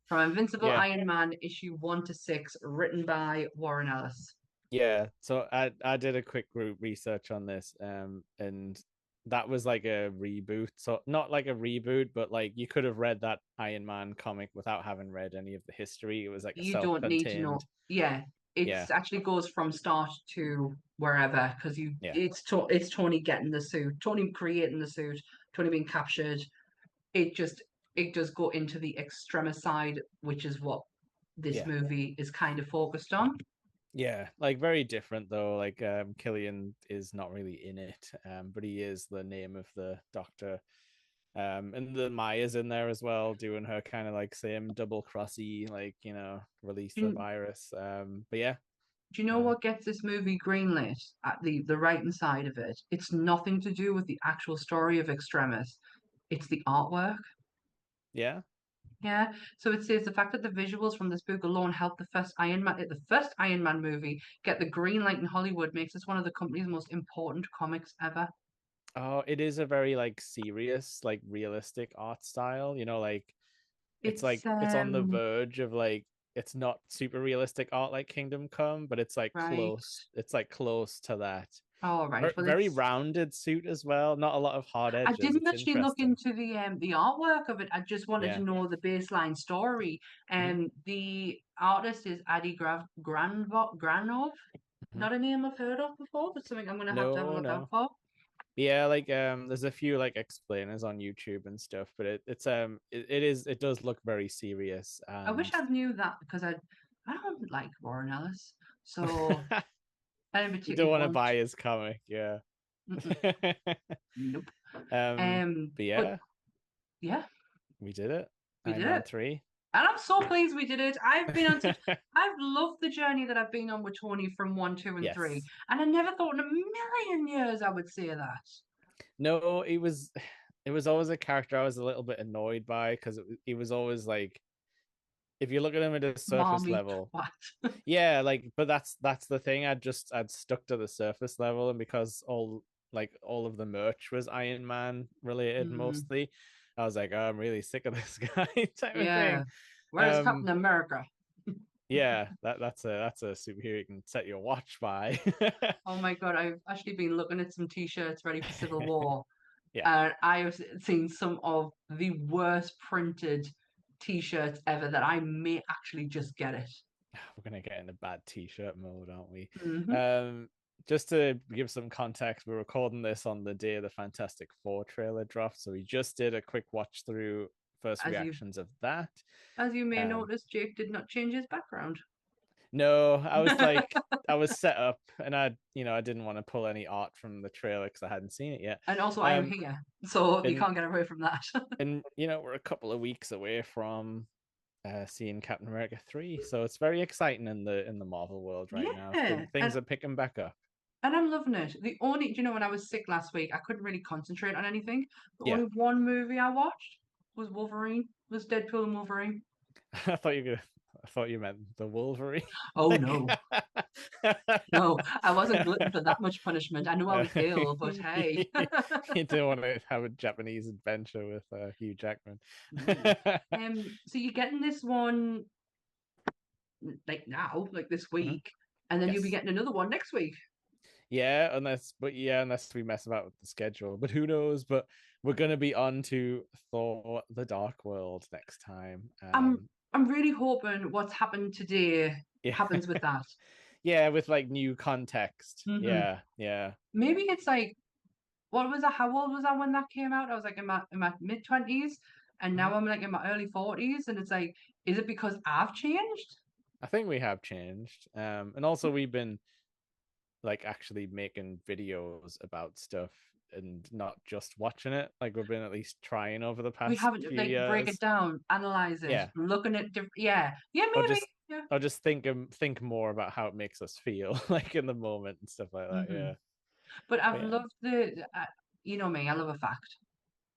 From Invincible Yeah. Iron Man issue 1 to 6, written by Warren Ellis. Yeah. So I did a quick group research on this, and that was like a reboot. So not like a reboot, but like you could have read that Iron Man comic without having read any of the history. It was like a You don't need to know. self-contained. Yeah, Yeah. it's actually goes from start to wherever because Yeah. it's Tony getting the suit, Tony creating the suit, Tony being captured. It just it does go into the extremist side, which is what this Yeah. movie is kind of focused on. Yeah, like very different though. Like Killian is not really in it, but he is the name of the doctor. And the Maya's in there as well, doing her kind of like same double crossy, like release Do the you, virus. But yeah, do you know uh, what gets this movie greenlit at the writing side of it? It's nothing to do with the actual story of Extremis. It's the artwork. yeah. Yeah, so it says the fact that the visuals from this book alone helped the first Iron Man movie, get the green light in Hollywood makes this one of the company's most important comics ever. Oh, it is a very like serious, like realistic art style. It's It's on the verge of like it's not super realistic art like Kingdom Come, but it's like right. close. It's like close to that. All right. Well, Very it's rounded suit as well. Not a lot of hard I edges. didn't It's actually look interesting. into the artwork of it. I just wanted to Yeah. know the baseline story. Hmm. The artist is Adi Granov. Hmm. Not a name I've heard of before, but something I'm gonna have to have a No, look out no. for. Yeah, like there's a few like explainers on YouTube and stuff, but it does look very serious I wish and I knew that because I don't like Warren Ellis, so I didn't you don't particularly want to want. buy his comic, yeah. Mm-mm, nope. um but But yeah, yeah, we did it. we Iron did Man it, 3. and I'm so pleased we did it. I've loved the journey that I've been on with Tony from 1, 2, and 3, Yes. and I never thought in a million years I would say that. No, it was always a character I was a little bit annoyed by because he was always like if you look at him at a surface Mommy level. twat. Yeah, like, but that's the thing. I'd stuck to the surface level, and because all of the merch was Iron Man related Mm, mostly, I was like, oh, I'm really sick of this guy type of yeah. thing. Where's Um, Captain America? yeah, that's a superhero you can set your watch by. Oh my God, I've actually been looking at some t-shirts ready for Civil War. Yeah. And I have seen some of the worst printed t-shirts ever that I may actually just get it. We're gonna get in a bad t-shirt mode, aren't we? Hmm. Um, just to give some context, we're recording this on the day the Fantastic Four trailer dropped, so we just did a quick watch through, first As you reactions of that. as you may Um, notice, Jake did not change his background. no, I was set up, and I didn't want to pull any art from the trailer because I hadn't seen it yet. And also, I am Um, here, so you and can't get away from that. we're a couple of weeks away from seeing Captain America 3, so it's very exciting in the Marvel world right now. Yeah, Things are picking back up. and I'm loving it. Do you know, when I was sick last week, I couldn't really concentrate on anything. The Yeah. only one movie I watched was Deadpool and Wolverine. I thought I thought you meant the Wolverine. Oh Like, no, no, I wasn't glutton for that much punishment. I knew I was ill, but hey. you don't want to have a Japanese adventure with Hugh Jackman. Mm. So you're getting this one like now, like this Mhm. week, and then you'll be Yes. getting another one next week. Yeah, unless we mess about with the schedule. But who knows? But we're gonna be on to Thor: The Dark World next time. I'm I'm really hoping what's happened today Yeah, happens with that. yeah, with like new context. Hmm. Yeah, yeah. Maybe it's like, what was I? How old was I when that came out? I was like in my mid-20s, and Mhm. now I'm like in my early 40s, and it's like, is it because I've changed? I think we have changed. And also we've been like actually making videos about stuff and not just watching it. Like we've been at least trying over the We past haven't few like break it years. down, analyze it, Yeah. looking at different. Yeah, yeah, Or maybe. just Yeah. or just think more about how it makes us feel like in the moment and stuff like that. Hmm. Yeah. But But I've yeah. loved you know me, I love a fact.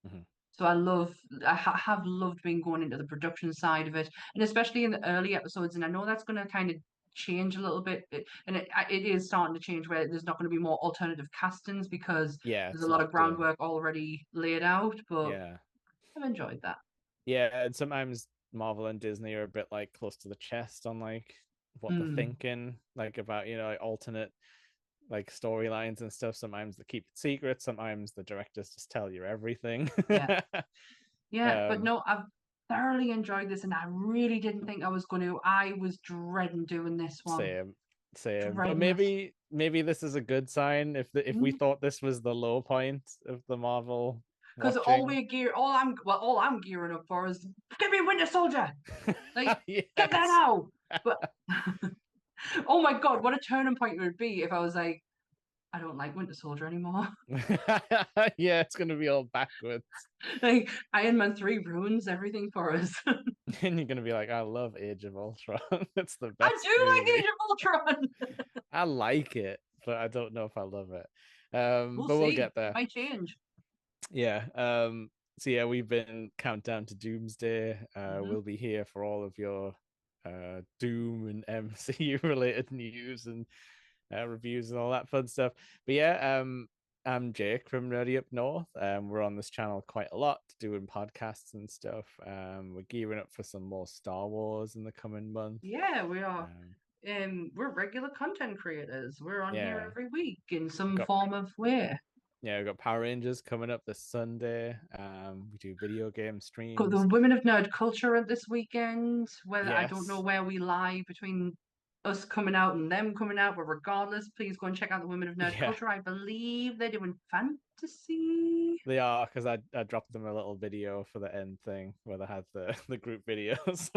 Mhm. So have loved being going into the production side of it, and especially in the early episodes. And I know that's going to kind of change a little bit, and it is starting to change where there's not going to be more alternative castings because Yeah, there's a it's lot of locked in. groundwork already laid out. But Yeah. I've enjoyed that. Yeah, and sometimes Marvel and Disney are a bit like close to the chest on like what they're Mm, thinking, like about, like alternate like storylines and stuff. Sometimes they keep it secret, sometimes the directors just tell you everything. yeah, yeah. But um no, I've thoroughly enjoyed this, and I really didn't think I was going to. I was dreading doing this one, same, same. But dreading it. maybe this is a good sign if we Mm. thought this was the low point of the Marvel Because watching. all I'm gearing up for is give me Winter Soldier. Like, get there Yes. now. But oh my God, what a turning point it would be if I was like, I don't like Winter Soldier anymore. Yeah, it's gonna be all backwards. Like, Iron Man 3 ruins everything for us. And you're gonna be like, I love Age of Ultron. It's the I best do like movie. Age of Ultron. I like it, but I don't know if I love it. We'll But we'll see. get It there. might change. Yeah. So yeah, we've been Count Down to Doomsday. Hmm. We'll be here for all of your Doom and MCU related news and reviews and all that fun stuff. But yeah, I'm Jake from Nerdy Up North. We're on this channel quite a lot, doing podcasts and stuff. We're gearing up for some more Star Wars in the coming month. Yeah, we are. Um, We're regular content creators. We're on here yeah, every week in we've some got form of way. we've got Power Rangers coming up this Sunday. We do video game Got the streams. Women of Nerd Culture this weekend. Whether I don't know Yes. where we lie between us coming out and them coming out, but regardless, please go and check out the Women of Nerd Yeah, Culture. I believe they're doing fantasy. they are because I dropped them a little video for the end thing where they had the group videos.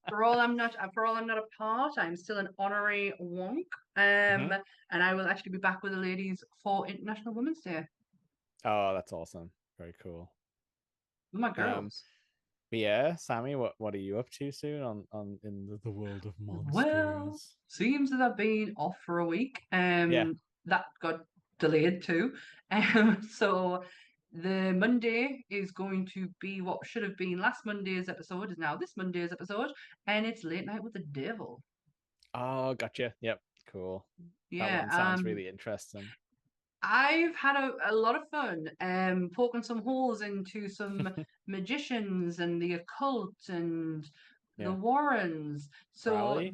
For all I'm not a part, I'm still an honorary wonk. Hmm. And I will actually be back with the ladies for International Women's Day. Oh, that's awesome. Very cool. My Um, girls. but yeah, Sammy, what are you up to soon on in the world of Well, monsters? seems that I've been off for a week. Yeah. That got delayed too. So the Monday is going to be what should have been last Monday's episode is now this Monday's episode, and it's Late Night with the Devil. Oh, gotcha. Yep. Cool. That Yeah, one sounds really interesting. I've had a lot of fun poking some holes into some magicians and the occult and the Yeah. Warrens. So Crowley.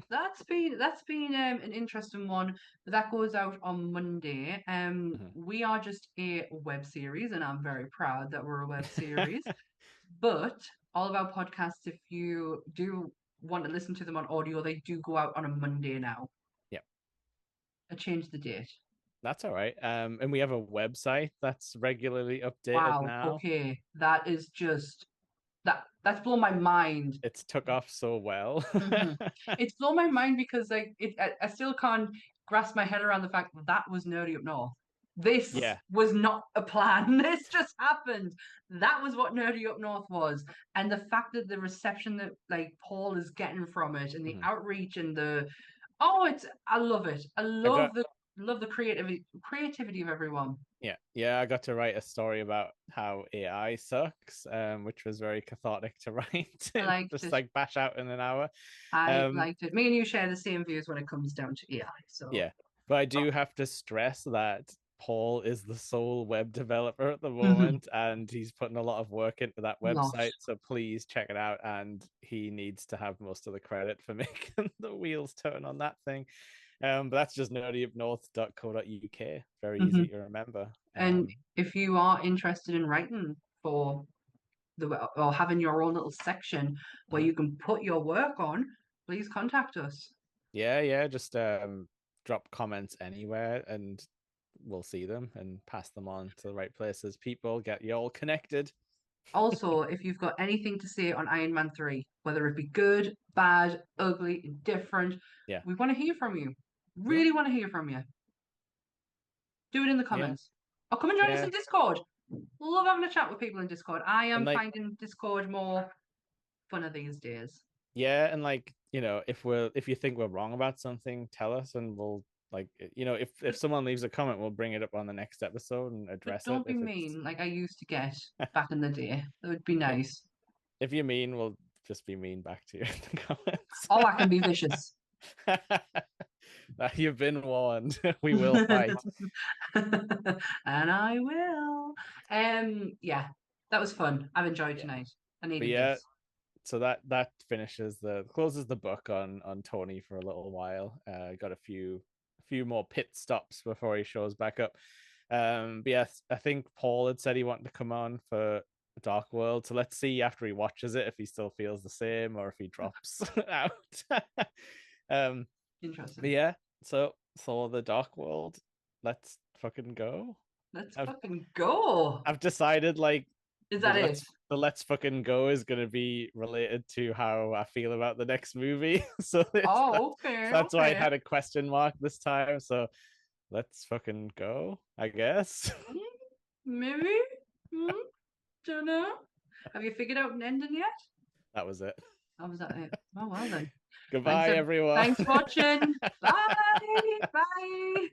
that's been an interesting one. That goes out on Monday. Mhm. We are just a web series, and I'm very proud that we're a web series. But all of our podcasts, if you do want to listen to them on audio, they do go out on a Monday now. Yeah. I changed the date. That's all right. And we have a website that's regularly updated Wow. now. Okay. That is just that's blown my mind. It's took off so well. Hmm. It's blown my mind because like I still can't grasp my head around the fact that was Nerdy Up North. This Yeah. was not a plan. This just happened. That was what Nerdy Up North was. And the fact that the reception that like Paul is getting from it and the Mhm. outreach and the I love it. I I got love the creativity of everyone. yeah, I got to write a story about how AI sucks, which was very cathartic to write I and liked just it. like bash out in an hour. I Um, liked it. Me and you share the same views when it comes down to AI. So yeah, but I do have to stress that Paul is the sole web developer at the mhm. moment, and he's putting a lot of work into that Lot. website. So please check it out, and he needs to have most of the credit for making the wheels turn on that thing. But that's just nerdyupnorth.co.uk. Very Mhm. easy to remember. And if you are interested in writing for or having your own little section where you can put your work on, please contact us. Yeah, just drop comments anywhere and we'll see them and pass them on to the right places. People, get you all connected. Also, if you've got anything to say on Iron Man 3, whether it be good, bad, ugly, indifferent, Yeah. we want to hear from you. Yeah. Really want to hear from you. Do it in the Yeah. comments. Or come and join us Yeah. in Discord. Love having a chat with people in Discord. I And am like, finding Discord more funner these days. yeah, and like, if you think we're wrong about something, tell us and we'll like, if someone leaves a comment, we'll bring it up on the next episode and But address it don't be if it's mean like I used to get back in the day. That would be nice. if you're mean, we'll just be mean back to you in the comments. Oh, I can be vicious. You've been warned. We will fight. And I will. Yeah, that was fun. I've enjoyed Yeah. tonight. I But needed yeah, this. so that closes the book on Tony for a little while. Got a few more pit stops before he shows back up. But yes, I think Paul had said he wanted to come on for Dark World. So let's see after he watches it if he still feels the same or if he drops out. um, but Interesting. yeah, so the Dark World, let's fucking go. Let's I've fucking go. I've decided like Is the that it? let's fucking go is going to be related to how I feel about the next movie. So Oh, okay, that's why I okay. had a question mark this time. So let's fucking go, I guess. Hmm, maybe. Hmm, don't know. Have you figured out an ending yet? That was it. Or was that it? Oh, well then. Thanks, Goodbye, everyone. thanks for watching. Bye. Bye.